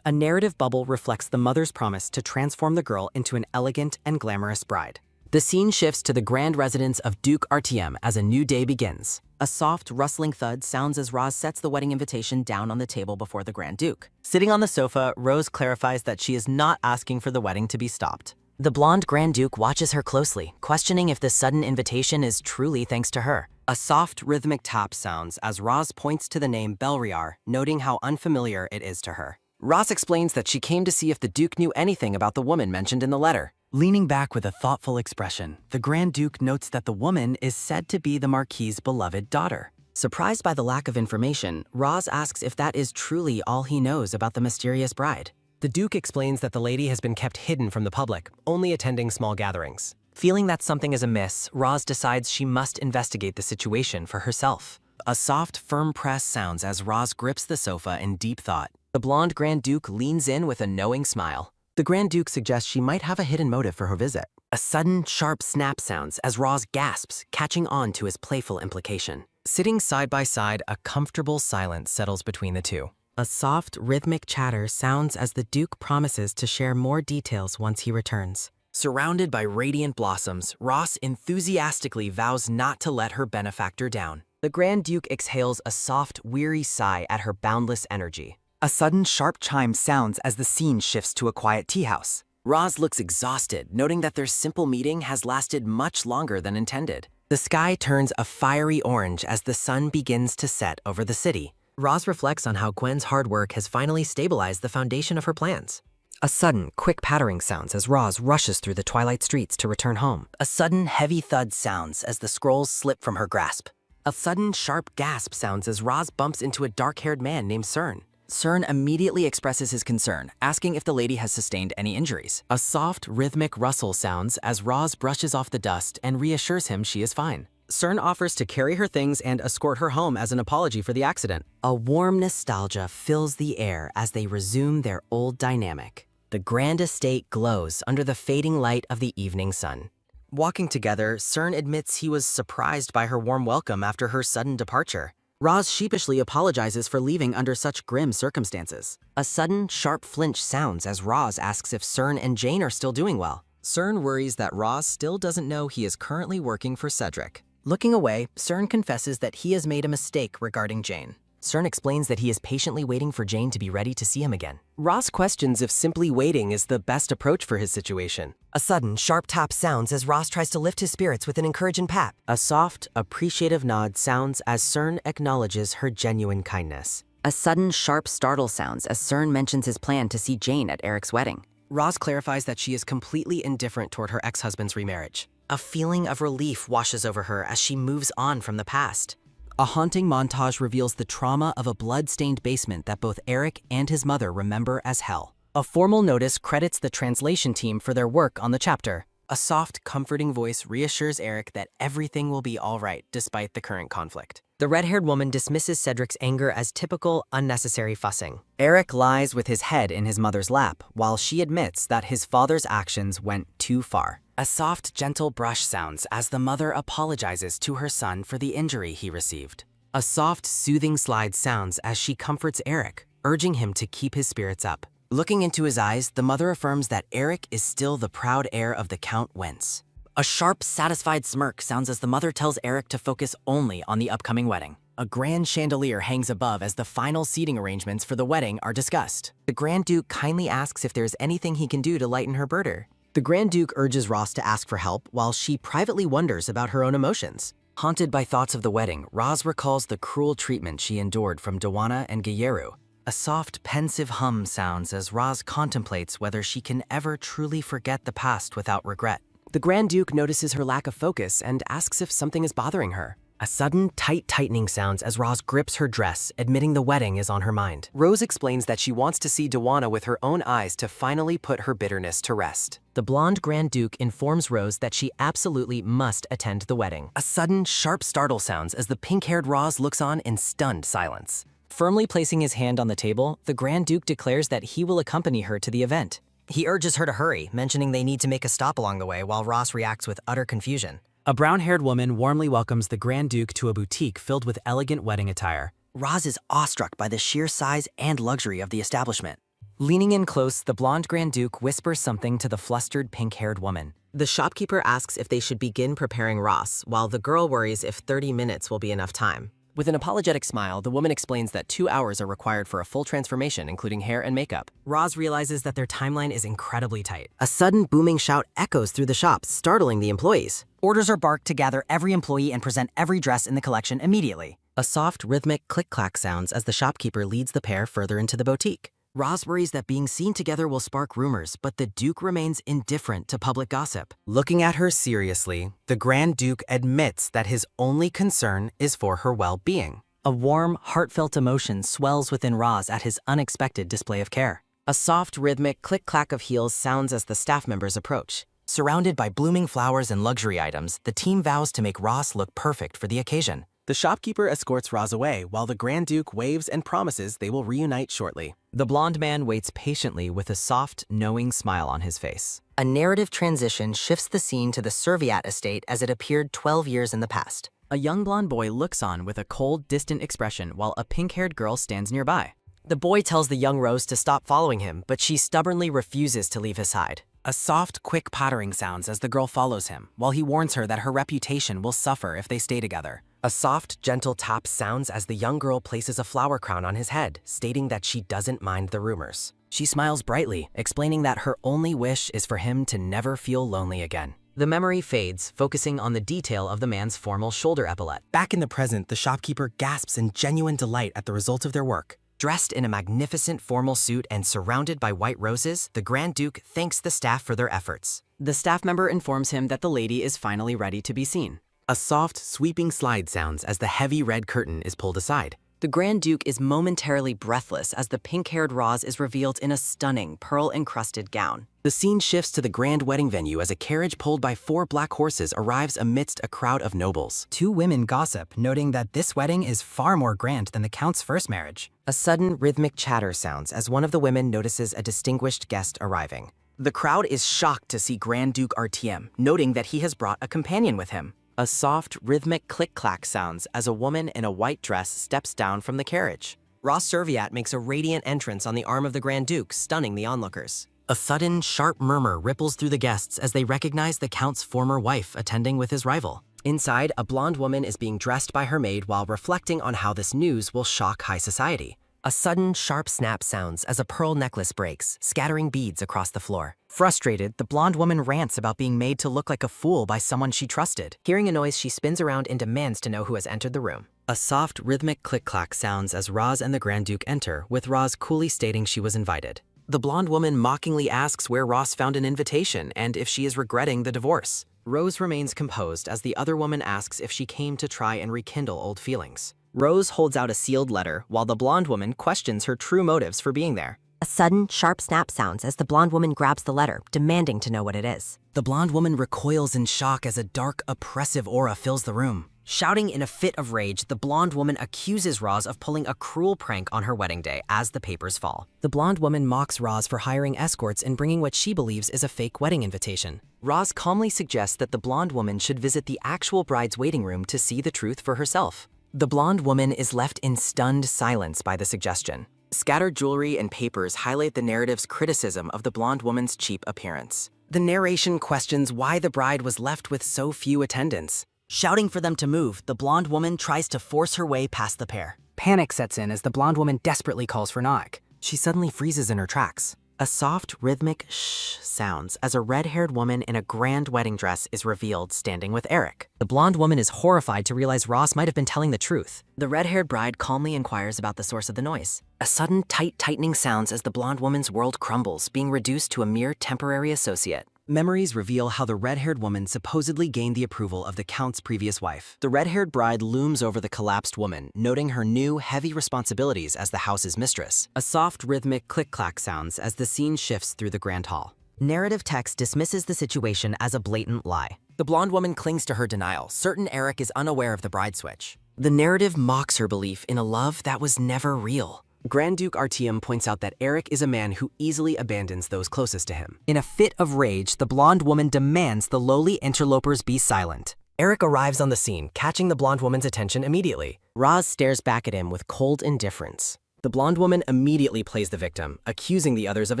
A narrative bubble reflects the mother's promise to transform the girl into an elegant and glamorous bride. The scene shifts to the grand residence of Duke Artiem as a new day begins. A soft, rustling thud sounds as Roze sets the wedding invitation down on the table before the Grand Duke. Sitting on the sofa, Roze clarifies that she is not asking for the wedding to be stopped. The blonde Grand Duke watches her closely, questioning if this sudden invitation is truly thanks to her. A soft, rhythmic tap sounds as Roze points to the name Belriar, noting how unfamiliar it is to her. Roze explains that she came to see if the Duke knew anything about the woman mentioned in the letter. Leaning back with a thoughtful expression, the Grand Duke notes that the woman is said to be the Marquis's beloved daughter. Surprised by the lack of information, Roze asks if that is truly all he knows about the mysterious bride. The Duke explains that the lady has been kept hidden from the public, only attending small gatherings. Feeling that something is amiss, Roze decides she must investigate the situation for herself. A soft, firm press sounds as Roze grips the sofa in deep thought. The blonde Grand Duke leans in with a knowing smile. The Grand Duke suggests she might have a hidden motive for her visit. A sudden, sharp snap sounds as Roze gasps, catching on to his playful implication. Sitting side by side, a comfortable silence settles between the two. A soft, rhythmic chatter sounds as the Duke promises to share more details once he returns. Surrounded by radiant blossoms, Roze enthusiastically vows not to let her benefactor down. The Grand Duke exhales a soft, weary sigh at her boundless energy. A sudden sharp chime sounds as the scene shifts to a quiet tea house. Roze looks exhausted, noting that their simple meeting has lasted much longer than intended. The sky turns a fiery orange as the sun begins to set over the city. Roze reflects on how Gwen's hard work has finally stabilized the foundation of her plans. A sudden, quick pattering sounds as Roze rushes through the twilight streets to return home. A sudden, heavy thud sounds as the scrolls slip from her grasp. A sudden, sharp gasp sounds as Roze bumps into a dark-haired man named Cern. Cern immediately expresses his concern, asking if the lady has sustained any injuries. A soft, rhythmic rustle sounds as Roze brushes off the dust and reassures him she is fine. Cern offers to carry her things and escort her home as an apology for the accident. A warm nostalgia fills the air as they resume their old dynamic. The grand estate glows under the fading light of the evening sun. Walking together, Cern admits he was surprised by her warm welcome after her sudden departure. Roz sheepishly apologizes for leaving under such grim circumstances. A sudden, sharp flinch sounds as Roz asks if Cern and Jane are still doing well. Cern worries that Roz still doesn't know he is currently working for Cedric. Looking away, Cern confesses that he has made a mistake regarding Jane. Cern explains that he is patiently waiting for Jane to be ready to see him again. Roz questions if simply waiting is the best approach for his situation. A sudden, sharp tap sounds as Roz tries to lift his spirits with an encouraging pat. A soft, appreciative nod sounds as Cern acknowledges her genuine kindness. A sudden, sharp startle sounds as Cern mentions his plan to see Jane at Eric's wedding. Roz clarifies that she is completely indifferent toward her ex-husband's remarriage. A feeling of relief washes over her as she moves on from the past. A haunting montage reveals the trauma of a blood-stained basement that both Eric and his mother remember as hell. A formal notice credits the translation team for their work on the chapter. A soft, comforting voice reassures Eric that everything will be all right despite the current conflict. The red-haired woman dismisses Cedric's anger as typical, unnecessary fussing. Eric lies with his head in his mother's lap while she admits that his father's actions went too far. A soft, gentle brush sounds as the mother apologizes to her son for the injury he received. A soft, soothing slide sounds as she comforts Eric, urging him to keep his spirits up. Looking into his eyes, the mother affirms that Eric is still the proud heir of the Count Wentz. A sharp, satisfied smirk sounds as the mother tells Eric to focus only on the upcoming wedding. A grand chandelier hangs above as the final seating arrangements for the wedding are discussed. The Grand Duke kindly asks if there's anything he can do to lighten her burden. The Grand Duke urges Roz to ask for help while she privately wonders about her own emotions. Haunted by thoughts of the wedding, Roz recalls the cruel treatment she endured from Dawana and Giyeru. A soft, pensive hum sounds as Roz contemplates whether she can ever truly forget the past without regret. The Grand Duke notices her lack of focus and asks if something is bothering her. A sudden, tight tightening sounds as Roz grips her dress, admitting the wedding is on her mind. Rose explains that she wants to see Dawana with her own eyes to finally put her bitterness to rest. The blonde Grand Duke informs Rose that she absolutely must attend the wedding. A sudden, sharp startle sounds as the pink-haired Roz looks on in stunned silence. Firmly placing his hand on the table, the Grand Duke declares that he will accompany her to the event. He urges her to hurry, mentioning they need to make a stop along the way while Ross reacts with utter confusion. A brown-haired woman warmly welcomes the Grand Duke to a boutique filled with elegant wedding attire. Roz is awestruck by the sheer size and luxury of the establishment. Leaning in close, the blonde Grand Duke whispers something to the flustered pink-haired woman. The shopkeeper asks if they should begin preparing Ross, while the girl worries if 30 minutes will be enough time. With an apologetic smile, the woman explains that 2 hours are required for a full transformation, including hair and makeup. Roz realizes that their timeline is incredibly tight. A sudden booming shout echoes through the shop, startling the employees. Orders are barked to gather every employee and present every dress in the collection immediately. A soft, rhythmic click-clack sounds as the shopkeeper leads the pair further into the boutique. Roz worries that being seen together will spark rumors, but the Duke remains indifferent to public gossip. Looking at her seriously, the Grand Duke admits that his only concern is for her well-being. A warm, heartfelt emotion swells within Roz at his unexpected display of care. A soft, rhythmic click-clack of heels sounds as the staff members approach. Surrounded by blooming flowers and luxury items, the team vows to make Roz look perfect for the occasion. The shopkeeper escorts Roz away while the Grand Duke waves and promises they will reunite shortly. The blonde man waits patiently with a soft, knowing smile on his face. A narrative transition shifts the scene to the Serviat estate as it appeared 12 years in the past. A young blonde boy looks on with a cold, distant expression while a pink-haired girl stands nearby. The boy tells the young Rose to stop following him, but she stubbornly refuses to leave his side. A soft, quick pattering sounds as the girl follows him, while he warns her that her reputation will suffer if they stay together. A soft, gentle tap sounds as the young girl places a flower crown on his head, stating that she doesn't mind the rumors. She smiles brightly, explaining that her only wish is for him to never feel lonely again. The memory fades, focusing on the detail of the man's formal shoulder epaulette. Back in the present, the shopkeeper gasps in genuine delight at the result of their work. Dressed in a magnificent formal suit and surrounded by white roses, the Grand Duke thanks the staff for their efforts. The staff member informs him that the lady is finally ready to be seen. A soft, sweeping slide sounds as the heavy red curtain is pulled aside. The Grand Duke is momentarily breathless as the pink-haired Roz is revealed in a stunning, pearl-encrusted gown. The scene shifts to the grand wedding venue as a carriage pulled by 4 black horses arrives amidst a crowd of nobles. 2 women gossip, noting that this wedding is far more grand than the Count's first marriage. A sudden, rhythmic chatter sounds as one of the women notices a distinguished guest arriving. The crowd is shocked to see Grand Duke RTM, noting that he has brought a companion with him. A soft, rhythmic click-clack sounds as a woman in a white dress steps down from the carriage. Ross Serviat makes a radiant entrance on the arm of the Grand Duke, stunning the onlookers. A sudden, sharp murmur ripples through the guests as they recognize the Count's former wife attending with his rival. Inside, a blonde woman is being dressed by her maid while reflecting on how this news will shock high society. A sudden, sharp snap sounds as a pearl necklace breaks, scattering beads across the floor. Frustrated, the blonde woman rants about being made to look like a fool by someone she trusted. Hearing a noise, she spins around and demands to know who has entered the room. A soft, rhythmic click-clack sounds as Roz and the Grand Duke enter, with Roz coolly stating she was invited. The blonde woman mockingly asks where Ross found an invitation and if she is regretting the divorce. Rose remains composed as the other woman asks if she came to try and rekindle old feelings. Rose holds out a sealed letter while the blonde woman questions her true motives for being there. A sudden, sharp snap sounds as the blonde woman grabs the letter, demanding to know what it is. The blonde woman recoils in shock as a dark, oppressive aura fills the room. Shouting in a fit of rage, the blonde woman accuses Roz of pulling a cruel prank on her wedding day as the papers fall. The blonde woman mocks Roz for hiring escorts and bringing what she believes is a fake wedding invitation. Roz calmly suggests that the blonde woman should visit the actual bride's waiting room to see the truth for herself. The blonde woman is left in stunned silence by the suggestion. Scattered jewelry and papers highlight the narrative's criticism of the blonde woman's cheap appearance. The narration questions why the bride was left with so few attendants. Shouting for them to move, the blonde woman tries to force her way past the pair. Panic sets in as the blonde woman desperately calls for knock. She suddenly freezes in her tracks. A soft, rhythmic shh sounds as a red-haired woman in a grand wedding dress is revealed standing with Eric. The blonde woman is horrified to realize Ross might have been telling the truth. The red-haired bride calmly inquires about the source of the noise. A sudden, tightening sounds as the blonde woman's world crumbles, being reduced to a mere temporary associate. Memories reveal how the red-haired woman supposedly gained the approval of the Count's previous wife. The red-haired bride looms over the collapsed woman, noting her new, heavy responsibilities as the house's mistress. A soft, rhythmic click-clack sounds as the scene shifts through the grand hall. Narrative text dismisses the situation as a blatant lie. The blonde woman clings to her denial, certain Eric is unaware of the bride switch. The narrative mocks her belief in a love that was never real. Grand Duke Artyom points out that Eric is a man who easily abandons those closest to him. In a fit of rage, the blonde woman demands the lowly interlopers be silent. Eric arrives on the scene, catching the blonde woman's attention immediately. Roz stares back at him with cold indifference. The blonde woman immediately plays the victim, accusing the others of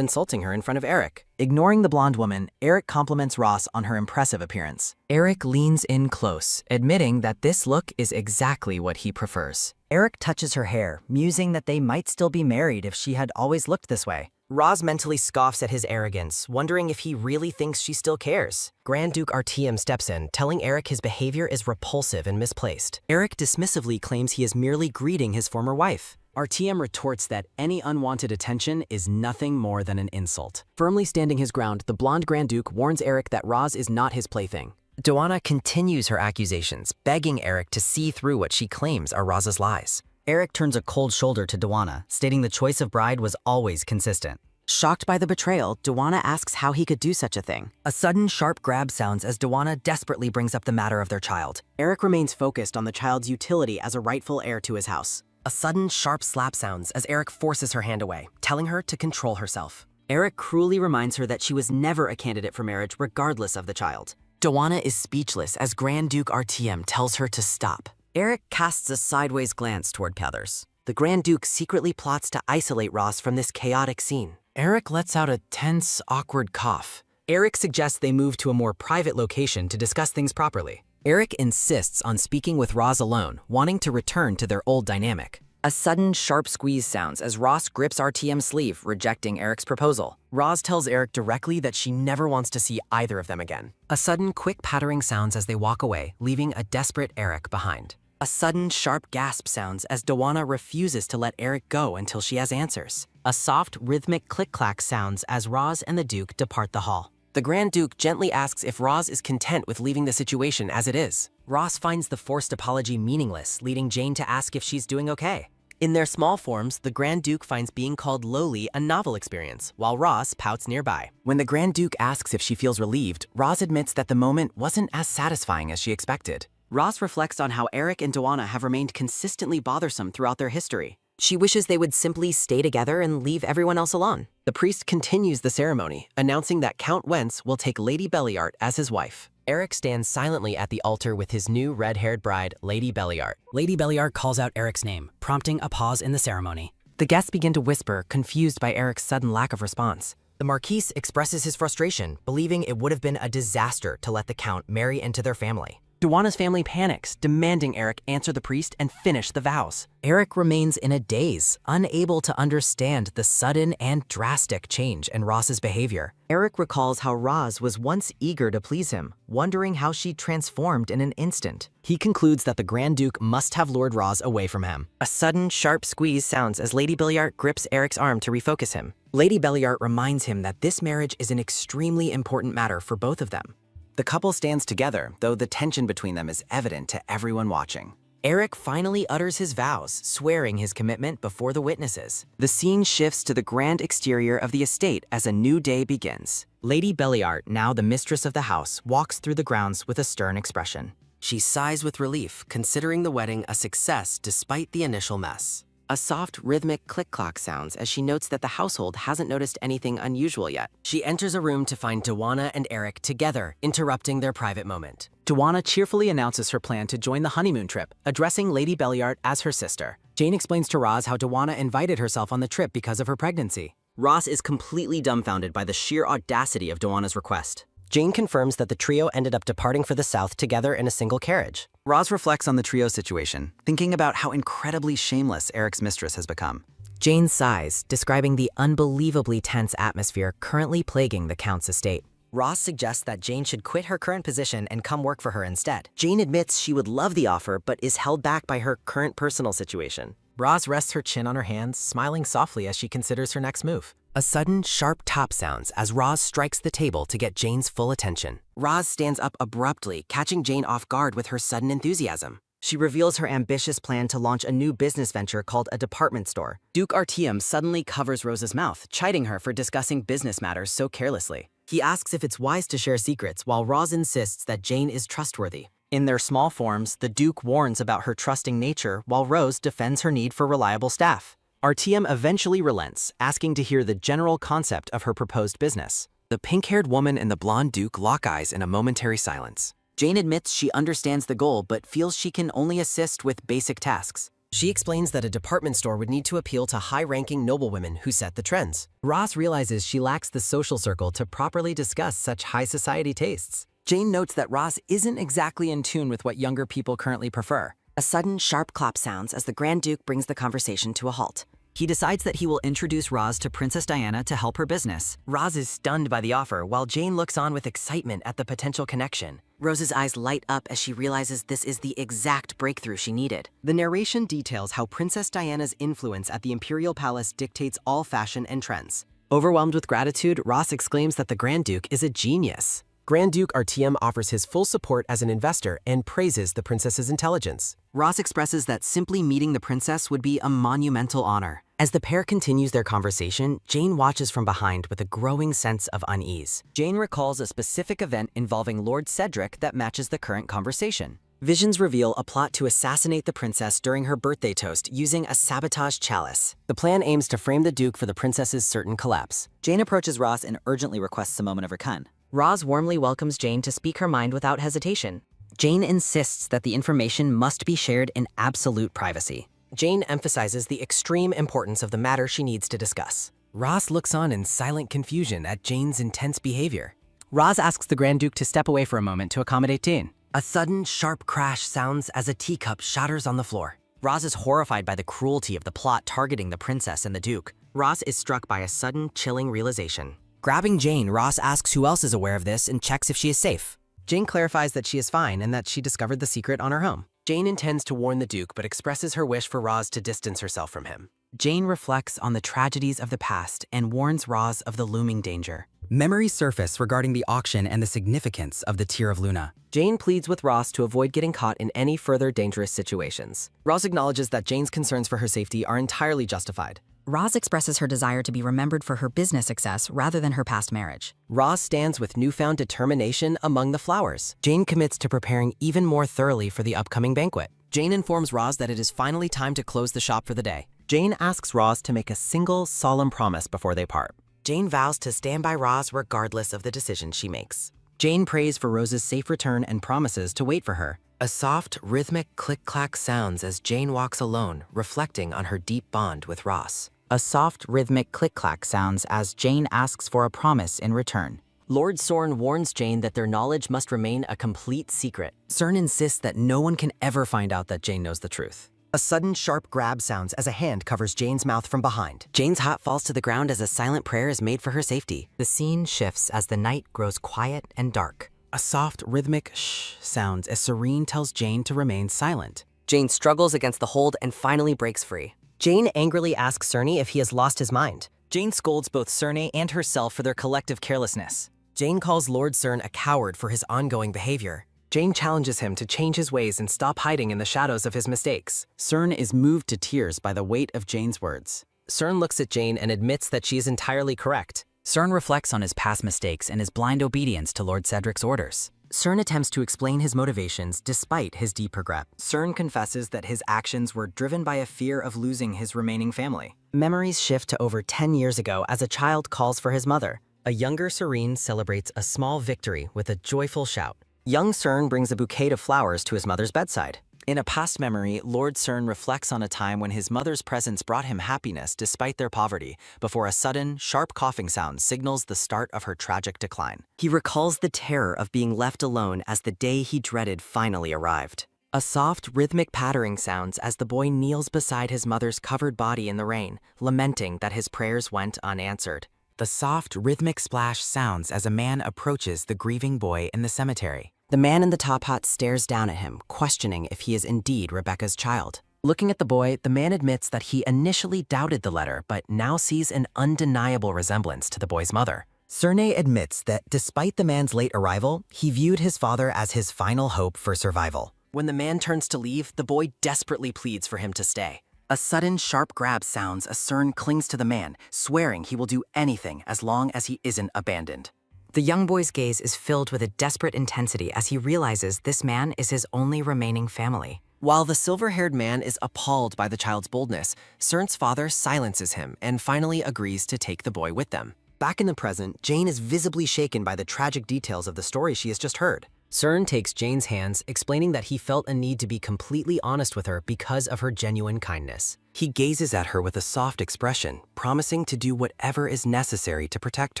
insulting her in front of Eric. Ignoring the blonde woman, Eric compliments Ross on her impressive appearance. Eric leans in close, admitting that this look is exactly what he prefers. Eric touches her hair, musing that they might still be married if she had always looked this way. Roz mentally scoffs at his arrogance, wondering if he really thinks she still cares. Grand Duke Artyom steps in, telling Eric his behavior is repulsive and misplaced. Eric dismissively claims he is merely greeting his former wife. Artyom retorts that any unwanted attention is nothing more than an insult. Firmly standing his ground, the blonde Grand Duke warns Eric that Roz is not his plaything. Doana continues her accusations, begging Eric to see through what she claims are Roz's lies. Eric turns a cold shoulder to Doana, stating the choice of bride was always consistent. Shocked by the betrayal, Doana asks how he could do such a thing. A sudden, sharp grab sounds as Doana desperately brings up the matter of their child. Eric remains focused on the child's utility as a rightful heir to his house. A sudden, sharp slap sounds as Eric forces her hand away, telling her to control herself. Eric cruelly reminds her that she was never a candidate for marriage regardless of the child. Doana is speechless as Grand Duke Artyom tells her to stop. Eric casts a sideways glance toward Pethers. The Grand Duke secretly plots to isolate Ross from this chaotic scene. Eric lets out a tense, awkward cough. Eric suggests they move to a more private location to discuss things properly. Eric insists on speaking with Roz alone, wanting to return to their old dynamic. A sudden, sharp squeeze sounds as Ross grips Artyom's sleeve, rejecting Eric's proposal. Roz tells Eric directly that she never wants to see either of them again. A sudden, quick pattering sounds as they walk away, leaving a desperate Eric behind. A sudden, sharp gasp sounds as Doana refuses to let Eric go until she has answers. A soft, rhythmic click-clack sounds as Roz and the Duke depart the hall. The Grand Duke gently asks if Roz is content with leaving the situation as it is. Roz finds the forced apology meaningless, leading Jane to ask if she's doing okay. In their small forms, the Grand Duke finds being called lowly a novel experience, while Roz pouts nearby. When the Grand Duke asks if she feels relieved, Roz admits that the moment wasn't as satisfying as she expected. Roz reflects on how Eric and Doana have remained consistently bothersome throughout their history. She wishes they would simply stay together and leave everyone else alone. The priest continues the ceremony, announcing that Count Wentz will take Lady Belliart as his wife. Eric stands silently at the altar with his new red-haired bride, Lady Belliart. Lady Belliart calls out Eric's name, prompting a pause in the ceremony. The guests begin to whisper, confused by Eric's sudden lack of response. The Marquis expresses his frustration, believing it would have been a disaster to let the Count marry into their family. Duana's family panics, demanding Eric answer the priest and finish the vows. Eric remains in a daze, unable to understand the sudden and drastic change in Roze's behavior. Eric recalls how Roze was once eager to please him, wondering how she transformed in an instant. He concludes that the Grand Duke must have lured Roze away from him. A sudden, sharp squeeze sounds as Lady Belliart grips Eric's arm to refocus him. Lady Belliart reminds him that this marriage is an extremely important matter for both of them. The couple stands together, though the tension between them is evident to everyone watching. Eric finally utters his vows, swearing his commitment before the witnesses. The scene shifts to the grand exterior of the estate as a new day begins. Lady Belliart, now the mistress of the house, walks through the grounds with a stern expression. She sighs with relief, considering the wedding a success despite the initial mess. A soft, rhythmic click-clock sounds as she notes that the household hasn't noticed anything unusual yet. She enters a room to find Duana and Eric together, interrupting their private moment. Duana cheerfully announces her plan to join the honeymoon trip, addressing Lady Belliart as her sister. Jane explains to Roze how Duana invited herself on the trip because of her pregnancy. Roze is completely dumbfounded by the sheer audacity of Duana's request. Jane confirms that the trio ended up departing for the south together in a single carriage. Roze reflects on the trio situation, thinking about how incredibly shameless Eric's mistress has become. Jane sighs, describing the unbelievably tense atmosphere currently plaguing the Count's estate. Roze suggests that Jane should quit her current position and come work for her instead. Jane admits she would love the offer, but is held back by her current personal situation. Roze rests her chin on her hands, smiling softly as she considers her next move. A sudden, sharp tap sounds as Roze strikes the table to get Jane's full attention. Roze stands up abruptly, catching Jane off guard with her sudden enthusiasm. She reveals her ambitious plan to launch a new business venture called a department store. Duke Artyom suddenly covers Rose's mouth, chiding her for discussing business matters so carelessly. He asks if it's wise to share secrets, while Roze insists that Jane is trustworthy. In their small forms, the Duke warns about her trusting nature, while Roze defends her need for reliable staff. Artyom eventually relents, asking to hear the general concept of her proposed business. The pink-haired woman and the blonde Duke lock eyes in a momentary silence. Jane admits she understands the goal, but feels she can only assist with basic tasks. She explains that a department store would need to appeal to high-ranking noblewomen who set the trends. Roze realizes she lacks the social circle to properly discuss such high-society tastes. Jane notes that Roze isn't exactly in tune with what younger people currently prefer. A sudden, sharp clap sounds as the Grand Duke brings the conversation to a halt. He decides that he will introduce Roze to Princess Diana to help her business. Roze is stunned by the offer, while Jane looks on with excitement at the potential connection. Rose's eyes light up as she realizes this is the exact breakthrough she needed. The narration details how Princess Diana's influence at the Imperial Palace dictates all fashion and trends. Overwhelmed with gratitude, Roze exclaims that the Grand Duke is a genius. Grand Duke Artyom offers his full support as an investor and praises the princess's intelligence. Roze expresses that simply meeting the princess would be a monumental honor. As the pair continues their conversation, Jane watches from behind with a growing sense of unease. Jane recalls a specific event involving Lord Cedric that matches the current conversation. Visions reveal a plot to assassinate the princess during her birthday toast using a sabotage chalice. The plan aims to frame the Duke for the princess's certain collapse. Jane approaches Roze and urgently requests a moment of her con. Roze warmly welcomes Jane to speak her mind without hesitation. Jane insists that the information must be shared in absolute privacy. Jane emphasizes the extreme importance of the matter she needs to discuss. Roze looks on in silent confusion at Jane's intense behavior. Roze asks the Grand Duke to step away for a moment to accommodate Jane. A sudden, sharp crash sounds as a teacup shatters on the floor. Roze is horrified by the cruelty of the plot targeting the princess and the Duke. Roze is struck by a sudden, chilling realization. Grabbing Jane, Roze asks who else is aware of this and checks if she is safe. Jane clarifies that she is fine and that she discovered the secret on her home. Jane intends to warn the Duke, but expresses her wish for Roze to distance herself from him. Jane reflects on the tragedies of the past and warns Roze of the looming danger. Memories surface regarding the auction and the significance of the Tear of Luna. Jane pleads with Roze to avoid getting caught in any further dangerous situations. Roze acknowledges that Jane's concerns for her safety are entirely justified. Roze expresses her desire to be remembered for her business success rather than her past marriage. Roze stands with newfound determination among the flowers. Jane commits to preparing even more thoroughly for the upcoming banquet. Jane informs Roze that it is finally time to close the shop for the day. Jane asks Roze to make a single solemn promise before they part. Jane vows to stand by Roze regardless of the decision she makes. Jane prays for Rose's safe return and promises to wait for her. A soft, rhythmic click-clack sounds as Jane walks alone, reflecting on her deep bond with Roze. A soft, rhythmic click-clack sounds as Jane asks for a promise in return. Lord Sorn warns Jane that their knowledge must remain a complete secret. Cern insists that no one can ever find out that Jane knows the truth. A sudden sharp grab sounds as a hand covers Jane's mouth from behind. Jane's hat falls to the ground as a silent prayer is made for her safety. The scene shifts as the night grows quiet and dark. A soft, rhythmic shh sounds as Serene tells Jane to remain silent. Jane struggles against the hold and finally breaks free. Jane angrily asks Cerny if he has lost his mind. Jane scolds both Cerny and herself for their collective carelessness. Jane calls Lord Cern a coward for his ongoing behavior. Jane challenges him to change his ways and stop hiding in the shadows of his mistakes. Cern is moved to tears by the weight of Jane's words. Cern looks at Jane and admits that she is entirely correct. Cern reflects on his past mistakes and his blind obedience to Lord Cedric's orders. Cern attempts to explain his motivations despite his deep regret. Cern confesses that his actions were driven by a fear of losing his remaining family. Memories shift to over 10 years ago as a child calls for his mother. A younger Serene celebrates a small victory with a joyful shout. Young Cern brings a bouquet of flowers to his mother's bedside. In a past memory, Lord Cern reflects on a time when his mother's presence brought him happiness despite their poverty, before a sudden, sharp coughing sound signals the start of her tragic decline. He recalls the terror of being left alone as the day he dreaded finally arrived. A soft, rhythmic pattering sounds as the boy kneels beside his mother's covered body in the rain, lamenting that his prayers went unanswered. The soft, rhythmic splash sounds as a man approaches the grieving boy in the cemetery. The man in the top hat stares down at him, questioning if he is indeed Rebecca's child. Looking at the boy, the man admits that he initially doubted the letter, but now sees an undeniable resemblance to the boy's mother. Cerne admits that despite the man's late arrival, he viewed his father as his final hope for survival. When the man turns to leave, the boy desperately pleads for him to stay. A sudden sharp grab sounds as Cern clings to the man, swearing he will do anything as long as he isn't abandoned. The young boy's gaze is filled with a desperate intensity as he realizes this man is his only remaining family. While the silver-haired man is appalled by the child's boldness, Cern's father silences him and finally agrees to take the boy with them. Back in the present, Jane is visibly shaken by the tragic details of the story she has just heard. Cern takes Jane's hands, explaining that he felt a need to be completely honest with her because of her genuine kindness. He gazes at her with a soft expression, promising to do whatever is necessary to protect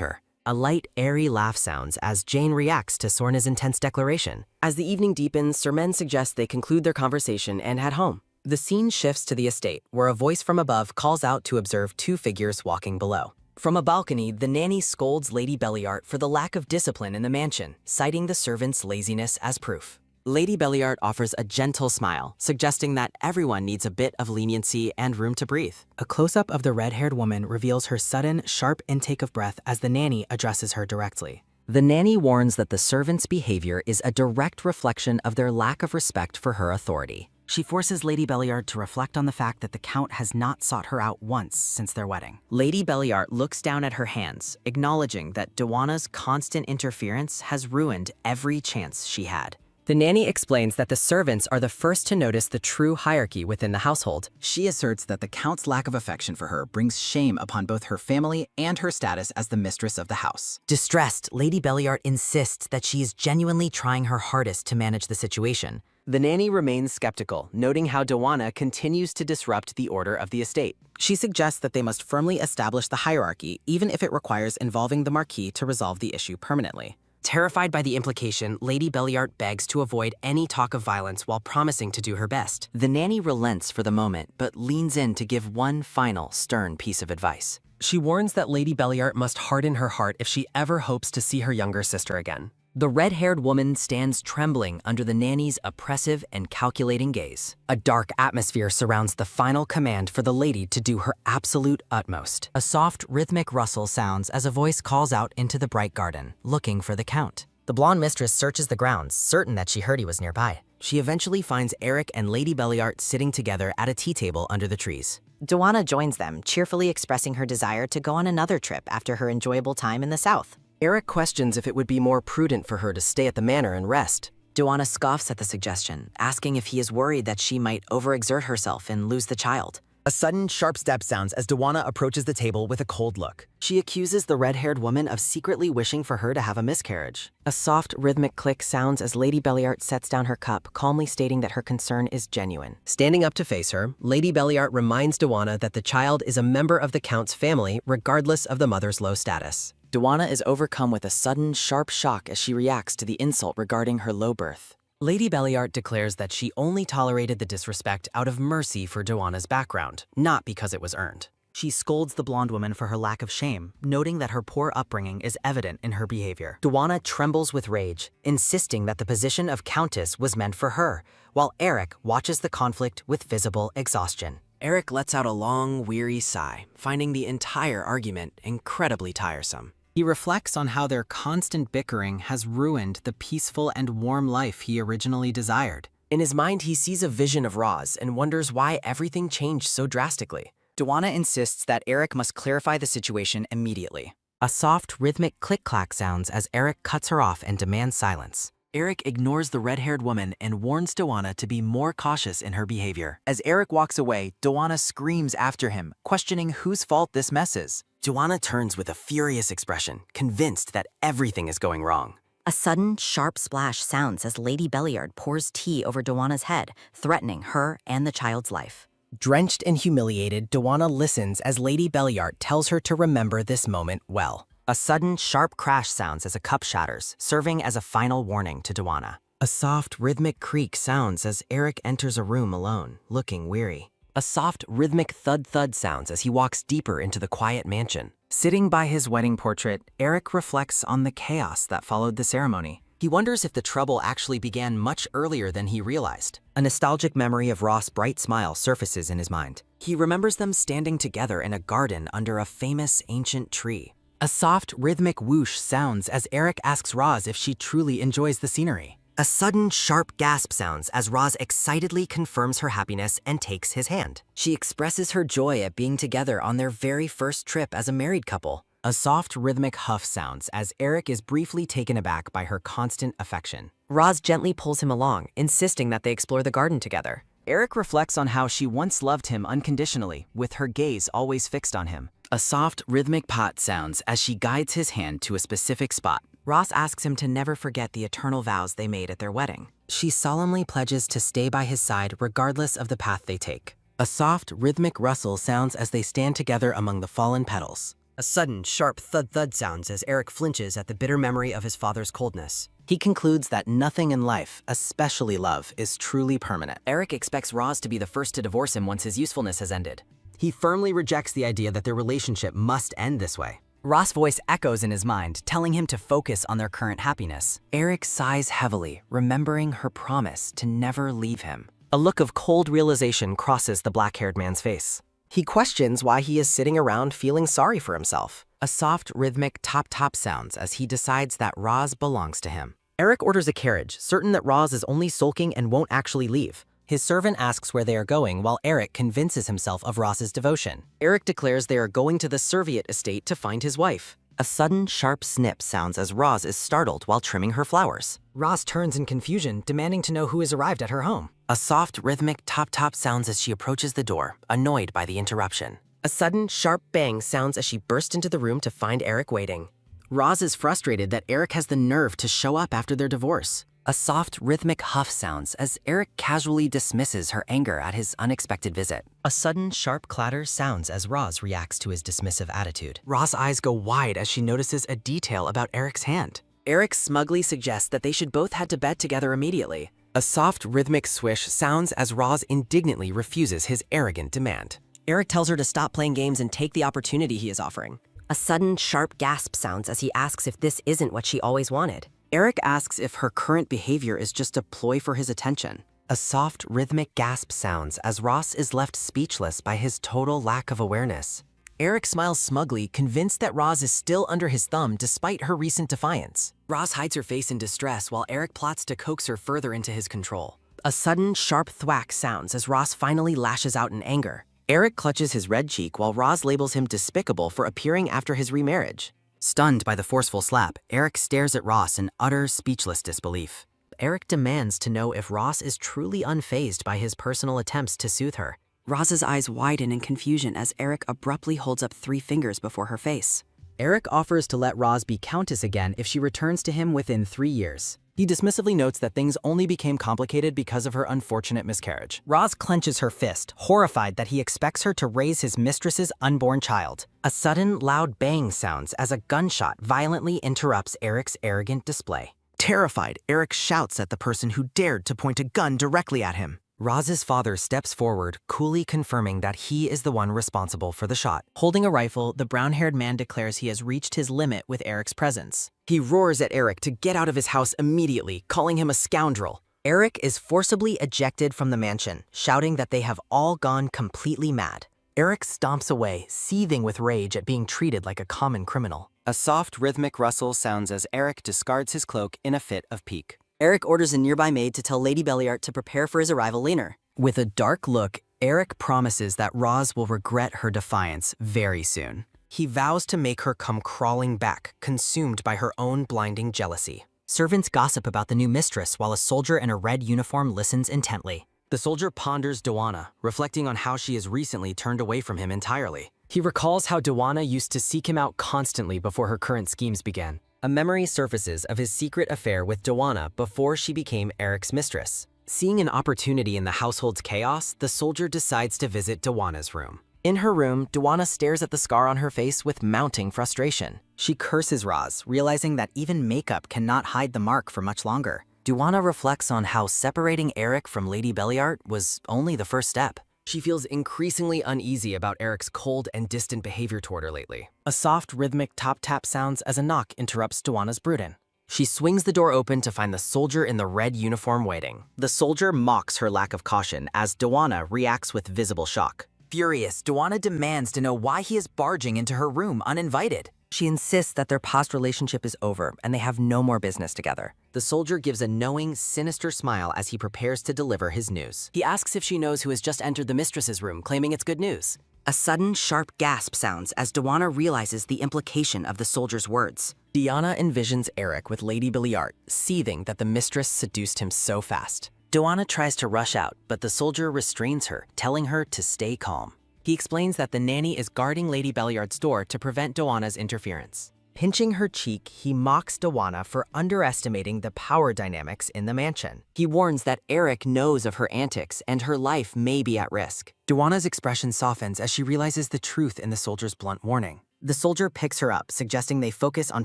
her. A light, airy laugh sounds as Jane reacts to Sorna's intense declaration. As the evening deepens, Sir Men suggests they conclude their conversation and head home. The scene shifts to the estate, where a voice from above calls out to observe two figures walking below. From a balcony, the nanny scolds Lady Belliart for the lack of discipline in the mansion, citing the servants' laziness as proof. Lady Belliart offers a gentle smile, suggesting that everyone needs a bit of leniency and room to breathe. A close-up of the red-haired woman reveals her sudden, sharp intake of breath as the nanny addresses her directly. The nanny warns that the servants' behavior is a direct reflection of their lack of respect for her authority. She forces Lady Belliart to reflect on the fact that the Count has not sought her out once since their wedding. Lady Belliart looks down at her hands, acknowledging that Duana's constant interference has ruined every chance she had. The nanny explains that the servants are the first to notice the true hierarchy within the household. She asserts that the Count's lack of affection for her brings shame upon both her family and her status as the mistress of the house. Distressed, Lady Belliart insists that she is genuinely trying her hardest to manage the situation. The nanny remains skeptical, noting how Duana continues to disrupt the order of the estate. She suggests that they must firmly establish the hierarchy, even if it requires involving the Marquis to resolve the issue permanently. Terrified by the implication, Lady Belliart begs to avoid any talk of violence while promising to do her best. The nanny relents for the moment, but leans in to give one final, stern piece of advice. She warns that Lady Belliart must harden her heart if she ever hopes to see her younger sister again. The red-haired woman stands trembling under the nanny's oppressive and calculating gaze. A dark atmosphere surrounds the final command for the lady to do her absolute utmost. A soft, rhythmic rustle sounds as a voice calls out into the bright garden, looking for the Count. The blonde mistress searches the grounds, certain that she heard he was nearby. She eventually finds Eric and Lady Belliart sitting together at a tea table under the trees. Duana joins them, cheerfully expressing her desire to go on another trip after her enjoyable time in the south. Eric questions if it would be more prudent for her to stay at the manor and rest. Duana scoffs at the suggestion, asking if he is worried that she might overexert herself and lose the child. A sudden, sharp step sounds as Dawana approaches the table with a cold look. She accuses the red-haired woman of secretly wishing for her to have a miscarriage. A soft, rhythmic click sounds as Lady Belliart sets down her cup, calmly stating that her concern is genuine. Standing up to face her, Lady Belliart reminds Dawana that the child is a member of the Count's family, regardless of the mother's low status. Dawana is overcome with a sudden, sharp shock as she reacts to the insult regarding her low birth. Lady Belliart declares that she only tolerated the disrespect out of mercy for Dawana's background, not because it was earned. She scolds the blonde woman for her lack of shame, noting that her poor upbringing is evident in her behavior. Dawana trembles with rage, insisting that the position of Countess was meant for her, while Eric watches the conflict with visible exhaustion. Eric lets out a long, weary sigh, finding the entire argument incredibly tiresome. He reflects on how their constant bickering has ruined the peaceful and warm life he originally desired. In his mind, he sees a vision of Roze and wonders why everything changed so drastically. Dawana insists that Eric must clarify the situation immediately. A soft, rhythmic click-clack sounds as Eric cuts her off and demands silence. Eric ignores the red-haired woman and warns Dawana to be more cautious in her behavior. As Eric walks away, Dawana screams after him, questioning whose fault this mess is. Dawana turns with a furious expression, convinced that everything is going wrong. A sudden, sharp splash sounds as Lady Belliard pours tea over Dawana's head, threatening her and the child's life. Drenched and humiliated, Dawana listens as Lady Belliart tells her to remember this moment well. A sudden, sharp crash sounds as a cup shatters, serving as a final warning to Dawana. A soft, rhythmic creak sounds as Eric enters a room alone, looking weary. A soft, rhythmic thud-thud sounds as he walks deeper into the quiet mansion. Sitting by his wedding portrait, Eric reflects on the chaos that followed the ceremony. He wonders if the trouble actually began much earlier than he realized. A nostalgic memory of Ross's bright smile surfaces in his mind. He remembers them standing together in a garden under a famous ancient tree. A soft, rhythmic whoosh sounds as Eric asks Roze if she truly enjoys the scenery. A sudden, sharp gasp sounds as Roze excitedly confirms her happiness and takes his hand. She expresses her joy at being together on their very first trip as a married couple. A soft, rhythmic huff sounds as Eric is briefly taken aback by her constant affection. Roze gently pulls him along, insisting that they explore the garden together. Eric reflects on how she once loved him unconditionally, with her gaze always fixed on him. A soft, rhythmic pot sounds as she guides his hand to a specific spot. Ross asks him to never forget the eternal vows they made at their wedding. She solemnly pledges to stay by his side regardless of the path they take. A soft, rhythmic rustle sounds as they stand together among the fallen petals. A sudden, sharp thud-thud sounds as Eric flinches at the bitter memory of his father's coldness. He concludes that nothing in life, especially love, is truly permanent. Eric expects Roz to be the first to divorce him once his usefulness has ended. He firmly rejects the idea that their relationship must end this way. Ross' voice echoes in his mind, telling him to focus on their current happiness. Eric sighs heavily, remembering her promise to never leave him. A look of cold realization crosses the black-haired man's face. He questions why he is sitting around feeling sorry for himself. A soft, rhythmic top-top sounds as he decides that Roz belongs to him. Eric orders a carriage, certain that Roz is only sulking and won't actually leave. His servant asks where they are going, while Eric convinces himself of Roz's devotion. Eric declares they are going to the Serviette estate to find his wife. A sudden, sharp snip sounds as Roz is startled while trimming her flowers. Roz turns in confusion, demanding to know who has arrived at her home. A soft, rhythmic top-top sounds as she approaches the door, annoyed by the interruption. A sudden, sharp bang sounds as she bursts into the room to find Eric waiting. Roz is frustrated that Eric has the nerve to show up after their divorce. A soft, rhythmic huff sounds as Eric casually dismisses her anger at his unexpected visit. A sudden, sharp clatter sounds as Roz reacts to his dismissive attitude. Roz's eyes go wide as she notices a detail about Eric's hand. Eric smugly suggests that they should both head to bed together immediately. A soft, rhythmic swish sounds as Roz indignantly refuses his arrogant demand. Eric tells her to stop playing games and take the opportunity he is offering. A sudden, sharp gasp sounds as he asks if this isn't what she always wanted. Eric asks if her current behavior is just a ploy for his attention. A soft, rhythmic gasp sounds as Roz is left speechless by his total lack of awareness. Eric smiles smugly, convinced that Roz is still under his thumb despite her recent defiance. Roz hides her face in distress while Eric plots to coax her further into his control. A sudden, sharp thwack sounds as Roz finally lashes out in anger. Eric clutches his red cheek while Roz labels him despicable for appearing after his remarriage. Stunned by the forceful slap, Eric stares at Ross in utter, speechless disbelief. Eric demands to know if Roz is truly unfazed by his personal attempts to soothe her. Roze's eyes widen in confusion as Eric abruptly holds up 3 fingers before her face. Eric offers to let Roze be Countess again if she returns to him within 3 years. He dismissively notes that things only became complicated because of her unfortunate miscarriage. Roze clenches her fist, horrified that he expects her to raise his mistress's unborn child. A sudden, loud bang sounds as a gunshot violently interrupts Eric's arrogant display. Terrified, Eric shouts at the person who dared to point a gun directly at him. Roze's father steps forward, coolly confirming that he is the one responsible for the shot. Holding a rifle, the brown-haired man declares he has reached his limit with Eric's presence. He roars at Eric to get out of his house immediately, calling him a scoundrel. Eric is forcibly ejected from the mansion, shouting that they have all gone completely mad. Eric stomps away, seething with rage at being treated like a common criminal. A soft, rhythmic rustle sounds as Eric discards his cloak in a fit of pique. Eric orders a nearby maid to tell Lady Belliart to prepare for his arrival later. With a dark look, Eric promises that Roze will regret her defiance very soon. He vows to make her come crawling back, consumed by her own blinding jealousy. Servants gossip about the new mistress while a soldier in a red uniform listens intently. The soldier ponders Dawana, reflecting on how she has recently turned away from him entirely. He recalls how Dawana used to seek him out constantly before her current schemes began. A memory surfaces of his secret affair with Dawana before she became Eric's mistress. Seeing an opportunity in the household's chaos, the soldier decides to visit Dawana's room. In her room, Dawana stares at the scar on her face with mounting frustration. She curses Roze, realizing that even makeup cannot hide the mark for much longer. Dawana reflects on how separating Eric from Lady Belliart was only the first step. She feels increasingly uneasy about Eric's cold and distant behavior toward her lately. A soft, rhythmic top-tap sounds as a knock interrupts Dawana's brooding. She swings the door open to find the soldier in the red uniform waiting. The soldier mocks her lack of caution as Dawana reacts with visible shock. Furious, Dawana demands to know why he is barging into her room uninvited. She insists that their past relationship is over and they have no more business together. The soldier gives a knowing, sinister smile as he prepares to deliver his news. He asks if she knows who has just entered the mistress's room, claiming it's good news. A sudden, sharp gasp sounds as Dawana realizes the implication of the soldier's words. Diana envisions Eric with Lady Belliart, seething that the mistress seduced him so fast. Dawana tries to rush out, but the soldier restrains her, telling her to stay calm. He explains that the nanny is guarding Lady Belliart's door to prevent Dawana's interference. Pinching her cheek, he mocks Dawana for underestimating the power dynamics in the mansion. He warns that Eric knows of her antics and her life may be at risk. Dawana's expression softens as she realizes the truth in the soldier's blunt warning. The soldier picks her up, suggesting they focus on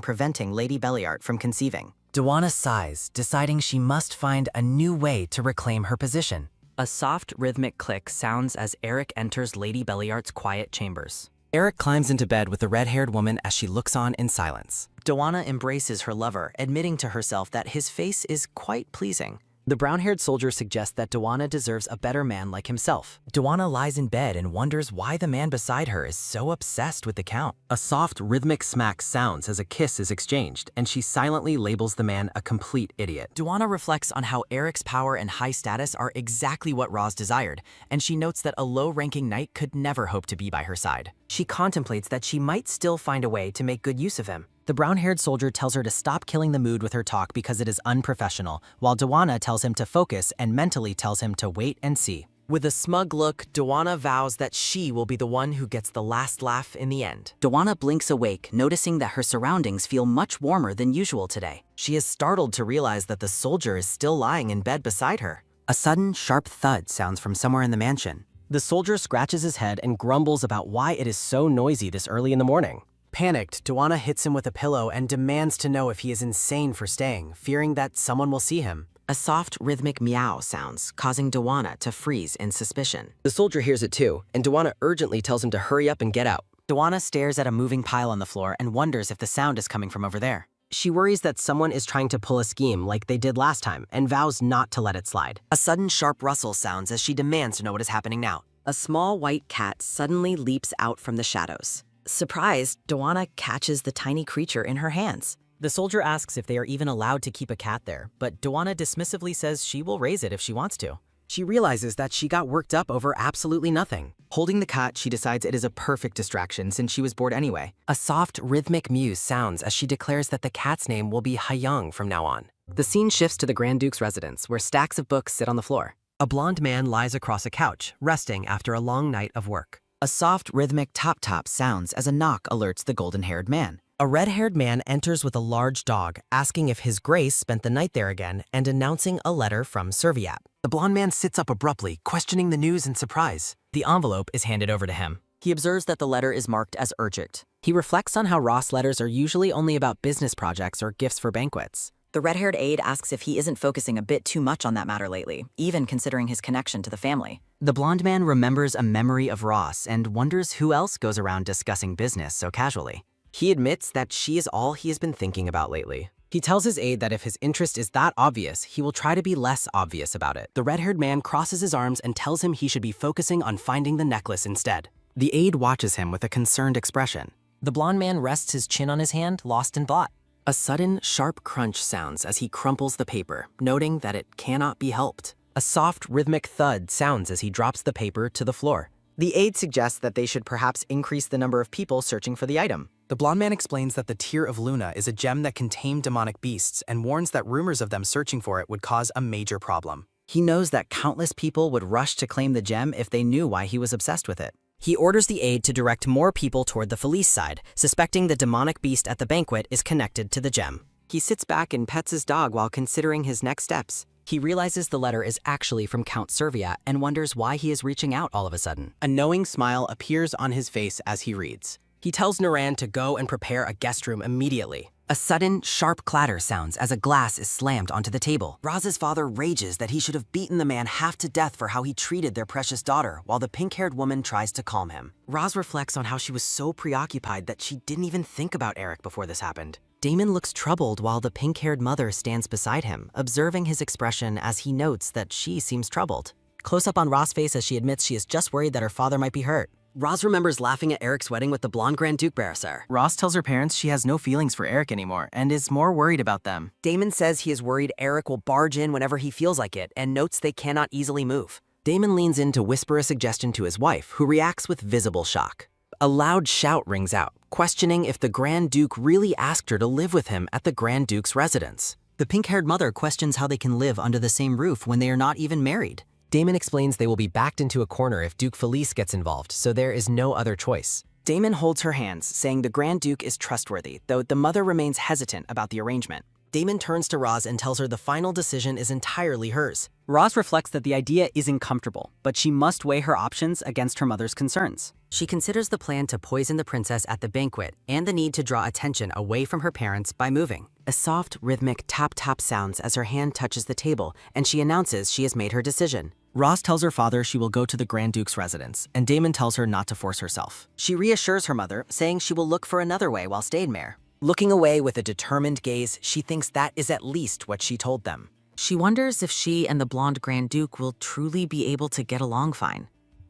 preventing Lady Belliart from conceiving. Dawana sighs, deciding she must find a new way to reclaim her position. A soft, rhythmic click sounds as Eric enters Lady Belliart's quiet chambers. Eric climbs into bed with the red-haired woman as she looks on in silence. Dawana embraces her lover, admitting to herself that his face is quite pleasing. The brown-haired soldier suggests that Dawana deserves a better man like himself. Dawana lies in bed and wonders why the man beside her is so obsessed with the Count. A soft, rhythmic smack sounds as a kiss is exchanged, and she silently labels the man a complete idiot. Dawana reflects on how Eric's power and high status are exactly what Roze desired, and she notes that a low-ranking knight could never hope to be by her side. She contemplates that she might still find a way to make good use of him. The brown-haired soldier tells her to stop killing the mood with her talk because it is unprofessional, while Dawana tells him to focus and mentally tells him to wait and see. With a smug look, Dawana vows that she will be the one who gets the last laugh in the end. Dawana blinks awake, noticing that her surroundings feel much warmer than usual today. She is startled to realize that the soldier is still lying in bed beside her. A sudden, sharp thud sounds from somewhere in the mansion. The soldier scratches his head and grumbles about why it is so noisy this early in the morning. Panicked, Dawana hits him with a pillow and demands to know if he is insane for staying, fearing that someone will see him. A soft, rhythmic meow sounds, causing Dawana to freeze in suspicion. The soldier hears it too, and Dawana urgently tells him to hurry up and get out. Dawana stares at a moving pile on the floor and wonders if the sound is coming from over there. She worries that someone is trying to pull a scheme like they did last time and vows not to let it slide. A sudden sharp rustle sounds as she demands to know what is happening now. A small white cat suddenly leaps out from the shadows. Surprised, Dawana catches the tiny creature in her hands. The soldier asks if they are even allowed to keep a cat there, but Dawana dismissively says she will raise it if she wants to. She realizes that she got worked up over absolutely nothing. Holding the cat, she decides it is a perfect distraction since she was bored anyway. A soft, rhythmic mew sounds as she declares that the cat's name will be Hayoung from now on. The scene shifts to the Grand Duke's residence, where stacks of books sit on the floor. A blonde man lies across a couch, resting after a long night of work. A soft, rhythmic top-top sounds as a knock alerts the golden-haired man. A red-haired man enters with a large dog, asking if His Grace spent the night there again and announcing a letter from Serviat. The blonde man sits up abruptly, questioning the news in surprise. The envelope is handed over to him. He observes that the letter is marked as urgent. He reflects on how Ross letters are usually only about business projects or gifts for banquets. The red-haired aide asks if he isn't focusing a bit too much on that matter lately, even considering his connection to the family. The blonde man remembers a memory of Ross and wonders who else goes around discussing business so casually. He admits that she is all he has been thinking about lately. He tells his aide that if his interest is that obvious, he will try to be less obvious about it. The red-haired man crosses his arms and tells him he should be focusing on finding the necklace instead. The aide watches him with a concerned expression. The blonde man rests his chin on his hand, lost in thought. A sudden, sharp crunch sounds as he crumples the paper, noting that it cannot be helped. A soft, rhythmic thud sounds as he drops the paper to the floor. The aide suggests that they should perhaps increase the number of people searching for the item. The blonde man explains that the Tear of Luna is a gem that can tame demonic beasts and warns that rumors of them searching for it would cause a major problem. He knows that countless people would rush to claim the gem if they knew why he was obsessed with it. He orders the aide to direct more people toward the Felice side, suspecting the demonic beast at the banquet is connected to the gem. He sits back and pets his dog while considering his next steps. He realizes the letter is actually from Count Serviat and wonders why he is reaching out all of a sudden. A knowing smile appears on his face as he reads. He tells Naran to go and prepare a guest room immediately. A sudden, sharp clatter sounds as a glass is slammed onto the table. Roz's father rages that he should have beaten the man half to death for how he treated their precious daughter, while the pink-haired woman tries to calm him. Roz reflects on how she was so preoccupied that she didn't even think about Eric before this happened. Damon looks troubled while the pink-haired mother stands beside him, observing his expression as he notes that she seems troubled. Close up on Roz's face as she admits she is just worried that her father might be hurt. Roz remembers laughing at Eric's wedding with the blonde Grand Duke Barrisar. Roz tells her parents she has no feelings for Eric anymore and is more worried about them. Damon says he is worried Eric will barge in whenever he feels like it and notes they cannot easily move. Damon leans in to whisper a suggestion to his wife, who reacts with visible shock. A loud shout rings out, questioning if the Grand Duke really asked her to live with him at the Grand Duke's residence. The pink-haired mother questions how they can live under the same roof when they are not even married. Damon explains they will be backed into a corner if Duke Felice gets involved, so there is no other choice. Damon holds her hands, saying the Grand Duke is trustworthy, though the mother remains hesitant about the arrangement. Damon turns to Roz and tells her the final decision is entirely hers. Roz reflects that the idea is uncomfortable, but she must weigh her options against her mother's concerns. She considers the plan to poison the princess at the banquet and the need to draw attention away from her parents by moving. A soft, rhythmic tap-tap sounds as her hand touches the table, and she announces she has made her decision. Roz tells her father she will go to the Grand Duke's residence, and Damon tells her not to force herself. She reassures her mother, saying she will look for another way while staying there. Looking away with a determined gaze, she thinks that is at least what she told them. She wonders if she and the blonde Grand Duke will truly be able to get along fine.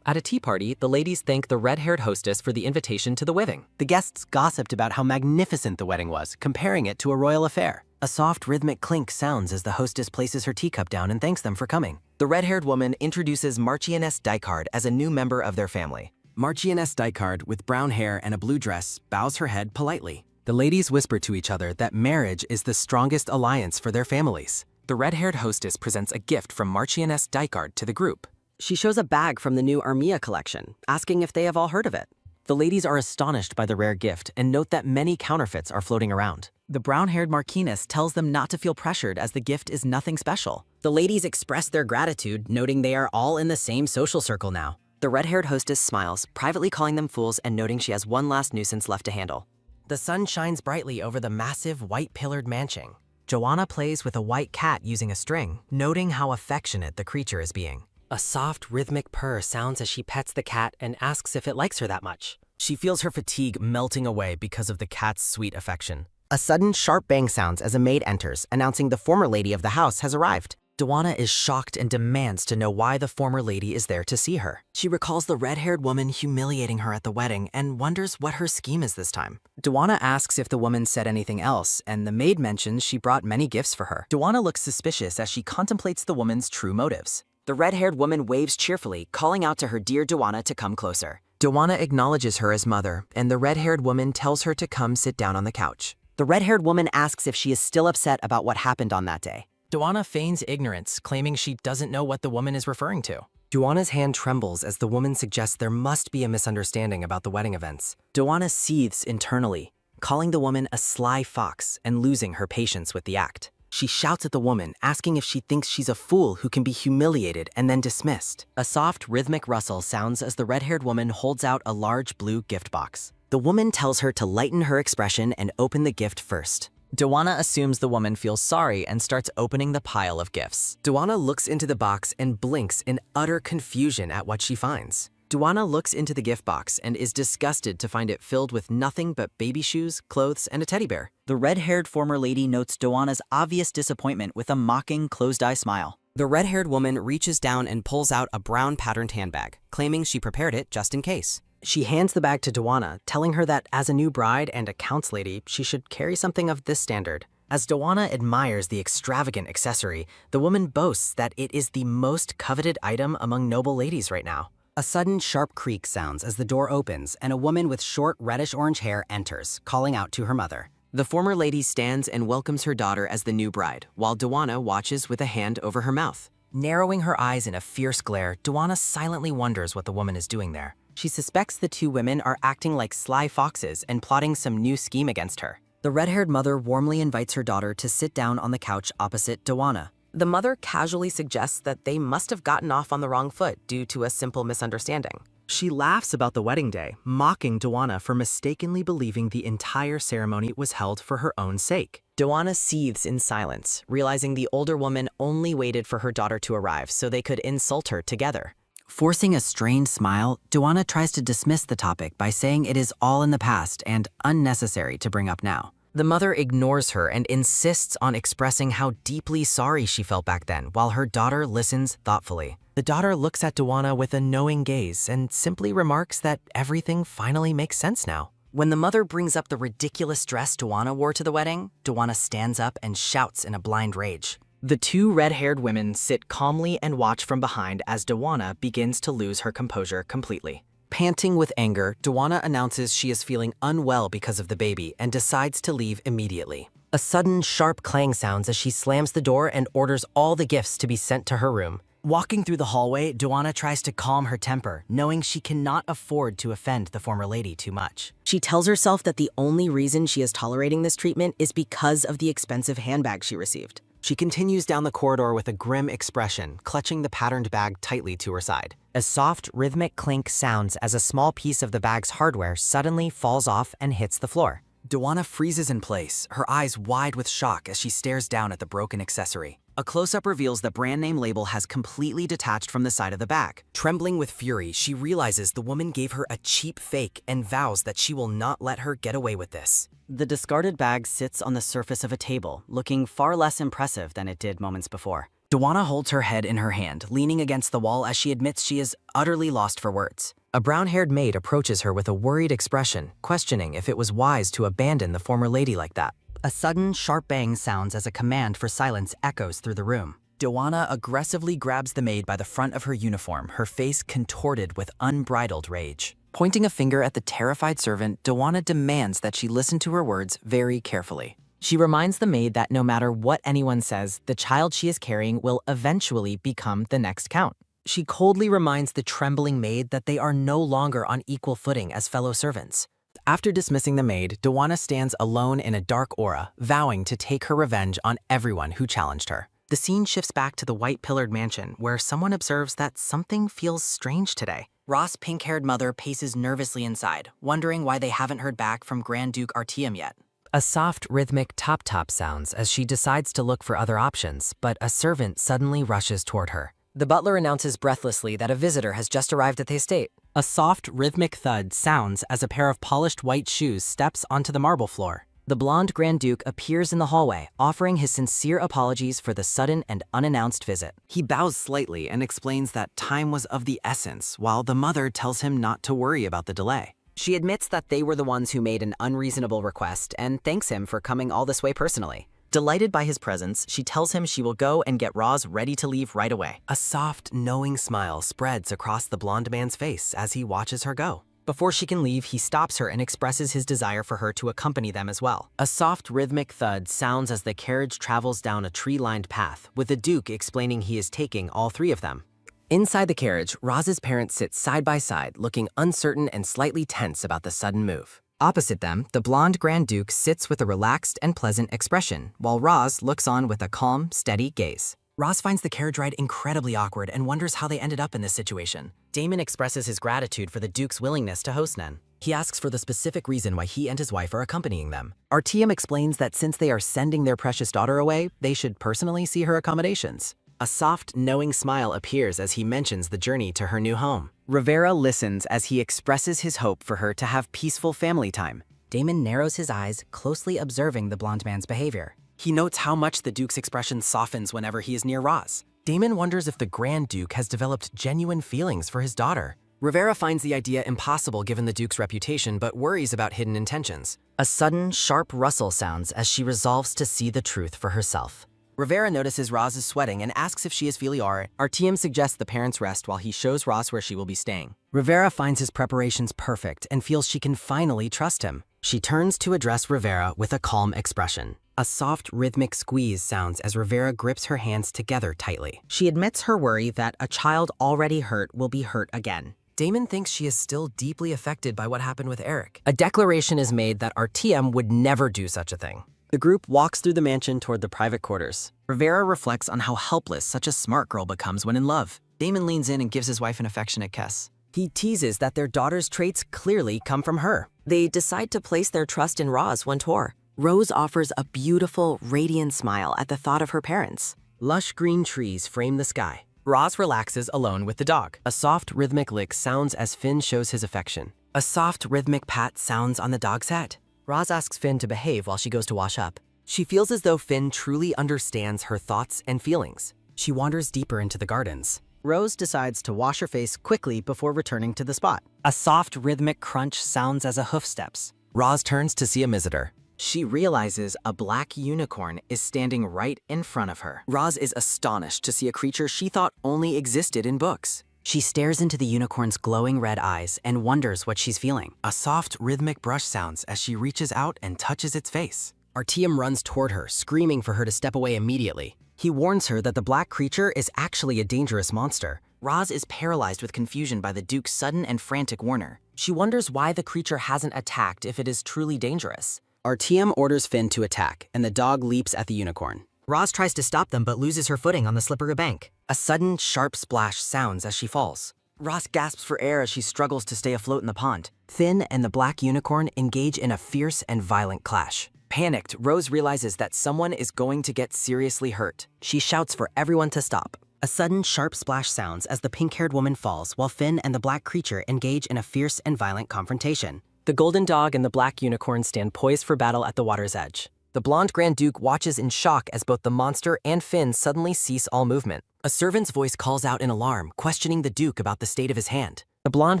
At a tea party, the ladies thank the red-haired hostess for the invitation to the wedding. The guests gossiped about how magnificent the wedding was, comparing it to a royal affair. A soft, rhythmic clink sounds as the hostess places her teacup down and thanks them for coming. The red-haired woman introduces Marchioness Dykard as a new member of their family. Marchioness Dykard, with brown hair and a blue dress, bows her head politely. The ladies whisper to each other that marriage is the strongest alliance for their families. The red-haired hostess presents a gift from Marchioness Dykard to the group. She shows a bag from the new Armia collection, asking if they have all heard of it. The ladies are astonished by the rare gift and note that many counterfeits are floating around. The brown-haired Marquiness tells them not to feel pressured as the gift is nothing special. The ladies express their gratitude, noting they are all in the same social circle now. The red-haired hostess smiles, privately calling them fools and noting she has one last nuisance left to handle. The sun shines brightly over the massive white-pillared mansion. Joanna plays with a white cat using a string, noting how affectionate the creature is being. A soft, rhythmic purr sounds as she pets the cat and asks if it likes her that much. She feels her fatigue melting away because of the cat's sweet affection. A sudden, sharp bang sounds as a maid enters, announcing the former lady of the house has arrived. Joanna is shocked and demands to know why the former lady is there to see her. She recalls the red-haired woman humiliating her at the wedding and wonders what her scheme is this time. Joanna asks if the woman said anything else, and the maid mentions she brought many gifts for her. Joanna looks suspicious as she contemplates the woman's true motives. The red-haired woman waves cheerfully, calling out to her dear Joanna to come closer. Joanna acknowledges her as mother, and the red-haired woman tells her to come sit down on the couch. The red-haired woman asks if she is still upset about what happened on that day. Doana feigns ignorance, claiming she doesn't know what the woman is referring to. Doana's hand trembles as the woman suggests there must be a misunderstanding about the wedding events. Doana seethes internally, calling the woman a sly fox and losing her patience with the act. She shouts at the woman, asking if she thinks she's a fool who can be humiliated and then dismissed. A soft, rhythmic rustle sounds as the red-haired woman holds out a large blue gift box. The woman tells her to lighten her expression and open the gift first. Doana assumes the woman feels sorry and starts opening the pile of gifts. Doana looks into the box and blinks in utter confusion at what she finds. Doana looks into the gift box and is disgusted to find it filled with nothing but baby shoes, clothes, and a teddy bear. The red-haired former lady notes Doana's obvious disappointment with a mocking, closed-eye smile. The red-haired woman reaches down and pulls out a brown patterned handbag, claiming she prepared it just in case. She hands the bag to Doana, telling her that as a new bride and accounts lady, she should carry something of this standard. As Doana admires the extravagant accessory, the woman boasts that it is the most coveted item among noble ladies right now. A sudden sharp creak sounds as the door opens and a woman with short reddish-orange hair enters, calling out to her mother. The former lady stands and welcomes her daughter as the new bride, while Doana watches with a hand over her mouth. Narrowing her eyes in a fierce glare, Doana silently wonders what the woman is doing there. She suspects the two women are acting like sly foxes and plotting some new scheme against her. The red-haired mother warmly invites her daughter to sit down on the couch opposite Doana. The mother casually suggests that they must have gotten off on the wrong foot due to a simple misunderstanding. She laughs about the wedding day, mocking Doana for mistakenly believing the entire ceremony was held for her own sake. Doana seethes in silence, realizing the older woman only waited for her daughter to arrive so they could insult her together. Forcing a strained smile, Doana tries to dismiss the topic by saying it is all in the past and unnecessary to bring up now. The mother ignores her and insists on expressing how deeply sorry she felt back then, while her daughter listens thoughtfully. The daughter looks at Doana with a knowing gaze and simply remarks that everything finally makes sense now. When the mother brings up the ridiculous dress Doana wore to the wedding, Doana stands up and shouts in a blind rage. The two red-haired women sit calmly and watch from behind as Doana begins to lose her composure completely. Panting with anger, Doana announces she is feeling unwell because of the baby and decides to leave immediately. A sudden, sharp clang sounds as she slams the door and orders all the gifts to be sent to her room. Walking through the hallway, Doana tries to calm her temper, knowing she cannot afford to offend the former lady too much. She tells herself that the only reason she is tolerating this treatment is because of the expensive handbag she received. She continues down the corridor with a grim expression, clutching the patterned bag tightly to her side. A soft, rhythmic clink sounds as a small piece of the bag's hardware suddenly falls off and hits the floor. Doana freezes in place, her eyes wide with shock as she stares down at the broken accessory. A close-up reveals the brand name label has completely detached from the side of the bag. Trembling with fury, she realizes the woman gave her a cheap fake and vows that she will not let her get away with this. The discarded bag sits on the surface of a table, looking far less impressive than it did moments before. Doana holds her head in her hand, leaning against the wall as she admits she is utterly lost for words. A brown-haired maid approaches her with a worried expression, questioning if it was wise to abandon the former lady like that. A sudden, sharp bang sounds as a command for silence echoes through the room. Doana aggressively grabs the maid by the front of her uniform, her face contorted with unbridled rage. Pointing a finger at the terrified servant, Doana demands that she listen to her words very carefully. She reminds the maid that no matter what anyone says, the child she is carrying will eventually become the next count. She coldly reminds the trembling maid that they are no longer on equal footing as fellow servants. After dismissing the maid, Doana stands alone in a dark aura, vowing to take her revenge on everyone who challenged her. The scene shifts back to the white-pillared mansion, where someone observes that something feels strange today. Ross' pink-haired mother paces nervously inside, wondering why they haven't heard back from Grand Duke Artyom yet. A soft, rhythmic top-top sounds as she decides to look for other options, but a servant suddenly rushes toward her. The butler announces breathlessly that a visitor has just arrived at the estate. A soft, rhythmic thud sounds as a pair of polished white shoes steps onto the marble floor. The blonde Grand Duke appears in the hallway, offering his sincere apologies for the sudden and unannounced visit. He bows slightly and explains that time was of the essence, while the mother tells him not to worry about the delay. She admits that they were the ones who made an unreasonable request and thanks him for coming all this way personally. Delighted by his presence, she tells him she will go and get Roze ready to leave right away. A soft, knowing smile spreads across the blonde man's face as he watches her go. Before she can leave, he stops her and expresses his desire for her to accompany them as well. A soft rhythmic thud sounds as the carriage travels down a tree-lined path, with the Duke explaining he is taking all three of them. Inside the carriage, Roze's parents sit side by side, looking uncertain and slightly tense about the sudden move. Opposite them, the blonde Grand Duke sits with a relaxed and pleasant expression, while Roze looks on with a calm, steady gaze. Roze finds the carriage ride incredibly awkward and wonders how they ended up in this situation. Damon expresses his gratitude for the Duke's willingness to host Nen. He asks for the specific reason why he and his wife are accompanying them. Artyom explains that since they are sending their precious daughter away, they should personally see her accommodations. A soft, knowing smile appears as he mentions the journey to her new home. Rivera listens as he expresses his hope for her to have peaceful family time. Damon narrows his eyes, closely observing the blonde man's behavior. He notes how much the Duke's expression softens whenever he is near Roze. Damon wonders if the Grand Duke has developed genuine feelings for his daughter. Rivera finds the idea impossible given the Duke's reputation, but worries about hidden intentions. A sudden, sharp rustle sounds as she resolves to see the truth for herself. Rivera notices Roz is sweating and asks if she is feeling alright. Artyom suggests the parents rest while he shows Roz where she will be staying. Rivera finds his preparations perfect and feels she can finally trust him. She turns to address Rivera with a calm expression. A soft, rhythmic squeeze sounds as Rivera grips her hands together tightly. She admits her worry that a child already hurt will be hurt again. Damon thinks she is still deeply affected by what happened with Eric. A declaration is made that Artyom would never do such a thing. The group walks through the mansion toward the private quarters. Rivera reflects on how helpless such a smart girl becomes when in love. Damon leans in and gives his wife an affectionate kiss. He teases that their daughter's traits clearly come from her. They decide to place their trust in Roze one tour. Roze offers a beautiful, radiant smile at the thought of her parents. Lush green trees frame the sky. Roze relaxes alone with the dog. A soft, rhythmic lick sounds as Finn shows his affection. A soft, rhythmic pat sounds on the dog's head. Roze asks Finn to behave while she goes to wash up. She feels as though Finn truly understands her thoughts and feelings. She wanders deeper into the gardens. Roze decides to wash her face quickly before returning to the spot. A soft, rhythmic crunch sounds as a hoof steps. Roze turns to see a visitor. She realizes a black unicorn is standing right in front of her. Roz is astonished to see a creature she thought only existed in books. She stares into the unicorn's glowing red eyes and wonders what she's feeling. A soft, rhythmic brush sounds as she reaches out and touches its face. Artyom runs toward her, screaming for her to step away immediately. He warns her that the black creature is actually a dangerous monster. Roz is paralyzed with confusion by the Duke's sudden and frantic warner. She wonders why the creature hasn't attacked if it is truly dangerous. Artyom orders Finn to attack, and the dog leaps at the unicorn. Roz tries to stop them but loses her footing on the slippery bank. A sudden, sharp splash sounds as she falls. Roz gasps for air as she struggles to stay afloat in the pond. Finn and the black unicorn engage in a fierce and violent clash. Panicked, Roze realizes that someone is going to get seriously hurt. She shouts for everyone to stop. A sudden, sharp splash sounds as the pink-haired woman falls while Finn and the black creature engage in a fierce and violent confrontation. The golden dog and the black unicorn stand poised for battle at the water's edge. The blonde Grand Duke watches in shock as both the monster and Finn suddenly cease all movement. A servant's voice calls out in alarm, questioning the Duke about the state of his hand. The blonde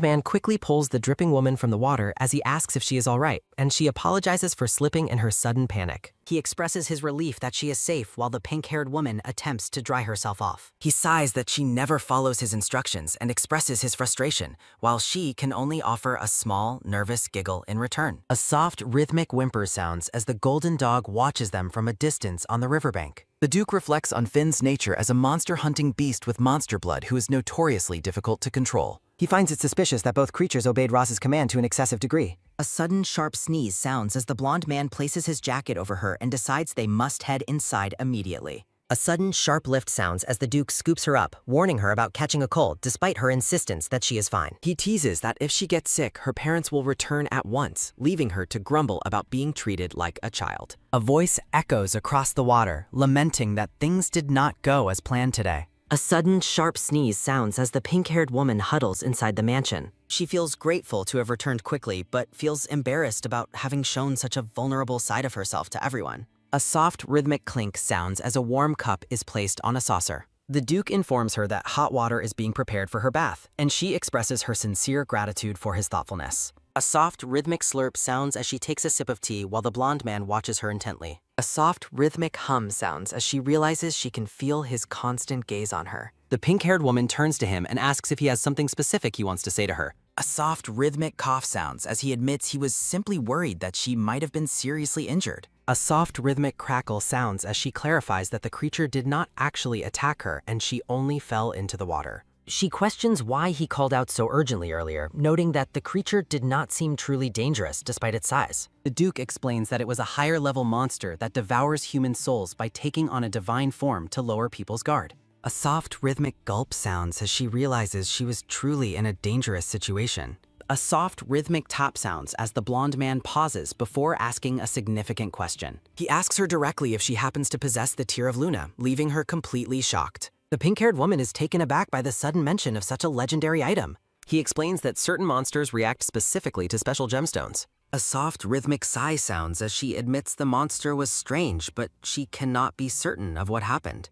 man quickly pulls the dripping woman from the water as he asks if she is all right, and she apologizes for slipping in her sudden panic. He expresses his relief that she is safe while the pink-haired woman attempts to dry herself off. He sighs that she never follows his instructions and expresses his frustration, while she can only offer a small, nervous giggle in return. A soft, rhythmic whimper sounds as the golden dog watches them from a distance on the riverbank. The Duke reflects on Finn's nature as a monster-hunting beast with monster blood who is notoriously difficult to control. He finds it suspicious that both creatures obeyed Roz's command to an excessive degree. A sudden, sharp sneeze sounds as the blonde man places his jacket over her and decides they must head inside immediately. A sudden, sharp lift sounds as the Duke scoops her up, warning her about catching a cold despite her insistence that she is fine. He teases that if she gets sick, her parents will return at once, leaving her to grumble about being treated like a child. A voice echoes across the water, lamenting that things did not go as planned today. A sudden, sharp sneeze sounds as the pink-haired woman huddles inside the mansion. She feels grateful to have returned quickly, but feels embarrassed about having shown such a vulnerable side of herself to everyone. A soft, rhythmic clink sounds as a warm cup is placed on a saucer. The Duke informs her that hot water is being prepared for her bath, and she expresses her sincere gratitude for his thoughtfulness. A soft, rhythmic slurp sounds as she takes a sip of tea while the blonde man watches her intently. A soft, rhythmic hum sounds as she realizes she can feel his constant gaze on her. The pink-haired woman turns to him and asks if he has something specific he wants to say to her. A soft, rhythmic cough sounds as he admits he was simply worried that she might have been seriously injured. A soft rhythmic crackle sounds as she clarifies that the creature did not actually attack her and she only fell into the water. She questions why he called out so urgently earlier, noting that the creature did not seem truly dangerous despite its size. The Duke explains that it was a higher-level monster that devours human souls by taking on a divine form to lower people's guard. A soft rhythmic gulp sounds as she realizes she was truly in a dangerous situation. A soft rhythmic tap sounds as the blonde man pauses before asking a significant question. He asks her directly if she happens to possess the Tear of Luna, leaving her completely shocked. The pink-haired woman is taken aback by the sudden mention of such a legendary item. He explains that certain monsters react specifically to special gemstones. A soft rhythmic sigh sounds as she admits the monster was strange, but she cannot be certain of what happened.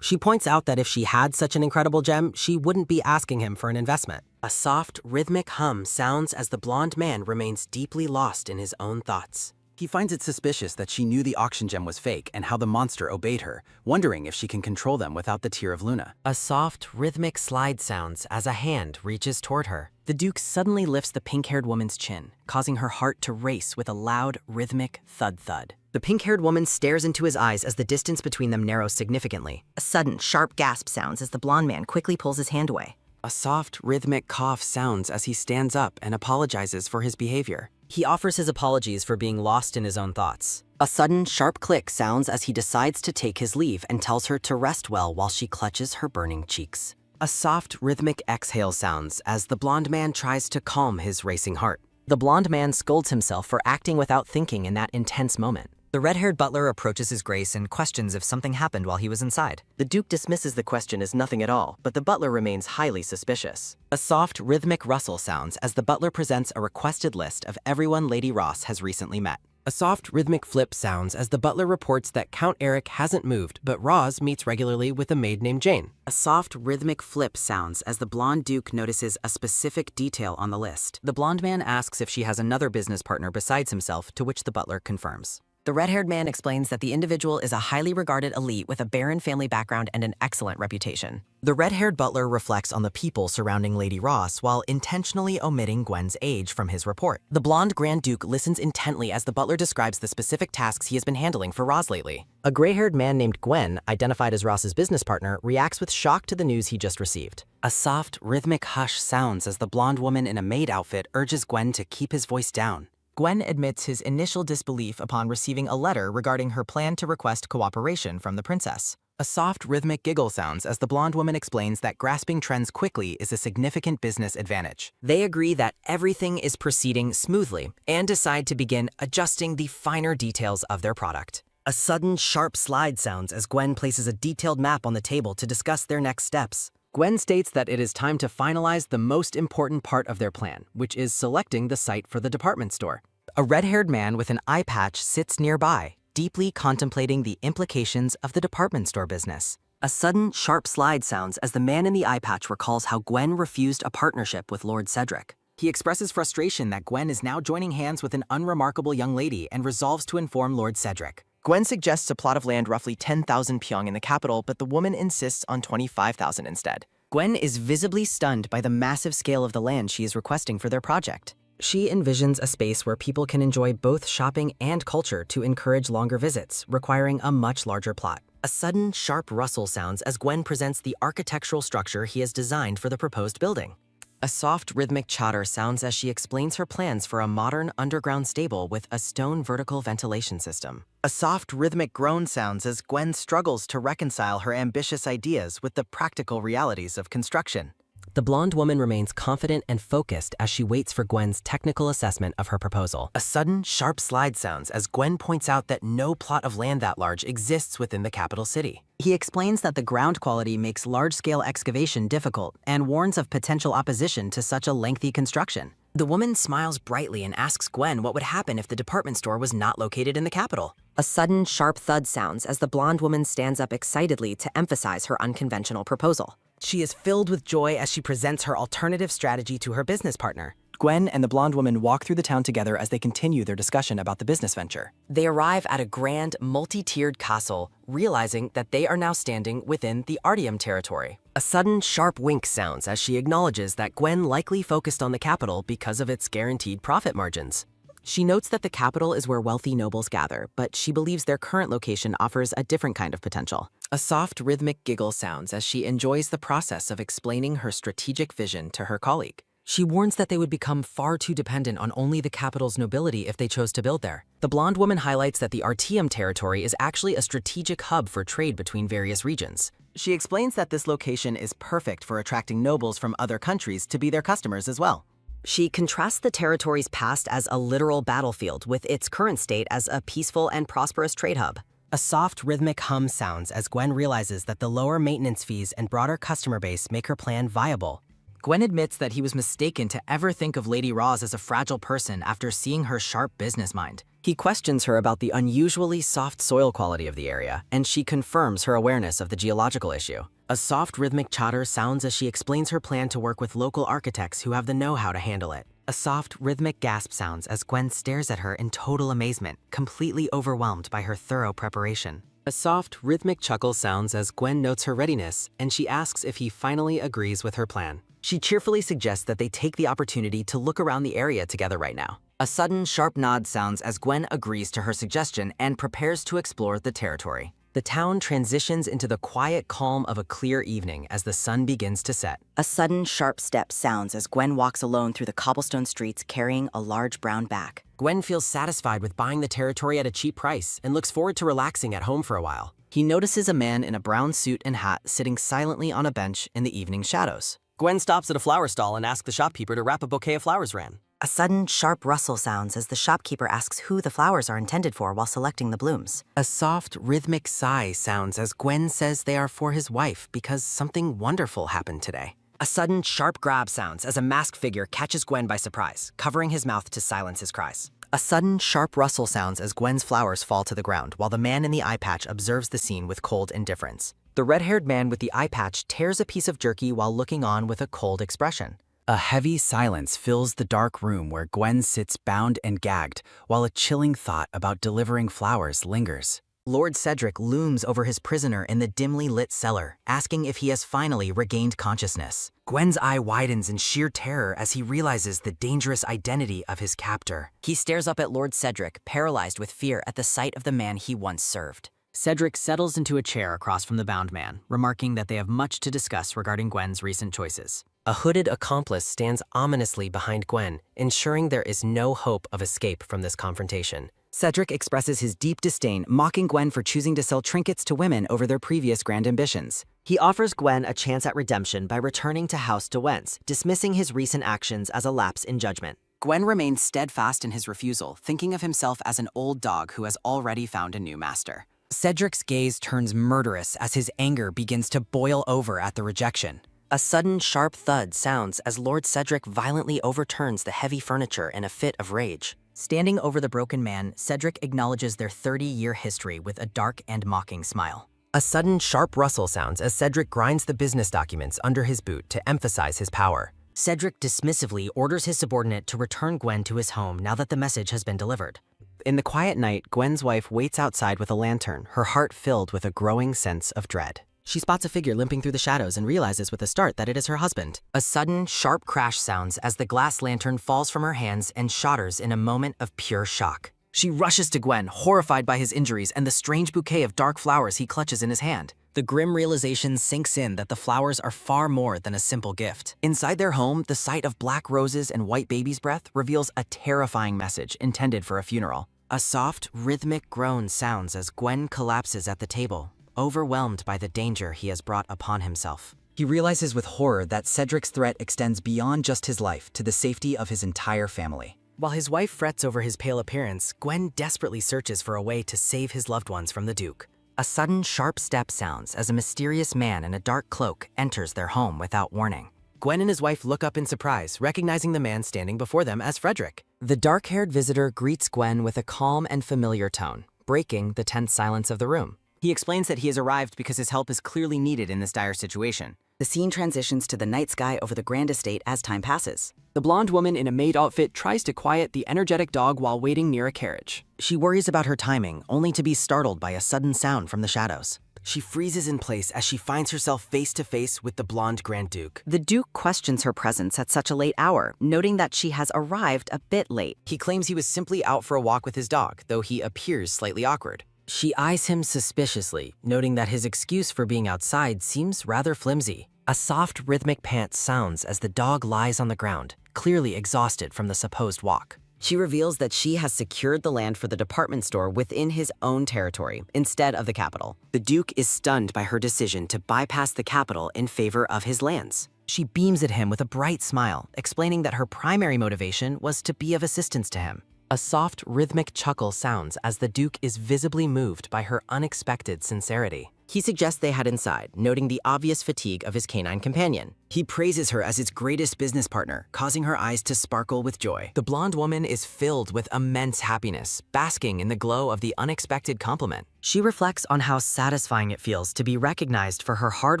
She points out that if she had such an incredible gem, she wouldn't be asking him for an investment. A soft, rhythmic hum sounds as the blonde man remains deeply lost in his own thoughts. He finds it suspicious that she knew the auction gem was fake and how the monster obeyed her, wondering if she can control them without the Tear of Luna. A soft, rhythmic slide sounds as a hand reaches toward her. The Duke suddenly lifts the pink-haired woman's chin, causing her heart to race with a loud, rhythmic thud-thud. The pink-haired woman stares into his eyes as the distance between them narrows significantly. A sudden, sharp gasp sounds as the blonde man quickly pulls his hand away. A soft, rhythmic cough sounds as he stands up and apologizes for his behavior. He offers his apologies for being lost in his own thoughts. A sudden, sharp click sounds as he decides to take his leave and tells her to rest well while she clutches her burning cheeks. A soft, rhythmic exhale sounds as the blonde man tries to calm his racing heart. The blonde man scolds himself for acting without thinking in that intense moment. The red-haired butler approaches his grace and questions if something happened while he was inside. The Duke dismisses the question as nothing at all, but the butler remains highly suspicious. A soft, rhythmic rustle sounds as the butler presents a requested list of everyone Lady Roze has recently met. A soft, rhythmic flip sounds as the butler reports that Count Eric hasn't moved, but Roze meets regularly with a maid named Jane. A soft, rhythmic flip sounds as the blonde Duke notices a specific detail on the list. The blonde man asks if she has another business partner besides himself, to which the butler confirms. The red-haired man explains that the individual is a highly regarded elite with a barren family background and an excellent reputation. The red-haired butler reflects on the people surrounding Lady Roze while intentionally omitting Gwen's age from his report. The blonde Grand Duke listens intently as the butler describes the specific tasks he has been handling for Roze lately. A gray-haired man named Gwen, identified as Roze's business partner, reacts with shock to the news he just received. A soft, rhythmic hush sounds as the blonde woman in a maid outfit urges Gwen to keep his voice down. Gwen admits his initial disbelief upon receiving a letter regarding her plan to request cooperation from the princess. A soft, rhythmic giggle sounds as the blonde woman explains that grasping trends quickly is a significant business advantage. They agree that everything is proceeding smoothly and decide to begin adjusting the finer details of their product. A sudden, sharp slide sounds as Gwen places a detailed map on the table to discuss their next steps. Gwen states that it is time to finalize the most important part of their plan, which is selecting the site for the department store. A red-haired man with an eye patch sits nearby, deeply contemplating the implications of the department store business. A sudden, sharp slide sounds as the man in the eye patch recalls how Gwen refused a partnership with Lord Cedric. He expresses frustration that Gwen is now joining hands with an unremarkable young lady and resolves to inform Lord Cedric. Gwen suggests a plot of land roughly 10,000 pyong in the capital, but the woman insists on 25,000 instead. Gwen is visibly stunned by the massive scale of the land she is requesting for their project. She envisions a space where people can enjoy both shopping and culture to encourage longer visits, requiring a much larger plot. A sudden, sharp rustle sounds as Gwen presents the architectural structure he has designed for the proposed building. A soft, rhythmic chatter sounds as she explains her plans for a modern underground stable with a stone vertical ventilation system. A soft, rhythmic groan sounds as Gwen struggles to reconcile her ambitious ideas with the practical realities of construction. The blonde woman remains confident and focused as she waits for Gwen's technical assessment of her proposal. A sudden, sharp slide sounds as Gwen points out that no plot of land that large exists within the capital city. He explains that the ground quality makes large-scale excavation difficult and warns of potential opposition to such a lengthy construction. The woman smiles brightly and asks Gwen what would happen if the department store was not located in the capital. A sudden, sharp thud sounds as the blonde woman stands up excitedly to emphasize her unconventional proposal. She is filled with joy as she presents her alternative strategy to her business partner. Gwen and the blonde woman walk through the town together as they continue their discussion about the business venture. They arrive at a grand, multi-tiered castle, realizing that they are now standing within the Artyom territory. A sudden, sharp wink sounds as she acknowledges that Gwen likely focused on the capital because of its guaranteed profit margins. She notes that the capital is where wealthy nobles gather, but she believes their current location offers a different kind of potential. A soft, rhythmic giggle sounds as she enjoys the process of explaining her strategic vision to her colleague. She warns that they would become far too dependent on only the capital's nobility if they chose to build there. The blonde woman highlights that the Artyom territory is actually a strategic hub for trade between various regions. She explains that this location is perfect for attracting nobles from other countries to be their customers as well. She contrasts the territory's past as a literal battlefield with its current state as a peaceful and prosperous trade hub. A soft, rhythmic hum sounds as Gwen realizes that the lower maintenance fees and broader customer base make her plan viable. Gwen admits that he was mistaken to ever think of Lady Roze as a fragile person after seeing her sharp business mind. He questions her about the unusually soft soil quality of the area, and she confirms her awareness of the geological issue. A soft, rhythmic chatter sounds as she explains her plan to work with local architects who have the know-how to handle it. A soft, rhythmic gasp sounds as Gwen stares at her in total amazement, completely overwhelmed by her thorough preparation. A soft, rhythmic chuckle sounds as Gwen notes her readiness, and she asks if he finally agrees with her plan. She cheerfully suggests that they take the opportunity to look around the area together right now. A sudden, sharp nod sounds as Gwen agrees to her suggestion and prepares to explore the territory. The town transitions into the quiet calm of a clear evening as the sun begins to set. A sudden, sharp step sounds as Gwen walks alone through the cobblestone streets carrying a large brown bag. Gwen feels satisfied with buying the territory at a cheap price and looks forward to relaxing at home for a while. He notices a man in a brown suit and hat sitting silently on a bench in the evening shadows. Gwen stops at a flower stall and asks the shopkeeper to wrap a bouquet of flowers for him. A sudden, sharp rustle sounds as the shopkeeper asks who the flowers are intended for while selecting the blooms. A soft, rhythmic sigh sounds as Gwen says they are for his wife because something wonderful happened today. A sudden, sharp grab sounds as a masked figure catches Gwen by surprise, covering his mouth to silence his cries. A sudden, sharp rustle sounds as Gwen's flowers fall to the ground while the man in the eye patch observes the scene with cold indifference. The red-haired man with the eye patch tears a piece of jerky while looking on with a cold expression. A heavy silence fills the dark room where Gwen sits bound and gagged, while a chilling thought about delivering flowers lingers. Lord Cedric looms over his prisoner in the dimly lit cellar, asking if he has finally regained consciousness. Gwen's eye widens in sheer terror as he realizes the dangerous identity of his captor. He stares up at Lord Cedric, paralyzed with fear at the sight of the man he once served. Cedric settles into a chair across from the bound man, remarking that they have much to discuss regarding Gwen's recent choices. A hooded accomplice stands ominously behind Gwen, ensuring there is no hope of escape from this confrontation. Cedric expresses his deep disdain, mocking Gwen for choosing to sell trinkets to women over their previous grand ambitions. He offers Gwen a chance at redemption by returning to House Derwent's, dismissing his recent actions as a lapse in judgment. Gwen remains steadfast in his refusal, thinking of himself as an old dog who has already found a new master. Cedric's gaze turns murderous as his anger begins to boil over at the rejection. A sudden, sharp thud sounds as Lord Cedric violently overturns the heavy furniture in a fit of rage. Standing over the broken man, Cedric acknowledges their 30-year history with a dark and mocking smile. A sudden, sharp rustle sounds as Cedric grinds the business documents under his boot to emphasize his power. Cedric dismissively orders his subordinate to return Gwen to his home now that the message has been delivered. In the quiet night, Gwen's wife waits outside with a lantern, her heart filled with a growing sense of dread. She spots a figure limping through the shadows and realizes with a start that it is her husband. A sudden, sharp crash sounds as the glass lantern falls from her hands and shatters in a moment of pure shock. She rushes to Gwen, horrified by his injuries and the strange bouquet of dark flowers he clutches in his hand. The grim realization sinks in that the flowers are far more than a simple gift. Inside their home, the sight of black roses and white baby's breath reveals a terrifying message intended for a funeral. A soft, rhythmic groan sounds as Gwen collapses at the table, overwhelmed by the danger he has brought upon himself. He realizes with horror that Cedric's threat extends beyond just his life to the safety of his entire family. While his wife frets over his pale appearance, Gwen desperately searches for a way to save his loved ones from the Duke. A sudden, sharp step sounds as a mysterious man in a dark cloak enters their home without warning. Gwen and his wife look up in surprise, recognizing the man standing before them as Frederick. The dark-haired visitor greets Gwen with a calm and familiar tone, breaking the tense silence of the room. He explains that he has arrived because his help is clearly needed in this dire situation. The scene transitions to the night sky over the grand estate as time passes. The blonde woman in a maid outfit tries to quiet the energetic dog while waiting near a carriage. She worries about her timing, only to be startled by a sudden sound from the shadows. She freezes in place as she finds herself face to face with the blonde Grand Duke. The Duke questions her presence at such a late hour, noting that she has arrived a bit late. He claims he was simply out for a walk with his dog, though he appears slightly awkward. She eyes him suspiciously, noting that his excuse for being outside seems rather flimsy. A soft, rhythmic pant sounds as the dog lies on the ground, clearly exhausted from the supposed walk. She reveals that she has secured the land for the department store within his own territory, instead of the capital. The Duke is stunned by her decision to bypass the capital in favor of his lands. She beams at him with a bright smile, explaining that her primary motivation was to be of assistance to him. A soft, rhythmic chuckle sounds as the Duke is visibly moved by her unexpected sincerity. He suggests they head inside, noting the obvious fatigue of his canine companion. He praises her as his greatest business partner, causing her eyes to sparkle with joy. The blonde woman is filled with immense happiness, basking in the glow of the unexpected compliment. She reflects on how satisfying it feels to be recognized for her hard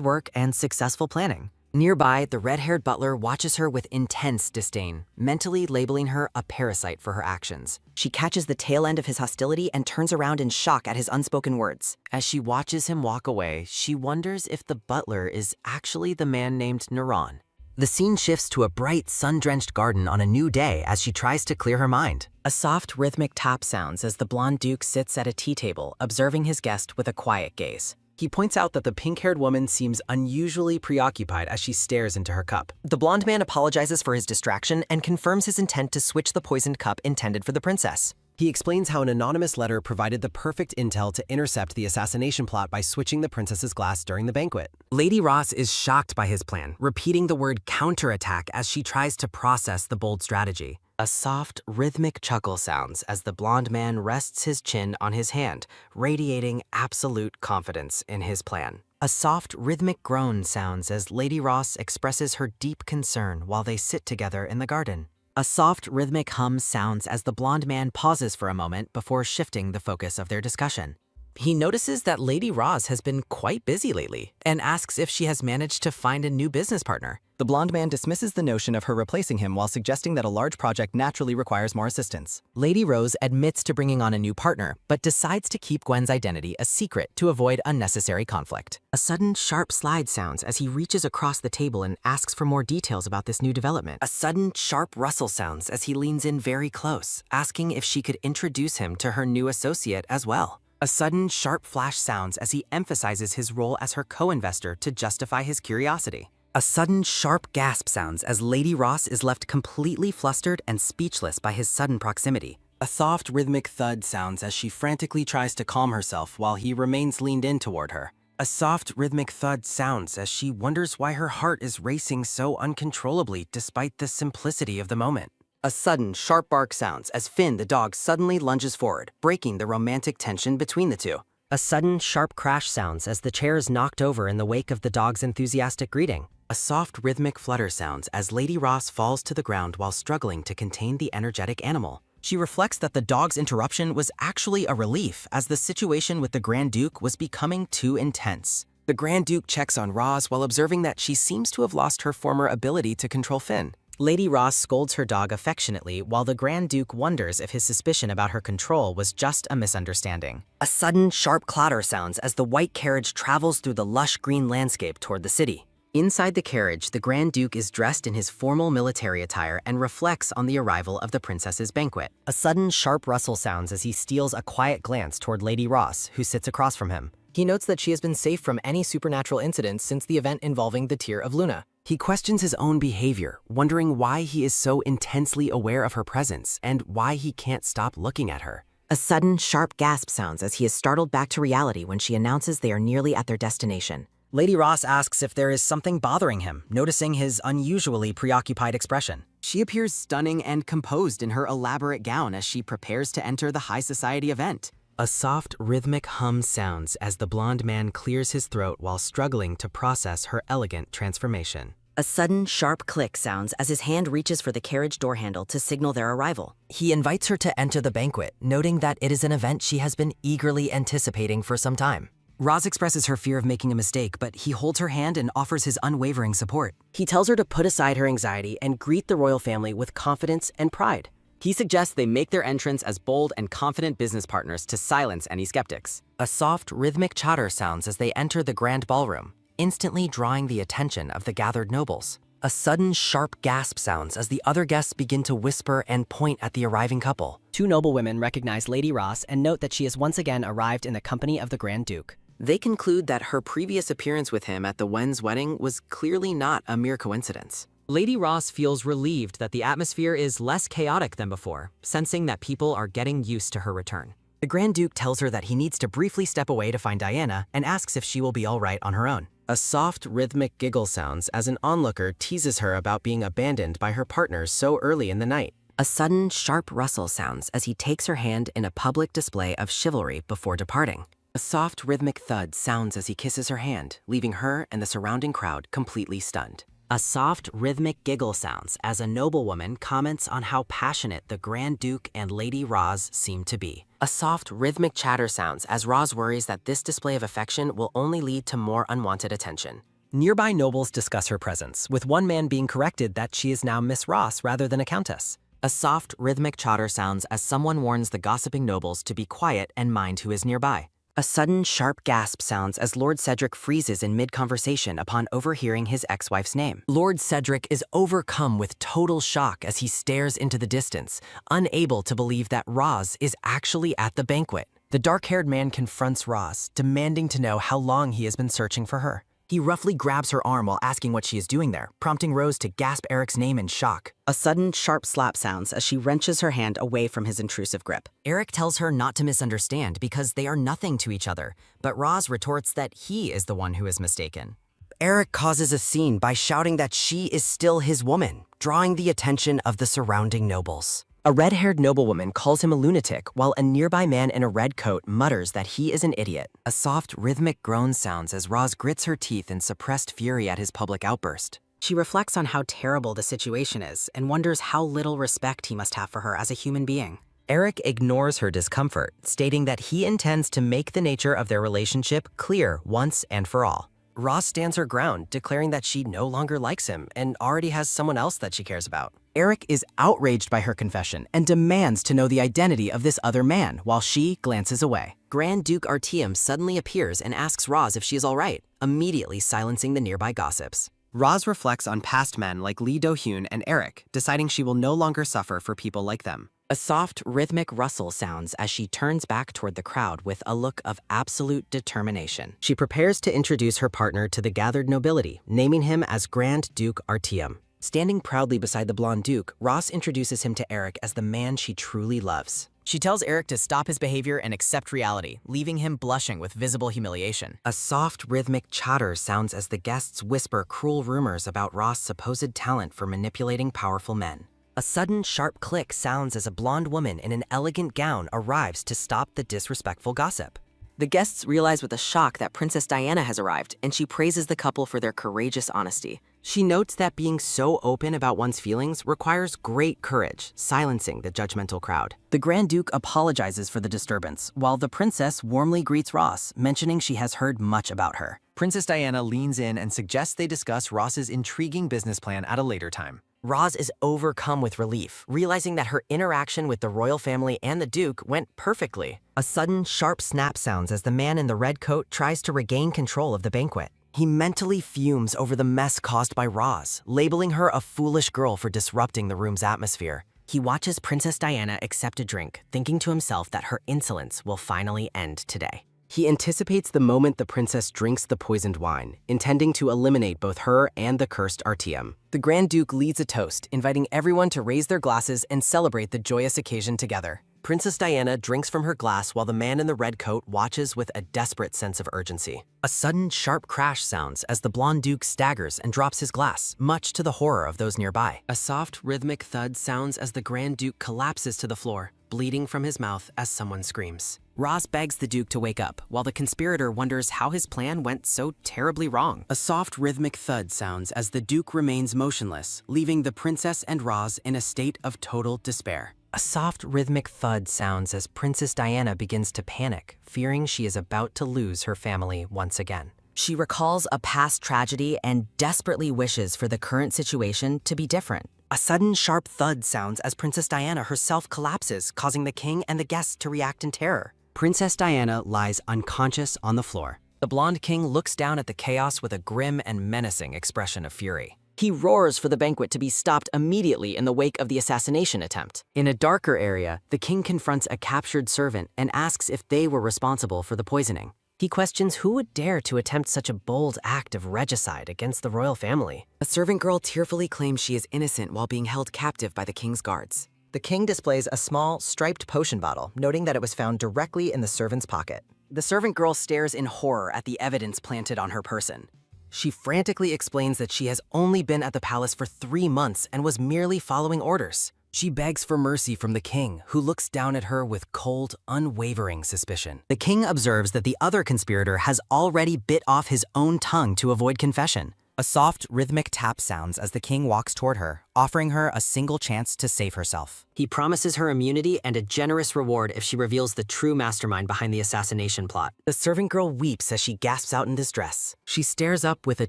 work and successful planning. Nearby, the red-haired butler watches her with intense disdain, mentally labeling her a parasite for her actions. She catches the tail end of his hostility and turns around in shock at his unspoken words. As she watches him walk away, she wonders if the butler is actually the man named Naran. The scene shifts to a bright, sun-drenched garden on a new day as she tries to clear her mind. A soft, rhythmic tap sounds as the blonde Duke sits at a tea table, observing his guest with a quiet gaze. He points out that the pink-haired woman seems unusually preoccupied as she stares into her cup. The blonde man apologizes for his distraction and confirms his intent to switch the poisoned cup intended for the princess. He explains how an anonymous letter provided the perfect intel to intercept the assassination plot by switching the princess's glass during the banquet. Lady Roze is shocked by his plan, repeating the word counterattack as she tries to process the bold strategy. A soft, rhythmic chuckle sounds as the blonde man rests his chin on his hand, radiating absolute confidence in his plan. A soft, rhythmic groan sounds as Lady Roze expresses her deep concern while they sit together in the garden. A soft, rhythmic hum sounds as the blonde man pauses for a moment before shifting the focus of their discussion. He notices that Lady Roze has been quite busy lately and asks if she has managed to find a new business partner. The blonde man dismisses the notion of her replacing him while suggesting that a large project naturally requires more assistance. Lady Roze admits to bringing on a new partner, but decides to keep Gwen's identity a secret to avoid unnecessary conflict. A sudden, sharp slide sounds as he reaches across the table and asks for more details about this new development. A sudden, sharp rustle sounds as he leans in very close, asking if she could introduce him to her new associate as well. A sudden, sharp flash sounds as he emphasizes his role as her co-investor to justify his curiosity. A sudden, sharp gasp sounds as Lady Roze is left completely flustered and speechless by his sudden proximity. A soft, rhythmic thud sounds as she frantically tries to calm herself while he remains leaned in toward her. A soft, rhythmic thud sounds as she wonders why her heart is racing so uncontrollably despite the simplicity of the moment. A sudden, sharp bark sounds as Finn the dog suddenly lunges forward, breaking the romantic tension between the two. A sudden, sharp crash sounds as the chair is knocked over in the wake of the dog's enthusiastic greeting. A soft, rhythmic flutter sounds as Lady Roze falls to the ground while struggling to contain the energetic animal. She reflects that the dog's interruption was actually a relief as the situation with the Grand Duke was becoming too intense. The Grand Duke checks on Roze while observing that she seems to have lost her former ability to control Finn. Lady Roze scolds her dog affectionately while the Grand Duke wonders if his suspicion about her control was just a misunderstanding. A sudden, sharp clatter sounds as the white carriage travels through the lush green landscape toward the city. Inside the carriage, the Grand Duke is dressed in his formal military attire and reflects on the arrival of the princess's banquet. A sudden, sharp rustle sounds as he steals a quiet glance toward Lady Roze, who sits across from him. He notes that she has been safe from any supernatural incidents since the event involving the Tear of Luna. He questions his own behavior, wondering why he is so intensely aware of her presence and why he can't stop looking at her. A sudden, sharp gasp sounds as he is startled back to reality when she announces they are nearly at their destination. Lady Roze asks if there is something bothering him, noticing his unusually preoccupied expression. She appears stunning and composed in her elaborate gown as she prepares to enter the high society event. A soft, rhythmic hum sounds as the blonde man clears his throat while struggling to process her elegant transformation. A sudden, sharp click sounds as his hand reaches for the carriage door handle to signal their arrival. He invites her to enter the banquet, noting that it is an event she has been eagerly anticipating for some time. Roz expresses her fear of making a mistake, but he holds her hand and offers his unwavering support. He tells her to put aside her anxiety and greet the royal family with confidence and pride. He suggests they make their entrance as bold and confident business partners to silence any skeptics. A soft, rhythmic chatter sounds as they enter the grand ballroom, instantly drawing the attention of the gathered nobles. A sudden, sharp gasp sounds as the other guests begin to whisper and point at the arriving couple. Two noblewomen recognize Lady Roze and note that she has once again arrived in the company of the Grand Duke. They conclude that her previous appearance with him at the Wen's wedding was clearly not a mere coincidence. Lady Roze feels relieved that the atmosphere is less chaotic than before, sensing that people are getting used to her return. The Grand Duke tells her that he needs to briefly step away to find Diana and asks if she will be all right on her own. A soft, rhythmic giggle sounds as an onlooker teases her about being abandoned by her partners so early in the night. A sudden, sharp rustle sounds as he takes her hand in a public display of chivalry before departing. A soft, rhythmic thud sounds as he kisses her hand, leaving her and the surrounding crowd completely stunned. A soft, rhythmic giggle sounds as a noblewoman comments on how passionate the Grand Duke and Lady Roze seem to be. A soft, rhythmic chatter sounds as Roz worries that this display of affection will only lead to more unwanted attention. Nearby nobles discuss her presence, with one man being corrected that she is now Miss Ross rather than a countess. A soft, rhythmic chatter sounds as someone warns the gossiping nobles to be quiet and mind who is nearby. A sudden, sharp gasp sounds as Lord Cedric freezes in mid-conversation upon overhearing his ex-wife's name. Lord Cedric is overcome with total shock as he stares into the distance, unable to believe that Roz is actually at the banquet. The dark-haired man confronts Roz, demanding to know how long he has been searching for her. He roughly grabs her arm while asking what she is doing there, prompting Rose to gasp Eric's name in shock. A sudden, sharp slap sounds as she wrenches her hand away from his intrusive grip. Eric tells her not to misunderstand because they are nothing to each other, but Roz retorts that he is the one who is mistaken. Eric causes a scene by shouting that she is still his woman, drawing the attention of the surrounding nobles. A red-haired noblewoman calls him a lunatic, while a nearby man in a red coat mutters that he is an idiot. A soft, rhythmic groan sounds as Roz grits her teeth in suppressed fury at his public outburst. She reflects on how terrible the situation is and wonders how little respect he must have for her as a human being. Eric ignores her discomfort, stating that he intends to make the nature of their relationship clear once and for all. Roz stands her ground, declaring that she no longer likes him and already has someone else that she cares about. Eric is outraged by her confession and demands to know the identity of this other man while she glances away. Grand Duke Artyom suddenly appears and asks Roz if she is all right, immediately silencing the nearby gossips. Roz reflects on past men like Lee Do-hyun and Eric, deciding she will no longer suffer for people like them. A soft, rhythmic rustle sounds as she turns back toward the crowd with a look of absolute determination. She prepares to introduce her partner to the gathered nobility, naming him as Grand Duke Artyom. Standing proudly beside the blonde duke, Ross introduces him to Eric as the man she truly loves. She tells Eric to stop his behavior and accept reality, leaving him blushing with visible humiliation. A soft, rhythmic chatter sounds as the guests whisper cruel rumors about Ross' supposed talent for manipulating powerful men. A sudden, sharp click sounds as a blonde woman in an elegant gown arrives to stop the disrespectful gossip. The guests realize with a shock that Princess Diana has arrived, and she praises the couple for their courageous honesty. She notes that being so open about one's feelings requires great courage, silencing the judgmental crowd. The Grand Duke apologizes for the disturbance, while the princess warmly greets Ross, mentioning she has heard much about her. Princess Diana leans in and suggests they discuss Ross's intriguing business plan at a later time. Roz is overcome with relief, realizing that her interaction with the royal family and the Duke went perfectly. A sudden, sharp snap sounds as the man in the red coat tries to regain control of the banquet. He mentally fumes over the mess caused by Roz, labeling her a foolish girl for disrupting the room's atmosphere. He watches Princess Diana accept a drink, thinking to himself that her insolence will finally end today. He anticipates the moment the princess drinks the poisoned wine, intending to eliminate both her and the cursed Artyom. The Grand Duke leads a toast, inviting everyone to raise their glasses and celebrate the joyous occasion together. Princess Diana drinks from her glass while the man in the red coat watches with a desperate sense of urgency. A sudden, sharp crash sounds as the blonde Duke staggers and drops his glass, much to the horror of those nearby. A soft, rhythmic thud sounds as the Grand Duke collapses to the floor, bleeding from his mouth as someone screams. Roz begs the Duke to wake up, while the conspirator wonders how his plan went so terribly wrong. A soft, rhythmic thud sounds as the Duke remains motionless, leaving the princess and Roz in a state of total despair. A soft rhythmic thud sounds as Princess Diana begins to panic, fearing she is about to lose her family once again. She recalls a past tragedy and desperately wishes for the current situation to be different. A sudden sharp thud sounds as Princess Diana herself collapses, causing the king and the guests to react in terror. Princess Diana lies unconscious on the floor. The blonde king looks down at the chaos with a grim and menacing expression of fury. He roars for the banquet to be stopped immediately in the wake of the assassination attempt. In a darker area, the king confronts a captured servant and asks if they were responsible for the poisoning. He questions who would dare to attempt such a bold act of regicide against the royal family. A servant girl tearfully claims she is innocent while being held captive by the king's guards. The king displays a small, striped potion bottle, noting that it was found directly in the servant's pocket. The servant girl stares in horror at the evidence planted on her person. She frantically explains that she has only been at the palace for 3 months and was merely following orders. She begs for mercy from the king, who looks down at her with cold, unwavering suspicion. The king observes that the other conspirator has already bit off his own tongue to avoid confession. A soft, rhythmic tap sounds as the king walks toward her, offering her a single chance to save herself. He promises her immunity and a generous reward if she reveals the true mastermind behind the assassination plot. The servant girl weeps as she gasps out in distress. She stares up with a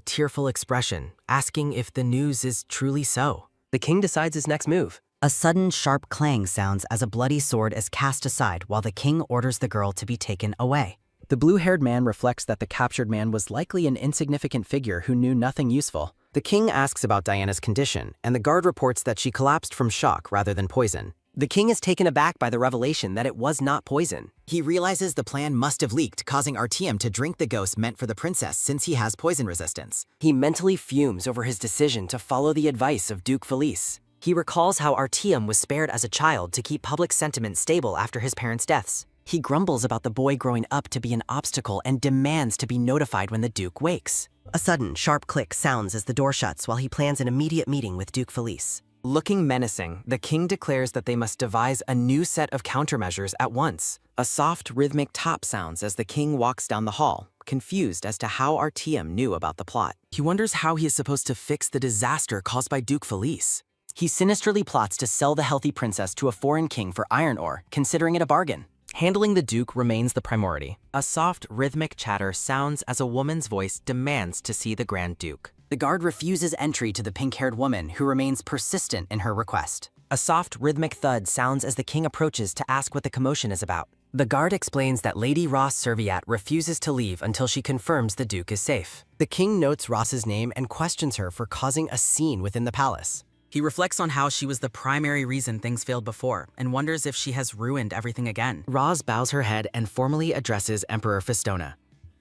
tearful expression, asking if the news is truly so. The king decides his next move. A sudden sharp clang sounds as a bloody sword is cast aside while the king orders the girl to be taken away. The blue-haired man reflects that the captured man was likely an insignificant figure who knew nothing useful. The king asks about Diana's condition, and the guard reports that she collapsed from shock rather than poison. The king is taken aback by the revelation that it was not poison. He realizes the plan must have leaked, causing Artyom to drink the ghost meant for the princess since he has poison resistance. He mentally fumes over his decision to follow the advice of Duke Felice. He recalls how Artyom was spared as a child to keep public sentiment stable after his parents' deaths. He grumbles about the boy growing up to be an obstacle and demands to be notified when the Duke wakes. A sudden, sharp click sounds as the door shuts while he plans an immediate meeting with Duke Felice. Looking menacing, the king declares that they must devise a new set of countermeasures at once. A soft, rhythmic tap sounds as the king walks down the hall, confused as to how Artyom knew about the plot. He wonders how he is supposed to fix the disaster caused by Duke Felice. He sinisterly plots to sell the healthy princess to a foreign king for iron ore, considering it a bargain. Handling the Duke remains the priority. A soft, rhythmic chatter sounds as a woman's voice demands to see the Grand Duke. The guard refuses entry to the pink-haired woman, who remains persistent in her request. A soft, rhythmic thud sounds as the king approaches to ask what the commotion is about. The guard explains that Lady Roze Serviat refuses to leave until she confirms the Duke is safe. The king notes Ross's name and questions her for causing a scene within the palace. He reflects on how she was the primary reason things failed before and wonders if she has ruined everything again. Roz bows her head and formally addresses Emperor Festona.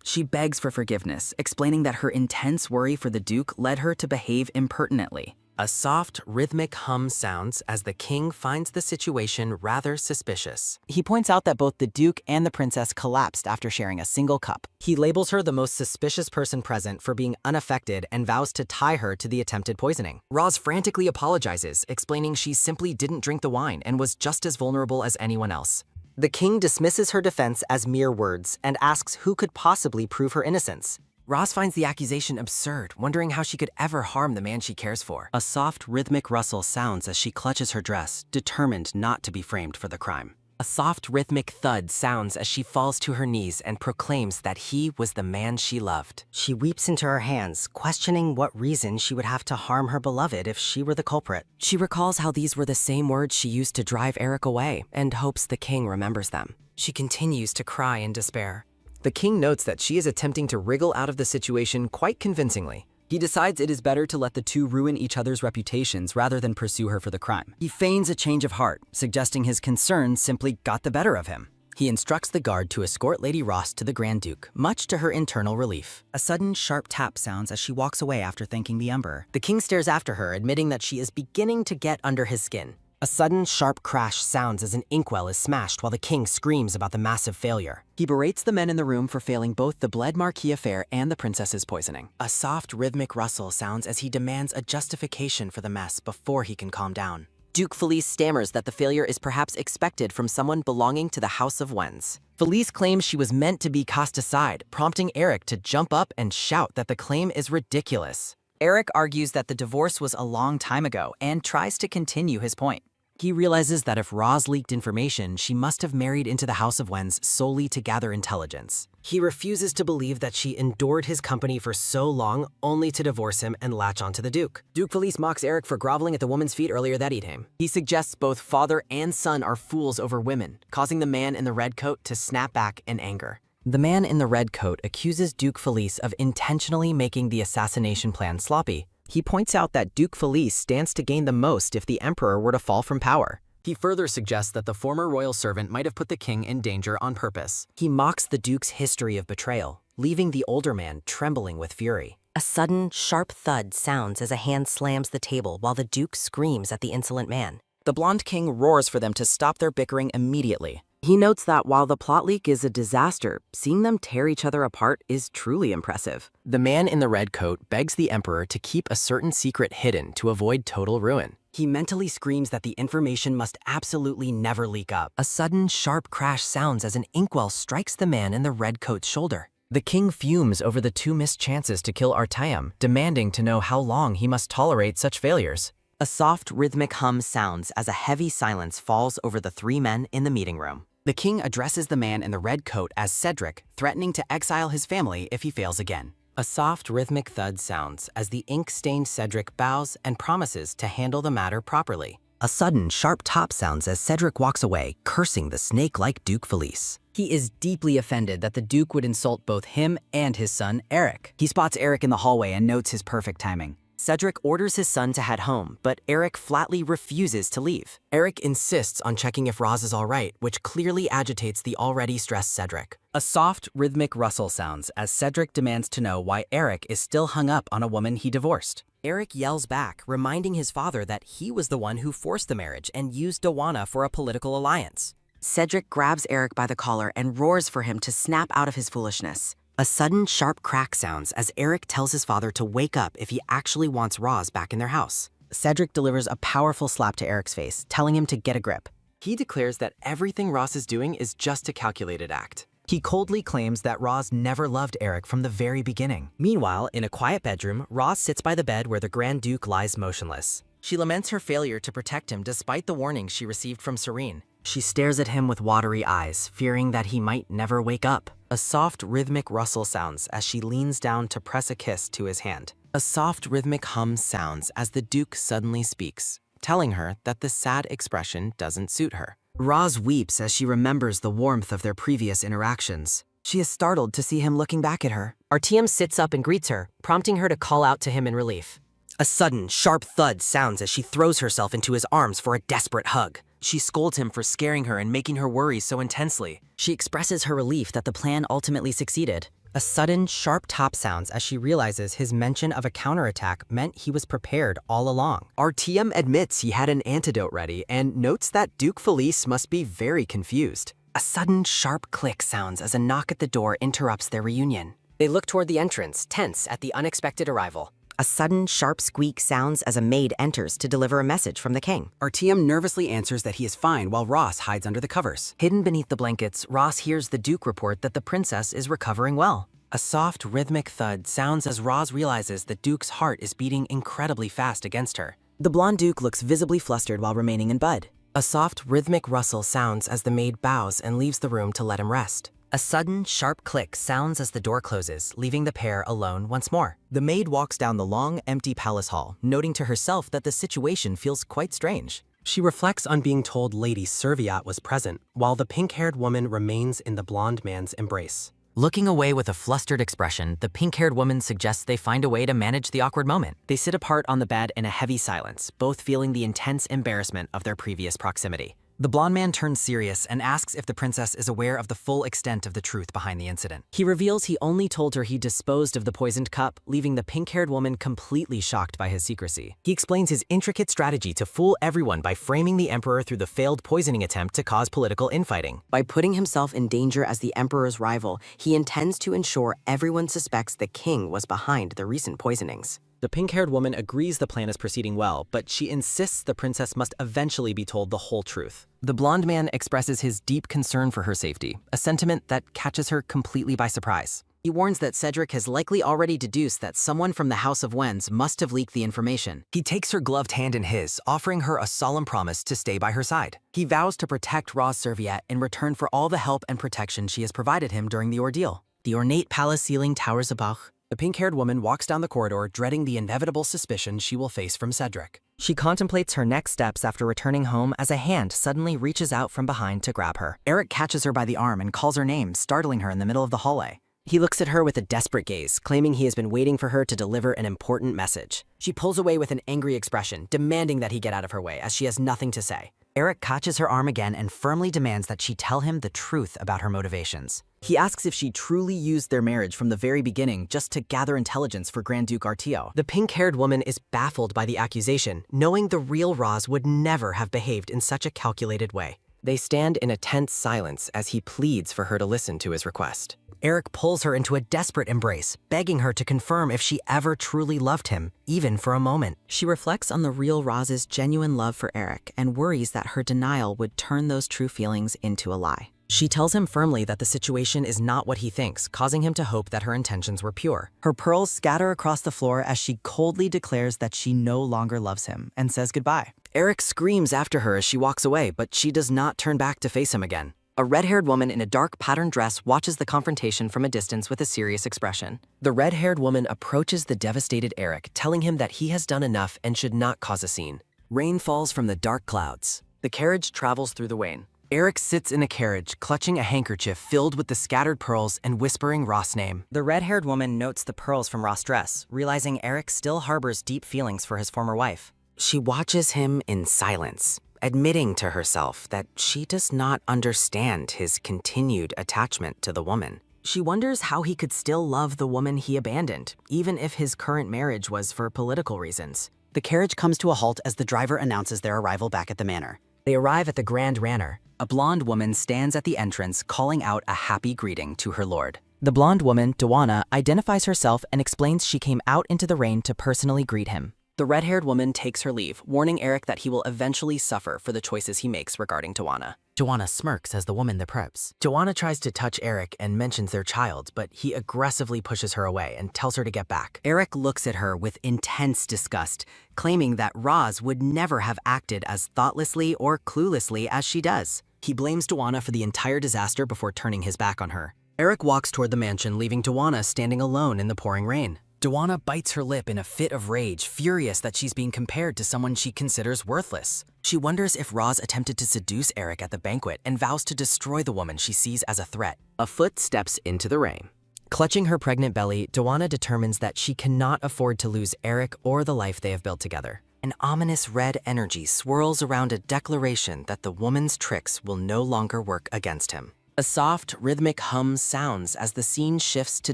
She begs for forgiveness, explaining that her intense worry for the Duke led her to behave impertinently. A soft, rhythmic hum sounds as the king finds the situation rather suspicious. He points out that both the Duke and the princess collapsed after sharing a single cup. He labels her the most suspicious person present for being unaffected and vows to tie her to the attempted poisoning. Roz frantically apologizes, explaining she simply didn't drink the wine and was just as vulnerable as anyone else. The king dismisses her defense as mere words and asks who could possibly prove her innocence. Roz finds the accusation absurd, wondering how she could ever harm the man she cares for. A soft, rhythmic rustle sounds as she clutches her dress, determined not to be framed for the crime. A soft, rhythmic thud sounds as she falls to her knees and proclaims that he was the man she loved. She weeps into her hands, questioning what reason she would have to harm her beloved if she were the culprit. She recalls how these were the same words she used to drive Eric away and hopes the king remembers them. She continues to cry in despair. The king notes that she is attempting to wriggle out of the situation quite convincingly. He decides it is better to let the two ruin each other's reputations rather than pursue her for the crime. He feigns a change of heart, suggesting his concerns simply got the better of him. He instructs the guard to escort Lady Roze to the Grand Duke, much to her internal relief. A sudden, sharp tap sounds as she walks away after thanking the Emperor. The king stares after her, admitting that she is beginning to get under his skin. A sudden, sharp crash sounds as an inkwell is smashed while the king screams about the massive failure. He berates the men in the room for failing both the Bled Marquis affair and the princess's poisoning. A soft, rhythmic rustle sounds as he demands a justification for the mess before he can calm down. Duke Felice stammers that the failure is perhaps expected from someone belonging to the House of Wens. Felice claims she was meant to be cast aside, prompting Eric to jump up and shout that the claim is ridiculous. Eric argues that the divorce was a long time ago and tries to continue his point. He realizes that if Roze leaked information, she must have married into the House of Wens solely to gather intelligence. He refuses to believe that she endured his company for so long only to divorce him and latch onto the Duke. Duke Felice mocks Eric for groveling at the woman's feet earlier that evening. He suggests both father and son are fools over women, causing the man in the red coat to snap back in anger. The man in the red coat accuses Duke Felice of intentionally making the assassination plan sloppy. He points out that Duke Felice stands to gain the most if the emperor were to fall from power. He further suggests that the former royal servant might have put the king in danger on purpose. He mocks the Duke's history of betrayal, leaving the older man trembling with fury. A sudden, sharp thud sounds as a hand slams the table while the Duke screams at the insolent man. The blonde king roars for them to stop their bickering immediately. He notes that while the plot leak is a disaster, seeing them tear each other apart is truly impressive. The man in the red coat begs the emperor to keep a certain secret hidden to avoid total ruin. He mentally screams that the information must absolutely never leak up. A sudden, sharp crash sounds as an inkwell strikes the man in the red coat's shoulder. The king fumes over the 2 missed chances to kill Artyom, demanding to know how long he must tolerate such failures. A soft, rhythmic hum sounds as a heavy silence falls over the 3 men in the meeting room. The king addresses the man in the red coat as Cedric, threatening to exile his family if he fails again. A soft, rhythmic thud sounds as the ink-stained Cedric bows and promises to handle the matter properly. A sudden, sharp top sounds as Cedric walks away, cursing the snake-like Duke Felice. He is deeply offended that the Duke would insult both him and his son, Eric. He spots Eric in the hallway and notes his perfect timing. Cedric orders his son to head home, but Eric flatly refuses to leave. Eric insists on checking if Roze is all right, which clearly agitates the already stressed Cedric. A soft, rhythmic rustle sounds as Cedric demands to know why Eric is still hung up on a woman he divorced. Eric yells back, reminding his father that he was the one who forced the marriage and used Dawana for a political alliance. Cedric grabs Eric by the collar and roars for him to snap out of his foolishness. A sudden, sharp crack sounds as Eric tells his father to wake up if he actually wants Roze back in their house. Cedric delivers a powerful slap to Eric's face, telling him to get a grip. He declares that everything Roze is doing is just a calculated act. He coldly claims that Roze never loved Eric from the very beginning. Meanwhile, in a quiet bedroom, Roze sits by the bed where the Grand Duke lies motionless. She laments her failure to protect him despite the warnings she received from Serene. She stares at him with watery eyes, fearing that he might never wake up. A soft, rhythmic rustle sounds as she leans down to press a kiss to his hand. A soft, rhythmic hum sounds as the Duke suddenly speaks, telling her that the sad expression doesn't suit her. Roze weeps as she remembers the warmth of their previous interactions. She is startled to see him looking back at her. Artyom sits up and greets her, prompting her to call out to him in relief. A sudden, sharp thud sounds as she throws herself into his arms for a desperate hug. She scolds him for scaring her and making her worry so intensely. She expresses her relief that the plan ultimately succeeded. A sudden, sharp top sounds as she realizes his mention of a counterattack meant he was prepared all along. Artyom admits he had an antidote ready and notes that Duke Felice must be very confused. A sudden, sharp click sounds as a knock at the door interrupts their reunion. They look toward the entrance, tense at the unexpected arrival. A sudden, sharp squeak sounds as a maid enters to deliver a message from the king. Artyom nervously answers that he is fine while Roze hides under the covers. Hidden beneath the blankets, Roze hears the Duke report that the princess is recovering well. A soft, rhythmic thud sounds as Roze realizes the Duke's heart is beating incredibly fast against her. The blonde Duke looks visibly flustered while remaining in bed. A soft, rhythmic rustle sounds as the maid bows and leaves the room to let him rest. A sudden, sharp click sounds as the door closes, leaving the pair alone once more. The maid walks down the long, empty palace hall, noting to herself that the situation feels quite strange. She reflects on being told Lady Serviat was present, while the pink-haired woman remains in the blonde man's embrace. Looking away with a flustered expression, the pink-haired woman suggests they find a way to manage the awkward moment. They sit apart on the bed in a heavy silence, both feeling the intense embarrassment of their previous proximity. The blonde man turns serious and asks if the princess is aware of the full extent of the truth behind the incident. He reveals he only told her he disposed of the poisoned cup, leaving the pink-haired woman completely shocked by his secrecy. He explains his intricate strategy to fool everyone by framing the emperor through the failed poisoning attempt to cause political infighting. By putting himself in danger as the emperor's rival, he intends to ensure everyone suspects the king was behind the recent poisonings. The pink-haired woman agrees the plan is proceeding well, but she insists the princess must eventually be told the whole truth. The blonde man expresses his deep concern for her safety, a sentiment that catches her completely by surprise. He warns that Cedric has likely already deduced that someone from the House of Wens must have leaked the information. He takes her gloved hand in his, offering her a solemn promise to stay by her side. He vows to protect Roze Serviette in return for all the help and protection she has provided him during the ordeal. The ornate palace ceiling towers above. The pink-haired woman walks down the corridor, dreading the inevitable suspicion she will face from Cedric. She contemplates her next steps after returning home as a hand suddenly reaches out from behind to grab her. Eric catches her by the arm and calls her name, startling her in the middle of the hallway. He looks at her with a desperate gaze, claiming he has been waiting for her to deliver an important message. She pulls away with an angry expression, demanding that he get out of her way, as she has nothing to say. Eric catches her arm again and firmly demands that she tell him the truth about her motivations. He asks if she truly used their marriage from the very beginning just to gather intelligence for Grand Duke Artio. The pink-haired woman is baffled by the accusation, knowing the real Roze would never have behaved in such a calculated way. They stand in a tense silence as he pleads for her to listen to his request. Eric pulls her into a desperate embrace, begging her to confirm if she ever truly loved him, even for a moment. She reflects on the real Roze's genuine love for Eric and worries that her denial would turn those true feelings into a lie. She tells him firmly that the situation is not what he thinks, causing him to hope that her intentions were pure. Her pearls scatter across the floor as she coldly declares that she no longer loves him and says goodbye. Eric screams after her as she walks away, but she does not turn back to face him again. A red-haired woman in a dark patterned dress watches the confrontation from a distance with a serious expression. The red-haired woman approaches the devastated Eric, telling him that he has done enough and should not cause a scene. Rain falls from the dark clouds. The carriage travels through the rain. Eric sits in a carriage, clutching a handkerchief filled with the scattered pearls and whispering Ross's name. The red-haired woman notes the pearls from Ross's dress, realizing Eric still harbors deep feelings for his former wife. She watches him in silence, admitting to herself that she does not understand his continued attachment to the woman. She wonders how he could still love the woman he abandoned, even if his current marriage was for political reasons. The carriage comes to a halt as the driver announces their arrival back at the manor. They arrive at the Grand Manor. A blonde woman stands at the entrance, calling out a happy greeting to her lord. The blonde woman, Dawana, identifies herself and explains she came out into the rain to personally greet him. The red-haired woman takes her leave, warning Eric that he will eventually suffer for the choices he makes regarding Dawana. Dawana smirks as the woman departs. Dawana tries to touch Eric and mentions their child, but he aggressively pushes her away and tells her to get back. Eric looks at her with intense disgust, claiming that Roze would never have acted as thoughtlessly or cluelessly as she does. He blames Dawana for the entire disaster before turning his back on her. Eric walks toward the mansion, leaving Dawana standing alone in the pouring rain. Dawana bites her lip in a fit of rage, furious that she's being compared to someone she considers worthless. She wonders if Roze attempted to seduce Eric at the banquet and vows to destroy the woman she sees as a threat. A foot steps into the rain. Clutching her pregnant belly, Dawana determines that she cannot afford to lose Eric or the life they have built together. An ominous red energy swirls around a declaration that the woman's tricks will no longer work against him. A soft, rhythmic hum sounds as the scene shifts to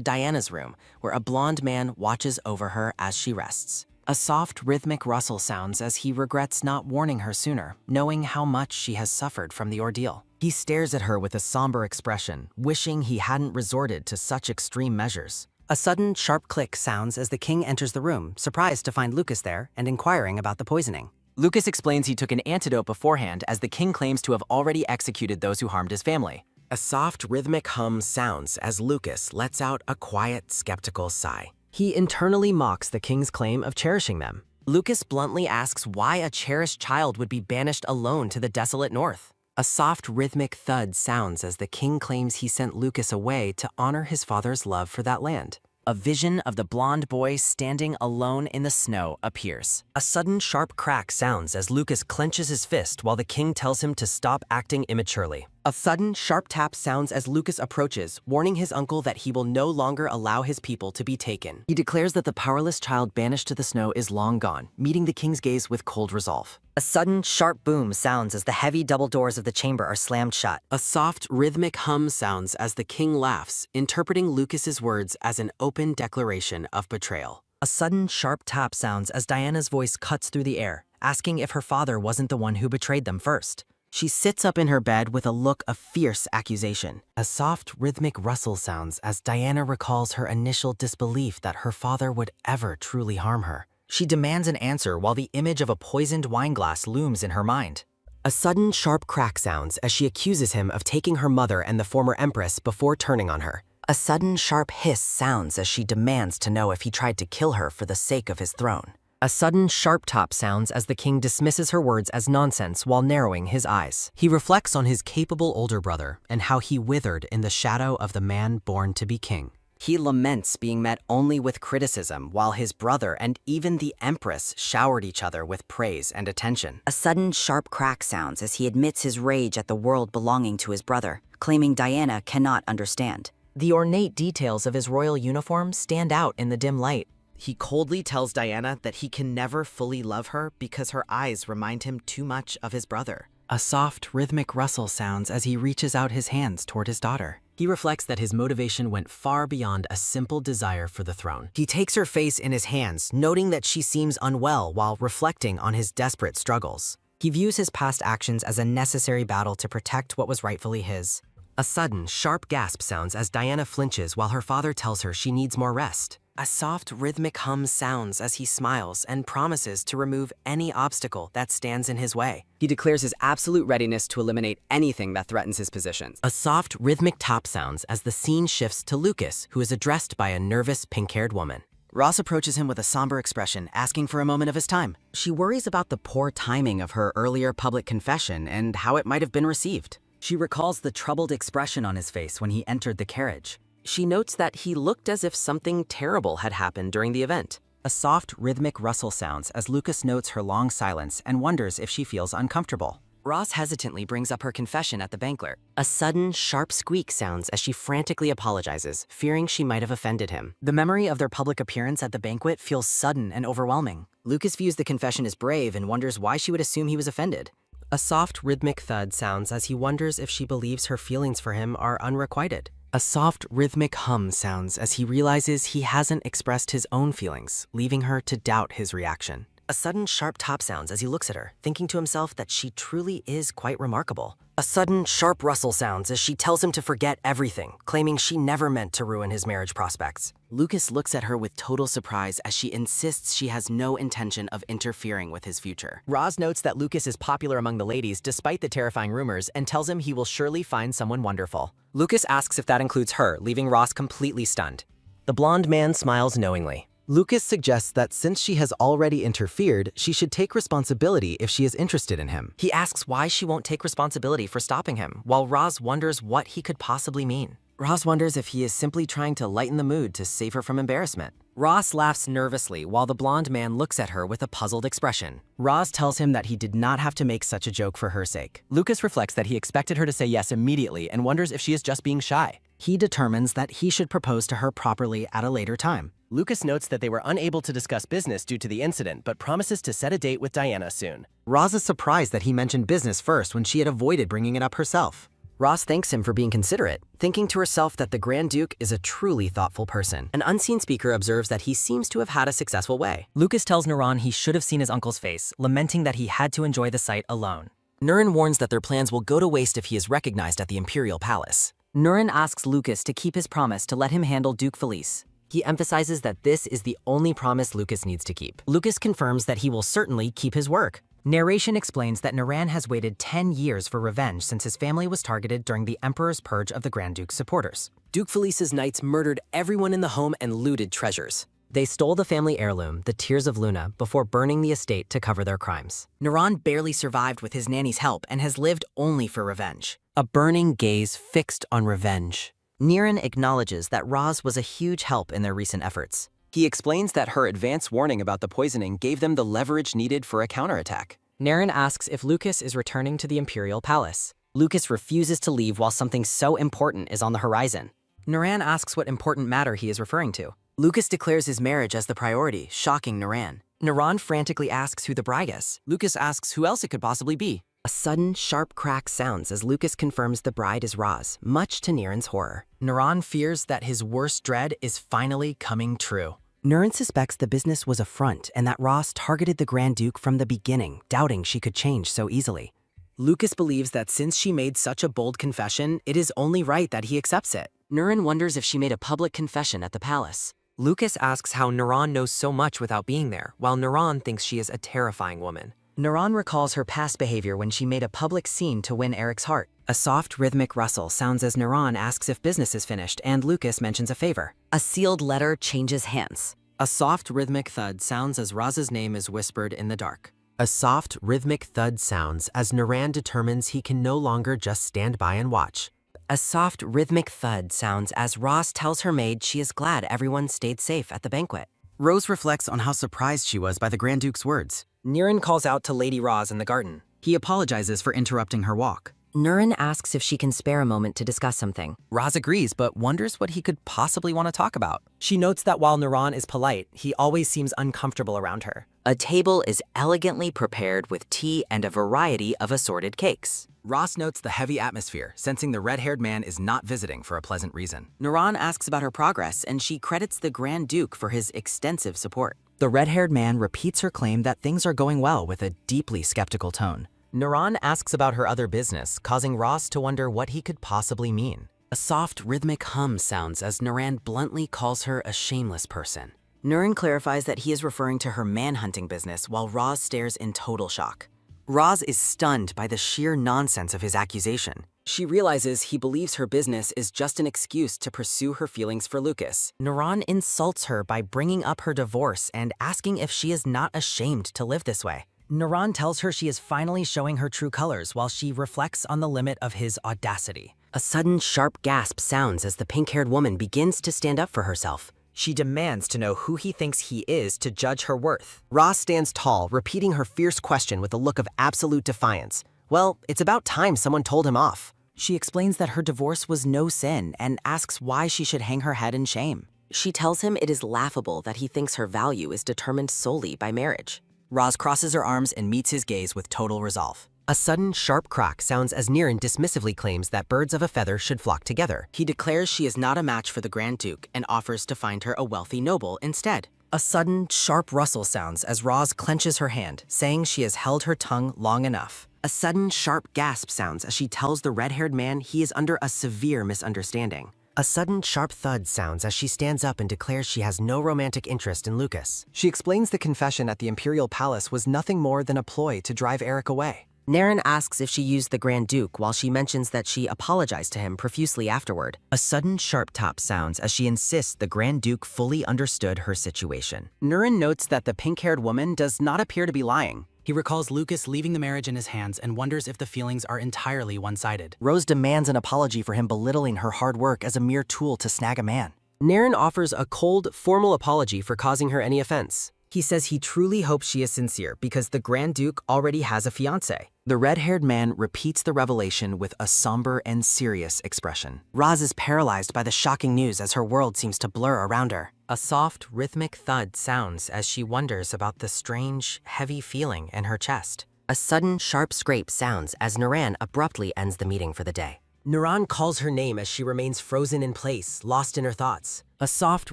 Diana's room, where a blonde man watches over her as she rests. A soft, rhythmic rustle sounds as he regrets not warning her sooner, knowing how much she has suffered from the ordeal. He stares at her with a somber expression, wishing he hadn't resorted to such extreme measures. A sudden, sharp click sounds as the king enters the room, surprised to find Lucas there and inquiring about the poisoning. Lucas explains he took an antidote beforehand, as the king claims to have already executed those who harmed his family. A soft, rhythmic hum sounds as Lucas lets out a quiet, skeptical sigh. He internally mocks the king's claim of cherishing them. Lucas bluntly asks why a cherished child would be banished alone to the desolate north. A soft, rhythmic thud sounds as the king claims he sent Lucas away to honor his father's love for that land. A vision of the blonde boy standing alone in the snow appears. A sudden sharp crack sounds as Lucas clenches his fist while the king tells him to stop acting immaturely. A sudden sharp tap sounds as Lucas approaches, warning his uncle that he will no longer allow his people to be taken. He declares that the powerless child banished to the snow is long gone, meeting the king's gaze with cold resolve. A sudden, sharp boom sounds as the heavy double doors of the chamber are slammed shut. A soft, rhythmic hum sounds as the king laughs, interpreting Lucas's words as an open declaration of betrayal. A sudden, sharp tap sounds as Diana's voice cuts through the air, asking if her father wasn't the one who betrayed them first. She sits up in her bed with a look of fierce accusation. A soft, rhythmic rustle sounds as Diana recalls her initial disbelief that her father would ever truly harm her. She demands an answer while the image of a poisoned wine glass looms in her mind. A sudden, sharp crack sounds as she accuses him of taking her mother and the former empress before turning on her. A sudden sharp hiss sounds as she demands to know if he tried to kill her for the sake of his throne. A sudden sharp top sounds as the king dismisses her words as nonsense while narrowing his eyes. He reflects on his capable older brother and how he withered in the shadow of the man born to be king. He laments being met only with criticism, while his brother and even the Empress showered each other with praise and attention. A sudden sharp crack sounds as he admits his rage at the world belonging to his brother, claiming Diana cannot understand. The ornate details of his royal uniform stand out in the dim light. He coldly tells Diana that he can never fully love her because her eyes remind him too much of his brother. A soft, rhythmic rustle sounds as he reaches out his hands toward his daughter. He reflects that his motivation went far beyond a simple desire for the throne. He takes her face in his hands, noting that she seems unwell while reflecting on his desperate struggles. He views his past actions as a necessary battle to protect what was rightfully his. A sudden, sharp gasp sounds as Diana flinches while her father tells her she needs more rest. A soft, rhythmic hum sounds as he smiles and promises to remove any obstacle that stands in his way. He declares his absolute readiness to eliminate anything that threatens his positions. A soft, rhythmic top sounds as the scene shifts to Lucas, who is addressed by a nervous, pink-haired woman. Roz approaches him with a somber expression, asking for a moment of his time. She worries about the poor timing of her earlier public confession and how it might have been received. She recalls the troubled expression on his face when he entered the carriage. She notes that he looked as if something terrible had happened during the event. A soft, rhythmic rustle sounds as Lucas notes her long silence and wonders if she feels uncomfortable. Roz hesitantly brings up her confession at the banquet. A sudden, sharp squeak sounds as she frantically apologizes, fearing she might have offended him. The memory of their public appearance at the banquet feels sudden and overwhelming. Lucas views the confession as brave and wonders why she would assume he was offended. A soft, rhythmic thud sounds as he wonders if she believes her feelings for him are unrequited. A soft, rhythmic hum sounds as he realizes he hasn't expressed his own feelings, leaving her to doubt his reaction. A sudden sharp top sounds as he looks at her, thinking to himself that she truly is quite remarkable. A sudden sharp rustle sounds as she tells him to forget everything, claiming she never meant to ruin his marriage prospects. Lucas looks at her with total surprise as she insists she has no intention of interfering with his future. Roz notes that Lucas is popular among the ladies despite the terrifying rumors and tells him he will surely find someone wonderful. Lucas asks if that includes her, leaving Roz completely stunned. The blonde man smiles knowingly. Lucas suggests that since she has already interfered, she should take responsibility if she is interested in him. He asks why she won't take responsibility for stopping him, while Roz wonders what he could possibly mean. Roz wonders if he is simply trying to lighten the mood to save her from embarrassment. Roz laughs nervously while the blonde man looks at her with a puzzled expression. Roz tells him that he did not have to make such a joke for her sake. Lucas reflects that he expected her to say yes immediately and wonders if she is just being shy. He determines that he should propose to her properly at a later time. Lucas notes that they were unable to discuss business due to the incident, but promises to set a date with Diana soon. Roz is surprised that he mentioned business first when she had avoided bringing it up herself. Roz thanks him for being considerate, thinking to herself that the Grand Duke is a truly thoughtful person. An unseen speaker observes that he seems to have had a successful way. Lucas tells Nuran he should have seen his uncle's face, lamenting that he had to enjoy the sight alone. Nuran warns that their plans will go to waste if he is recognized at the Imperial Palace. Nuran asks Lucas to keep his promise to let him handle Duke Felice. He emphasizes that this is the only promise Lucas needs to keep. Lucas confirms that he will certainly keep his word. Narration explains that Nuran has waited 10 years for revenge since his family was targeted during the Emperor's purge of the Grand Duke's supporters. Duke Felice's knights murdered everyone in the home and looted treasures. They stole the family heirloom, the Tears of Luna, before burning the estate to cover their crimes. Nuran barely survived with his nanny's help and has lived only for revenge. A burning gaze fixed on revenge. Niran acknowledges that Roz was a huge help in their recent efforts. He explains that her advance warning about the poisoning gave them the leverage needed for a counterattack. Naren asks if Lucas is returning to the Imperial Palace. Lucas refuses to leave while something so important is on the horizon. Naran asks what important matter he is referring to. Lucas declares his marriage as the priority, shocking Naran. Naran frantically asks who the bride is. Lucas asks who else it could possibly be. A sudden, sharp crack sounds as Lucas confirms the bride is Roz, much to Niran's horror. Naran fears that his worst dread is finally coming true. Nuran suspects the business was a front and that Roz targeted the Grand Duke from the beginning, doubting she could change so easily. Lucas believes that since she made such a bold confession, it is only right that he accepts it. Nuran wonders if she made a public confession at the palace. Lucas asks how Nuran knows so much without being there, while Nuran thinks she is a terrifying woman. Naran recalls her past behavior when she made a public scene to win Eric's heart. A soft, rhythmic rustle sounds as Naran asks if business is finished and Lucas mentions a favor. A sealed letter changes hands. A soft, rhythmic thud sounds as Roze's name is whispered in the dark. A soft, rhythmic thud sounds as Naran determines he can no longer just stand by and watch. A soft, rhythmic thud sounds as Roze tells her maid she is glad everyone stayed safe at the banquet. Roze reflects on how surprised she was by the Grand Duke's words. Niren calls out to Lady Roze in the garden. He apologizes for interrupting her walk. Nurin asks if she can spare a moment to discuss something. Roze agrees, but wonders what he could possibly want to talk about. She notes that while Naran is polite, he always seems uncomfortable around her. A table is elegantly prepared with tea and a variety of assorted cakes. Roze notes the heavy atmosphere, sensing the red-haired man is not visiting for a pleasant reason. Naran asks about her progress, and she credits the Grand Duke for his extensive support. The red-haired man repeats her claim that things are going well with a deeply skeptical tone. Naran asks about her other business, causing Roze to wonder what he could possibly mean. A soft, rhythmic hum sounds as Naran bluntly calls her a shameless person. Nurin clarifies that he is referring to her manhunting business while Roze stares in total shock. Roze is stunned by the sheer nonsense of his accusation. She realizes he believes her business is just an excuse to pursue her feelings for Lucas. Naran insults her by bringing up her divorce and asking if she is not ashamed to live this way. Naran tells her she is finally showing her true colors while she reflects on the limit of his audacity. A sudden sharp gasp sounds as the pink-haired woman begins to stand up for herself. She demands to know who he thinks he is to judge her worth. Roze stands tall, repeating her fierce question with a look of absolute defiance. Well, it's about time someone told him off. She explains that her divorce was no sin and asks why she should hang her head in shame. She tells him it is laughable that he thinks her value is determined solely by marriage. Roze crosses her arms and meets his gaze with total resolve. A sudden, sharp crack sounds as Niren dismissively claims that birds of a feather should flock together. He declares she is not a match for the Grand Duke and offers to find her a wealthy noble instead. A sudden, sharp rustle sounds as Roze clenches her hand, saying she has held her tongue long enough. A sudden, sharp gasp sounds as she tells the red-haired man he is under a severe misunderstanding. A sudden, sharp thud sounds as she stands up and declares she has no romantic interest in Lucas. She explains the confession at the Imperial Palace was nothing more than a ploy to drive Eric away. Naren asks if she used the Grand Duke while she mentions that she apologized to him profusely afterward. A sudden sharp tap sounds as she insists the Grand Duke fully understood her situation. Nurin notes that the pink-haired woman does not appear to be lying. He recalls Lucas leaving the marriage in his hands and wonders if the feelings are entirely one-sided. Roze demands an apology for him belittling her hard work as a mere tool to snag a man. Naren offers a cold, formal apology for causing her any offense. He says he truly hopes she is sincere because the Grand Duke already has a fiancé. The red-haired man repeats the revelation with a somber and serious expression. Roze is paralyzed by the shocking news as her world seems to blur around her. A soft, rhythmic thud sounds as she wonders about the strange, heavy feeling in her chest. A sudden sharp scrape sounds as Naran abruptly ends the meeting for the day. Naran calls her name as she remains frozen in place, lost in her thoughts. A soft,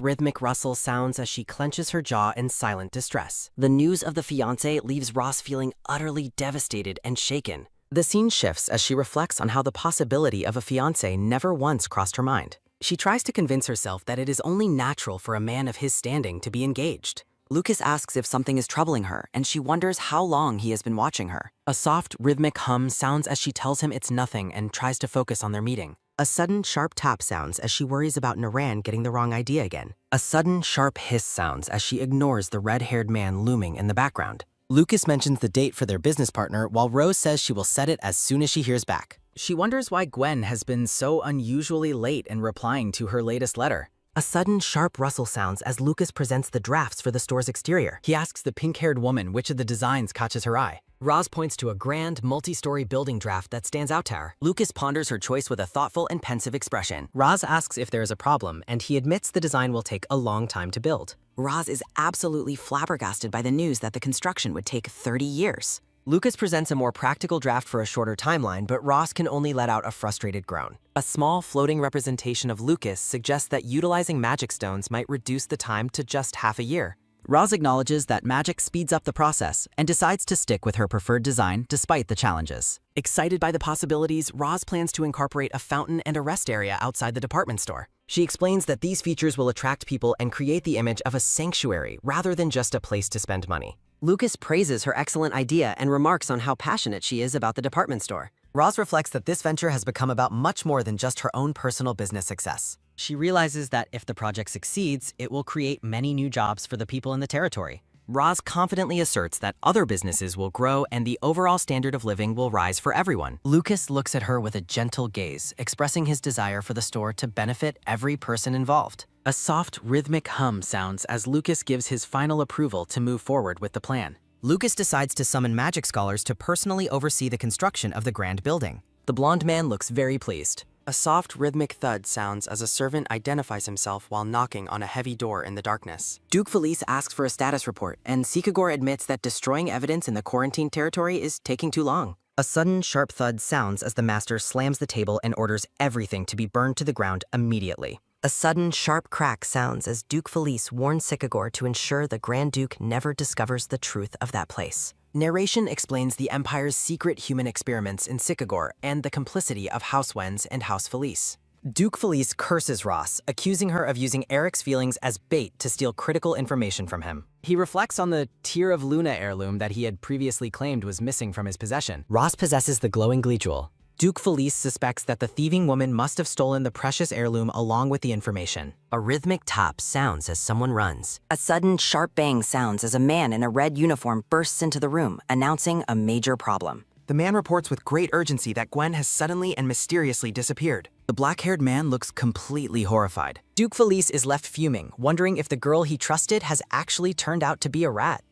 rhythmic rustle sounds as she clenches her jaw in silent distress. The news of the fiancé leaves Roze feeling utterly devastated and shaken. The scene shifts as she reflects on how the possibility of a fiancé never once crossed her mind. She tries to convince herself that it is only natural for a man of his standing to be engaged. Lucas asks if something is troubling her, and she wonders how long he has been watching her. A soft, rhythmic hum sounds as she tells him it's nothing and tries to focus on their meeting. A sudden, sharp tap sounds as she worries about Naran getting the wrong idea again. A sudden, sharp hiss sounds as she ignores the red-haired man looming in the background. Lucas mentions the date for their business partner, while Roze says she will set it as soon as she hears back. She wonders why Gwen has been so unusually late in replying to her latest letter. A sudden, sharp rustle sounds as Lucas presents the drafts for the store's exterior. He asks the pink-haired woman which of the designs catches her eye. Roze points to a grand, multi-story building draft that stands out to her. Lucas ponders her choice with a thoughtful and pensive expression. Roze asks if there is a problem, and he admits the design will take a long time to build. Roze is absolutely flabbergasted by the news that the construction would take 30 years. Lucas presents a more practical draft for a shorter timeline, but Roze can only let out a frustrated groan. A small floating representation of Lucas suggests that utilizing magic stones might reduce the time to just half a year. Roze acknowledges that magic speeds up the process and decides to stick with her preferred design despite the challenges. Excited by the possibilities, Roze plans to incorporate a fountain and a rest area outside the department store. She explains that these features will attract people and create the image of a sanctuary rather than just a place to spend money. Lucas praises her excellent idea and remarks on how passionate she is about the department store. Roz reflects that this venture has become about much more than just her own personal business success. She realizes that if the project succeeds, it will create many new jobs for the people in the territory. Roz confidently asserts that other businesses will grow and the overall standard of living will rise for everyone. Lucas looks at her with a gentle gaze, expressing his desire for the store to benefit every person involved. A soft, rhythmic hum sounds as Lucas gives his final approval to move forward with the plan. Lucas decides to summon magic scholars to personally oversee the construction of the grand building. The blonde man looks very pleased. A soft, rhythmic thud sounds as a servant identifies himself while knocking on a heavy door in the darkness. Duke Felice asks for a status report, and Sikagor admits that destroying evidence in the quarantine territory is taking too long. A sudden, sharp thud sounds as the master slams the table and orders everything to be burned to the ground immediately. A sudden, sharp crack sounds as Duke Felice warns Sikagor to ensure the Grand Duke never discovers the truth of that place. Narration explains the Empire's secret human experiments in Sikagor and the complicity of House Wens and House Felice. Duke Felice curses Ross, accusing her of using Eric's feelings as bait to steal critical information from him. He reflects on the Tear of Luna heirloom that he had previously claimed was missing from his possession. Ross possesses the glowing glee jewel. Duke Felice suspects that the thieving woman must have stolen the precious heirloom along with the information. A rhythmic tap sounds as someone runs. A sudden, sharp bang sounds as a man in a red uniform bursts into the room, announcing a major problem. The man reports with great urgency that Gwen has suddenly and mysteriously disappeared. The black-haired man looks completely horrified. Duke Felice is left fuming, wondering if the girl he trusted has actually turned out to be a rat.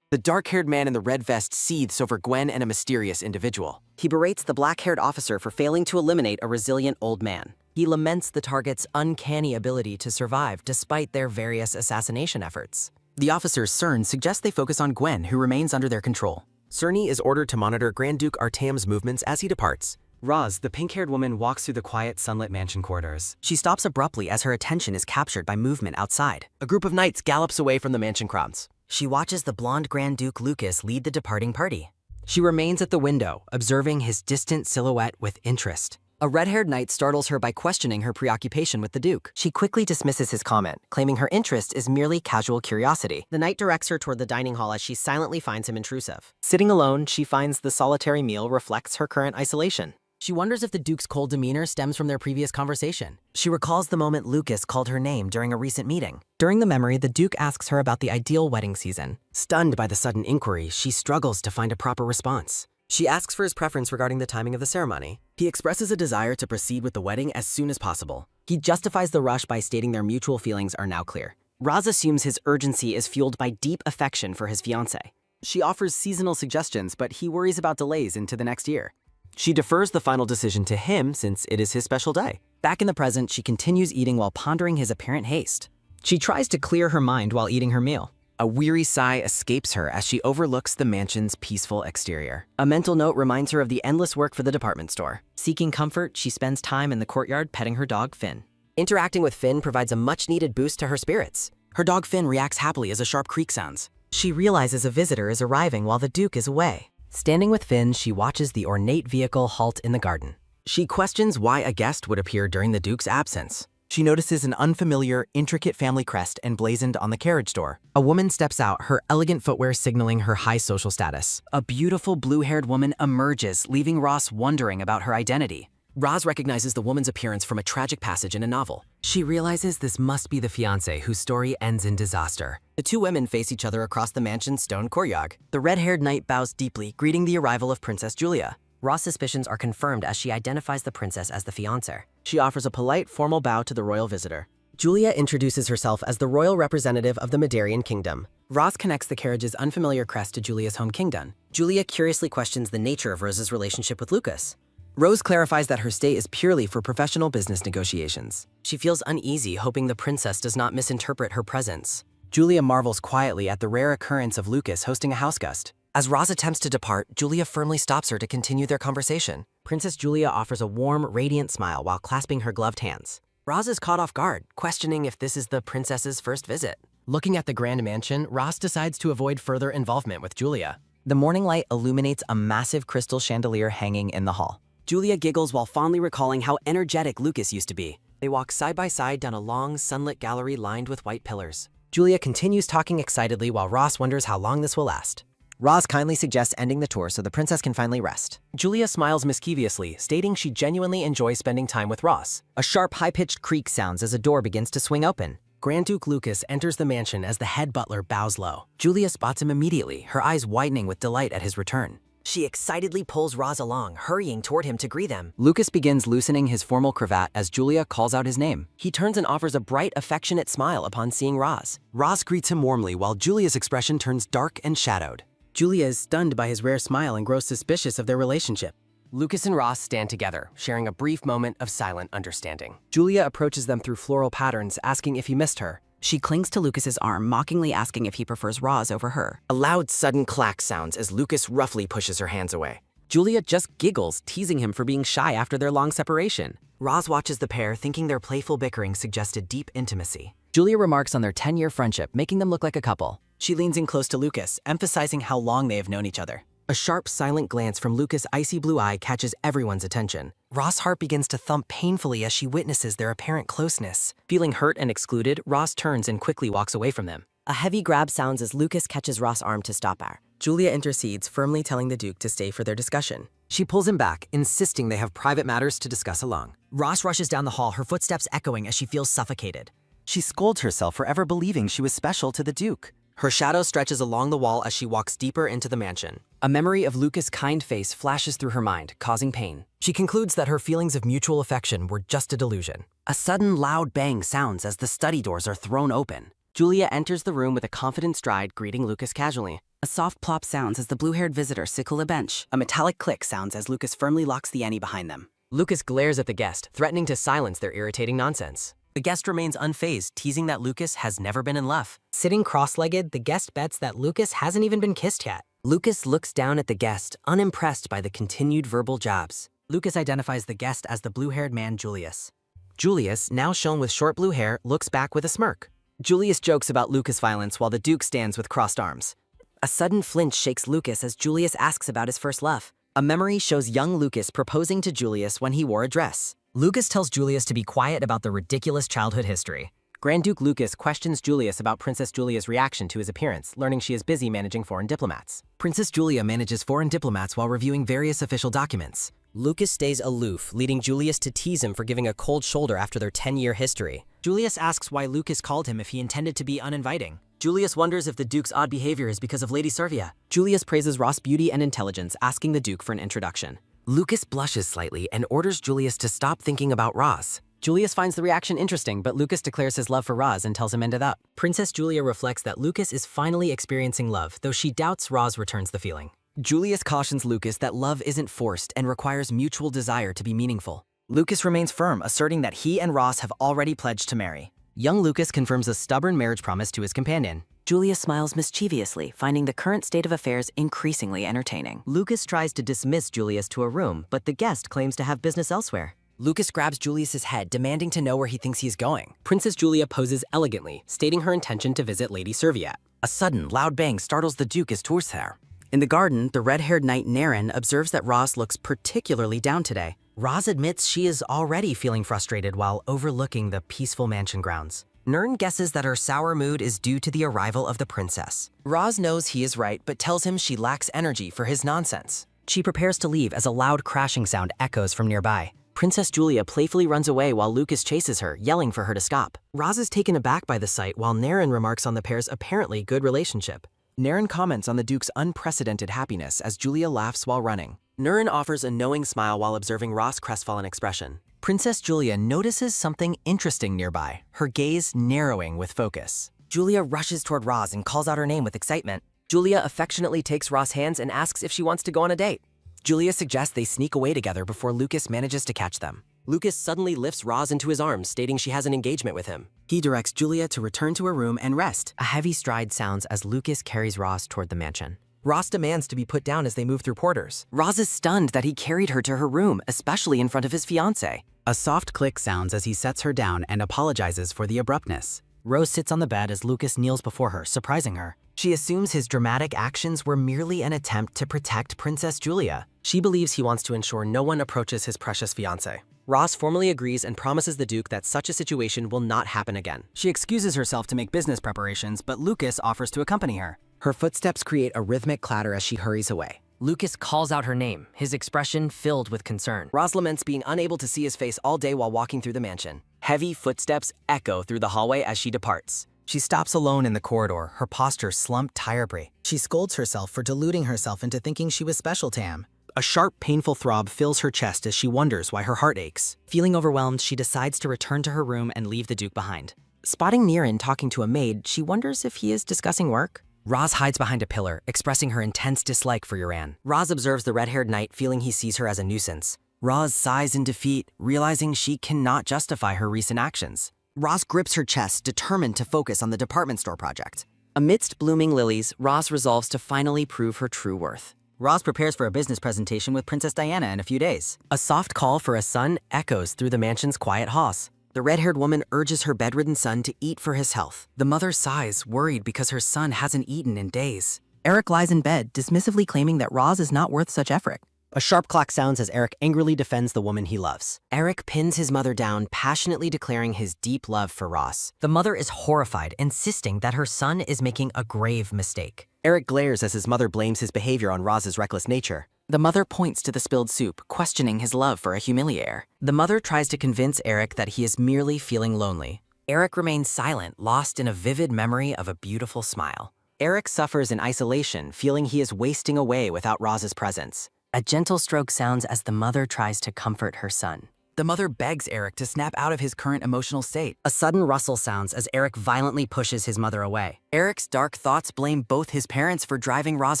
The dark-haired man in the red vest seethes over Gwen and a mysterious individual. He berates the black-haired officer for failing to eliminate a resilient old man. He laments the target's uncanny ability to survive despite their various assassination efforts. The officer, Cern, suggests they focus on Gwen, who remains under their control. Cerny is ordered to monitor Grand Duke Artaeum's movements as he departs. Roz, the pink-haired woman, walks through the quiet, sunlit mansion corridors. She stops abruptly as her attention is captured by movement outside. A group of knights gallops away from the mansion grounds. She watches the blonde Grand Duke Lucas lead the departing party. She remains at the window, observing his distant silhouette with interest. A red-haired knight startles her by questioning her preoccupation with the Duke. She quickly dismisses his comment, claiming her interest is merely casual curiosity. The knight directs her toward the dining hall as she silently finds him intrusive. Sitting alone, she finds the solitary meal reflects her current isolation. She wonders if the Duke's cold demeanor stems from their previous conversation. She recalls the moment Lucas called her name during a recent meeting. During the memory, the Duke asks her about the ideal wedding season. Stunned by the sudden inquiry, she struggles to find a proper response. She asks for his preference regarding the timing of the ceremony. He expresses a desire to proceed with the wedding as soon as possible. He justifies the rush by stating their mutual feelings are now clear. Roz assumes his urgency is fueled by deep affection for his fiancée. She offers seasonal suggestions, but he worries about delays into the next year. She defers the final decision to him since it is his special day. Back in the present, she continues eating while pondering his apparent haste. She tries to clear her mind while eating her meal. A weary sigh escapes her as she overlooks the mansion's peaceful exterior. A mental note reminds her of the endless work for the department store. Seeking comfort, she spends time in the courtyard petting her dog, Finn. Interacting with Finn provides a much-needed boost to her spirits. Her dog Finn reacts happily as a sharp creak sounds. She realizes a visitor is arriving while the Duke is away. Standing with Finn, she watches the ornate vehicle halt in the garden. She questions why a guest would appear during the Duke's absence. She notices an unfamiliar, intricate family crest emblazoned on the carriage door. A woman steps out, her elegant footwear signaling her high social status. A beautiful blue-haired woman emerges, leaving Ross wondering about her identity. Roz recognizes the woman's appearance from a tragic passage in a novel. She realizes this must be the fiancé whose story ends in disaster. The two women face each other across the mansion's stone courtyard. The red-haired knight bows deeply, greeting the arrival of Princess Julia. Ross' suspicions are confirmed as she identifies the princess as the fiancé. She offers a polite, formal bow to the royal visitor. Julia introduces herself as the royal representative of the Madarian kingdom. Roze connects the carriage's unfamiliar crest to Julia's home kingdom. Julia curiously questions the nature of Rose's relationship with Lucas. Roze clarifies that her stay is purely for professional business negotiations. She feels uneasy, hoping the princess does not misinterpret her presence. Julia marvels quietly at the rare occurrence of Lucas hosting a housegust. As Roz attempts to depart, Julia firmly stops her to continue their conversation. Princess Julia offers a warm, radiant smile while clasping her gloved hands. Roz is caught off guard, questioning if this is the princess's first visit. Looking at the grand mansion, Roz decides to avoid further involvement with Julia. The morning light illuminates a massive crystal chandelier hanging in the hall. Julia giggles while fondly recalling how energetic Lucas used to be. They walk side by side down a long, sunlit gallery lined with white pillars. Julia continues talking excitedly while Roz wonders how long this will last. Roz kindly suggests ending the tour so the princess can finally rest. Julia smiles mischievously, stating she genuinely enjoys spending time with Roz. A sharp, high-pitched creak sounds as a door begins to swing open. Grand Duke Lucas enters the mansion as the head butler bows low. Julia spots him immediately, her eyes widening with delight at his return. She excitedly pulls Roz along, hurrying toward him to greet them. Lucas begins loosening his formal cravat as Julia calls out his name. He turns and offers a bright, affectionate smile upon seeing Roz. Roz greets him warmly while Julia's expression turns dark and shadowed. Julia is stunned by his rare smile and grows suspicious of their relationship. Lucas and Roz stand together, sharing a brief moment of silent understanding. Julia approaches them through floral patterns, asking if he missed her. She clings to Lucas's arm, mockingly asking if he prefers Roz over her. A loud, sudden clack sounds as Lucas roughly pushes her hands away. Julia just giggles, teasing him for being shy after their long separation. Roz watches the pair, thinking their playful bickering suggested deep intimacy. Julia remarks on their 10-year friendship, making them look like a couple. She leans in close to Lucas, emphasizing how long they have known each other. A sharp, silent glance from Lucas' icy blue eye catches everyone's attention. Roz's heart begins to thump painfully as she witnesses their apparent closeness. Feeling hurt and excluded, Roz turns and quickly walks away from them. A heavy grab sounds as Lucas catches Roz's arm to stop her. Julia intercedes, firmly telling the Duke to stay for their discussion. She pulls him back, insisting they have private matters to discuss alone. Roz rushes down the hall, her footsteps echoing as she feels suffocated. She scolds herself for ever believing she was special to the Duke. Her shadow stretches along the wall as she walks deeper into the mansion. A memory of Lucas' kind face flashes through her mind, causing pain. She concludes that her feelings of mutual affection were just a delusion. A sudden loud bang sounds as the study doors are thrown open. Julia enters the room with a confident stride, greeting Lucas casually. A soft plop sounds as the blue-haired visitor sickle a bench. A metallic click sounds as Lucas firmly locks the Annie behind them. Lucas glares at the guest, threatening to silence their irritating nonsense. The guest remains unfazed, teasing that Lucas has never been in love. Sitting cross-legged, the guest bets that Lucas hasn't even been kissed yet. Lucas looks down at the guest, unimpressed by the continued verbal jabs. Lucas identifies the guest as the blue-haired man Julius. Julius, now shown with short blue hair, looks back with a smirk. Julius jokes about Lucas' violence while the Duke stands with crossed arms. A sudden flinch shakes Lucas as Julius asks about his first love. A memory shows young Lucas proposing to Julius when he wore a dress. Lucas tells Julius to be quiet about the ridiculous childhood history. Grand Duke Lucas questions Julius about Princess Julia's reaction to his appearance, learning she is busy managing foreign diplomats. Princess Julia manages foreign diplomats while reviewing various official documents. Lucas stays aloof, leading Julius to tease him for giving a cold shoulder after their 10-year history. Julius asks why Lucas called him if he intended to be uninviting. Julius wonders if the Duke's odd behavior is because of Lady Servia. Julius praises Roz's beauty and intelligence, asking the Duke for an introduction. Lucas blushes slightly and orders Julius to stop thinking about Roz. Julius finds the reaction interesting, but Lucas declares his love for Roz and tells him end it up. Princess Julia reflects that Lucas is finally experiencing love, though she doubts Roz returns the feeling. Julius cautions Lucas that love isn't forced and requires mutual desire to be meaningful. Lucas remains firm, asserting that he and Roz have already pledged to marry. Young Lucas confirms a stubborn marriage promise to his companion. Julia smiles mischievously, finding the current state of affairs increasingly entertaining. Lucas tries to dismiss Julius to a room, but the guest claims to have business elsewhere. Lucas grabs Julius's head, demanding to know where he thinks he's going. Princess Julia poses elegantly, stating her intention to visit Lady Servia. A sudden, loud bang startles the Duke as tours her. In the garden, the red-haired knight Naren observes that Roz looks particularly down today. Roz admits she is already feeling frustrated while overlooking the peaceful mansion grounds. Nern guesses that her sour mood is due to the arrival of the princess. Roz knows he is right, but tells him she lacks energy for his nonsense. She prepares to leave as a loud crashing sound echoes from nearby. Princess Julia playfully runs away while Lucas chases her, yelling for her to stop. Roz is taken aback by the sight while Naren remarks on the pair's apparently good relationship. Naren comments on the Duke's unprecedented happiness as Julia laughs while running. Naren offers a knowing smile while observing Roz's crestfallen expression. Princess Julia notices something interesting nearby, her gaze narrowing with focus. Julia rushes toward Roz and calls out her name with excitement. Julia affectionately takes Roz's hands and asks if she wants to go on a date. Julia suggests they sneak away together before Lucas manages to catch them. Lucas suddenly lifts Roz into his arms, stating she has an engagement with him. He directs Julia to return to her room and rest. A heavy stride sounds as Lucas carries Roz toward the mansion. Roz demands to be put down as they move through porters. Roz is stunned that he carried her to her room, especially in front of his fiancée. A soft click sounds as he sets her down and apologizes for the abruptness. Roze sits on the bed as Lucas kneels before her, surprising her. She assumes his dramatic actions were merely an attempt to protect Princess Julia. She believes he wants to ensure no one approaches his precious fiancée. Roz formally agrees and promises the Duke that such a situation will not happen again. She excuses herself to make business preparations, but Lucas offers to accompany her. Her footsteps create a rhythmic clatter as she hurries away. Lucas calls out her name, his expression filled with concern. Roz laments being unable to see his face all day while walking through the mansion. Heavy footsteps echo through the hallway as she departs. She stops alone in the corridor, her posture slumped tiredly. She scolds herself for deluding herself into thinking she was special to him. A sharp, painful throb fills her chest as she wonders why her heart aches. Feeling overwhelmed, she decides to return to her room and leave the Duke behind. Spotting Niren talking to a maid, she wonders if he is discussing work. Roz hides behind a pillar, expressing her intense dislike for Yuran. Roz observes the red-haired knight, feeling he sees her as a nuisance. Roz sighs in defeat, realizing she cannot justify her recent actions. Roz grips her chest, determined to focus on the department store project. Amidst blooming lilies, Roz resolves to finally prove her true worth. Roz prepares for a business presentation with Princess Diana in a few days. A soft call for a son echoes through the mansion's quiet halls. The red-haired woman urges her bedridden son to eat for his health. The mother sighs, worried because her son hasn't eaten in days. Eric lies in bed, dismissively claiming that Roz is not worth such effort. A sharp clock sounds as Eric angrily defends the woman he loves. Eric pins his mother down, passionately declaring his deep love for Roz. The mother is horrified, insisting that her son is making a grave mistake. Eric glares as his mother blames his behavior on Roz's reckless nature. The mother points to the spilled soup, questioning his love for a humiliator. The mother tries to convince Eric that he is merely feeling lonely. Eric remains silent, lost in a vivid memory of a beautiful smile. Eric suffers in isolation, feeling he is wasting away without Roz's presence. A gentle stroke sounds as the mother tries to comfort her son. The mother begs Eric to snap out of his current emotional state. A sudden rustle sounds as Eric violently pushes his mother away. Eric's dark thoughts blame both his parents for driving Roz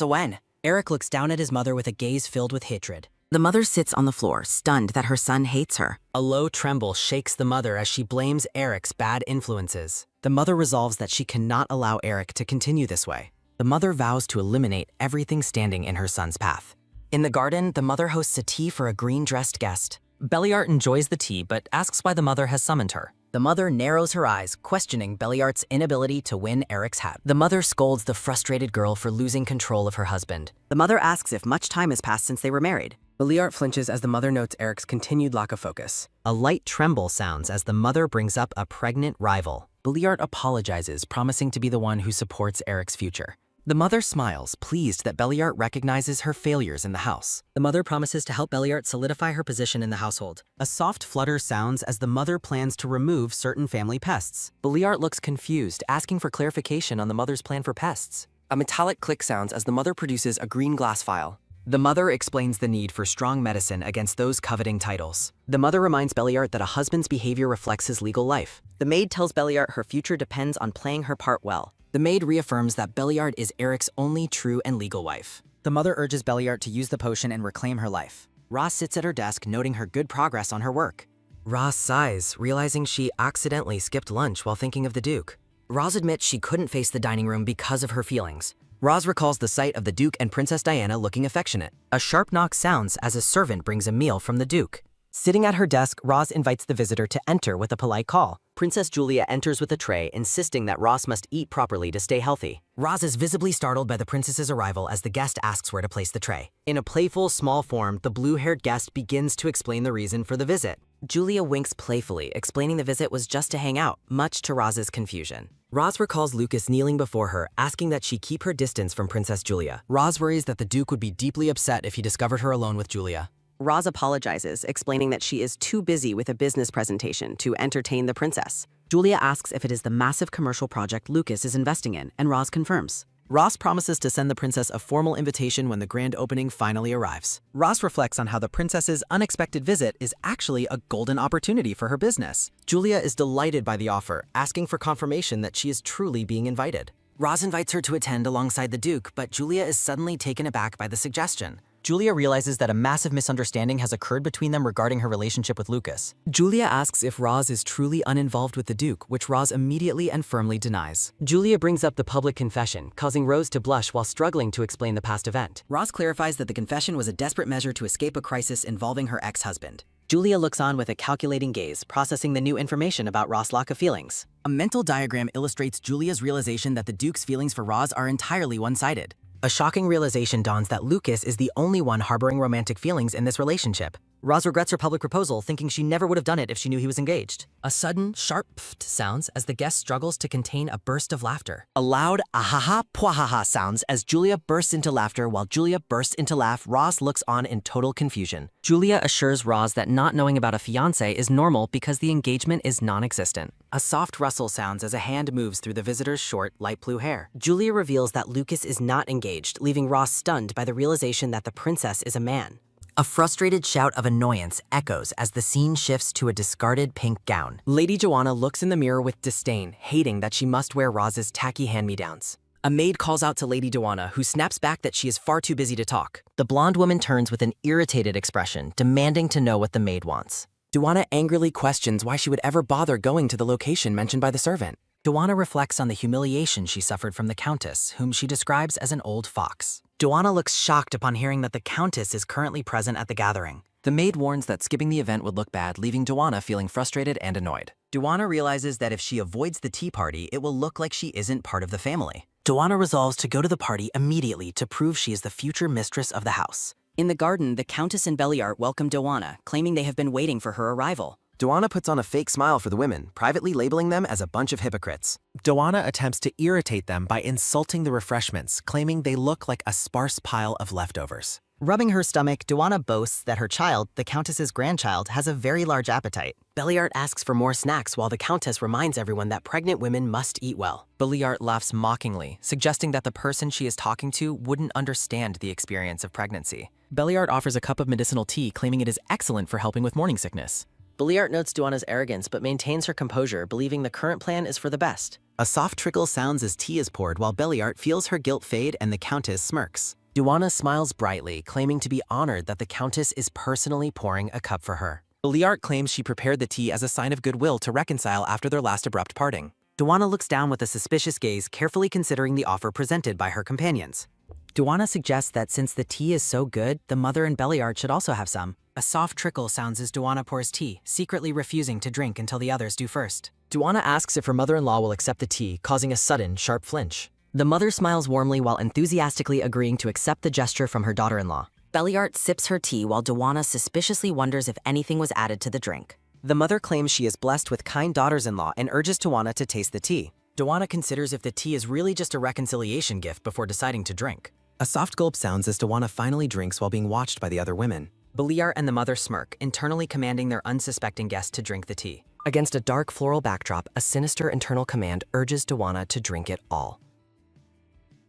away. Eric looks down at his mother with a gaze filled with hatred. The mother sits on the floor, stunned that her son hates her. A low tremble shakes the mother as she blames Eric's bad influences. The mother resolves that she cannot allow Eric to continue this way. The mother vows to eliminate everything standing in her son's path. In the garden, the mother hosts a tea for a green-dressed guest. Belliart enjoys the tea, but asks why the mother has summoned her. The mother narrows her eyes, questioning Belliart's inability to win Eric's hat. The mother scolds the frustrated girl for losing control of her husband. The mother asks if much time has passed since they were married. Belliart flinches as the mother notes Eric's continued lack of focus. A light tremble sounds as the mother brings up a pregnant rival. Belliart apologizes, promising to be the one who supports Eric's future. The mother smiles, pleased that Belliart recognizes her failures in the house. The mother promises to help Belliart solidify her position in the household. A soft flutter sounds as the mother plans to remove certain family pests. Belliart looks confused, asking for clarification on the mother's plan for pests. A metallic click sounds as the mother produces a green glass vial. The mother explains the need for strong medicine against those coveting titles. The mother reminds Belliart that a husband's behavior reflects his legal life. The maid tells Belliart her future depends on playing her part well. The maid reaffirms that Belliart is Eric's only true and legal wife. The mother urges Belliart to use the potion and reclaim her life. Roz sits at her desk, noting her good progress on her work. Roz sighs, realizing she accidentally skipped lunch while thinking of the Duke. Roz admits she couldn't face the dining room because of her feelings. Roz recalls the sight of the Duke and Princess Diana looking affectionate. A sharp knock sounds as a servant brings a meal from the Duke. Sitting at her desk, Roz invites the visitor to enter with a polite call. Princess Julia enters with a tray, insisting that Roz must eat properly to stay healthy. Roz is visibly startled by the princess's arrival as the guest asks where to place the tray. In a playful, small form, the blue-haired guest begins to explain the reason for the visit. Julia winks playfully, explaining the visit was just to hang out, much to Roz's confusion. Roz recalls Lucas kneeling before her, asking that she keep her distance from Princess Julia. Roz worries that the Duke would be deeply upset if he discovered her alone with Julia. Roz apologizes, explaining that she is too busy with a business presentation to entertain the princess. Julia asks if it is the massive commercial project Lucas is investing in, and Roz confirms. Roze promises to send the princess a formal invitation when the grand opening finally arrives. Roze reflects on how the princess's unexpected visit is actually a golden opportunity for her business. Julia is delighted by the offer, asking for confirmation that she is truly being invited. Roze invites her to attend alongside the Duke, but Julia is suddenly taken aback by the suggestion. Julia realizes that a massive misunderstanding has occurred between them regarding her relationship with Lucas. Julia asks if Roze is truly uninvolved with the Duke, which Roze immediately and firmly denies. Julia brings up the public confession, causing Roze to blush while struggling to explain the past event. Roze clarifies that the confession was a desperate measure to escape a crisis involving her ex-husband. Julia looks on with a calculating gaze, processing the new information about Roze's lack of feelings. A mental diagram illustrates Julia's realization that the Duke's feelings for Roze are entirely one-sided. A shocking realization dawns that Lucas is the only one harboring romantic feelings in this relationship. Roze regrets her public proposal, thinking she never would have done it if she knew he was engaged. A sudden, sharp pft sounds as the guest struggles to contain a burst of laughter. A loud ahaha pwahaha sounds as Julia bursts into laughter. While Julia bursts into laugh, Roze looks on in total confusion. Julia assures Roze that not knowing about a fiancé is normal because the engagement is non-existent. A soft rustle sounds as a hand moves through the visitor's short, light blue hair. Julia reveals that Lucas is not engaged, leaving Roze stunned by the realization that the princess is a man. A frustrated shout of annoyance echoes as the scene shifts to a discarded pink gown. Lady Joanna looks in the mirror with disdain, hating that she must wear Roze's tacky hand-me-downs. A maid calls out to Lady Joanna, who snaps back that she is far too busy to talk. The blonde woman turns with an irritated expression, demanding to know what the maid wants. Joanna angrily questions why she would ever bother going to the location mentioned by the servant. Joanna reflects on the humiliation she suffered from the Countess, whom she describes as an old fox. Joanna looks shocked upon hearing that the Countess is currently present at the gathering. The maid warns that skipping the event would look bad, leaving Joanna feeling frustrated and annoyed. Joanna realizes that if she avoids the tea party, it will look like she isn't part of the family. Joanna resolves to go to the party immediately to prove she is the future mistress of the house. In the garden, the Countess and Belliart welcome Joanna, claiming they have been waiting for her arrival. Joanna puts on a fake smile for the women, privately labeling them as a bunch of hypocrites. Joanna attempts to irritate them by insulting the refreshments, claiming they look like a sparse pile of leftovers. Rubbing her stomach, Joanna boasts that her child, the Countess's grandchild, has a very large appetite. Belliart asks for more snacks while the Countess reminds everyone that pregnant women must eat well. Belliart laughs mockingly, suggesting that the person she is talking to wouldn't understand the experience of pregnancy. Belliart offers a cup of medicinal tea, claiming it is excellent for helping with morning sickness. Belliart notes Joanna's arrogance but maintains her composure, believing the current plan is for the best. A soft trickle sounds as tea is poured while Belliart feels her guilt fade and the Countess smirks. Joanna smiles brightly, claiming to be honored that the Countess is personally pouring a cup for her. Belliart claims she prepared the tea as a sign of goodwill to reconcile after their last abrupt parting. Joanna looks down with a suspicious gaze, carefully considering the offer presented by her companions. Joanna suggests that since the tea is so good, the mother and Belliart should also have some. A soft trickle sounds as Joanna pours tea, secretly refusing to drink until the others do first. Joanna asks if her mother-in-law will accept the tea, causing a sudden, sharp flinch. The mother smiles warmly while enthusiastically agreeing to accept the gesture from her daughter-in-law. Belliart sips her tea while Joanna suspiciously wonders if anything was added to the drink. The mother claims she is blessed with kind daughters-in-law and urges Joanna to taste the tea. Joanna considers if the tea is really just a reconciliation gift before deciding to drink. A soft gulp sounds as Joanna finally drinks while being watched by the other women. Belliart and the mother smirk, internally commanding their unsuspecting guest to drink the tea. Against a dark floral backdrop, a sinister internal command urges Joanna to drink it all.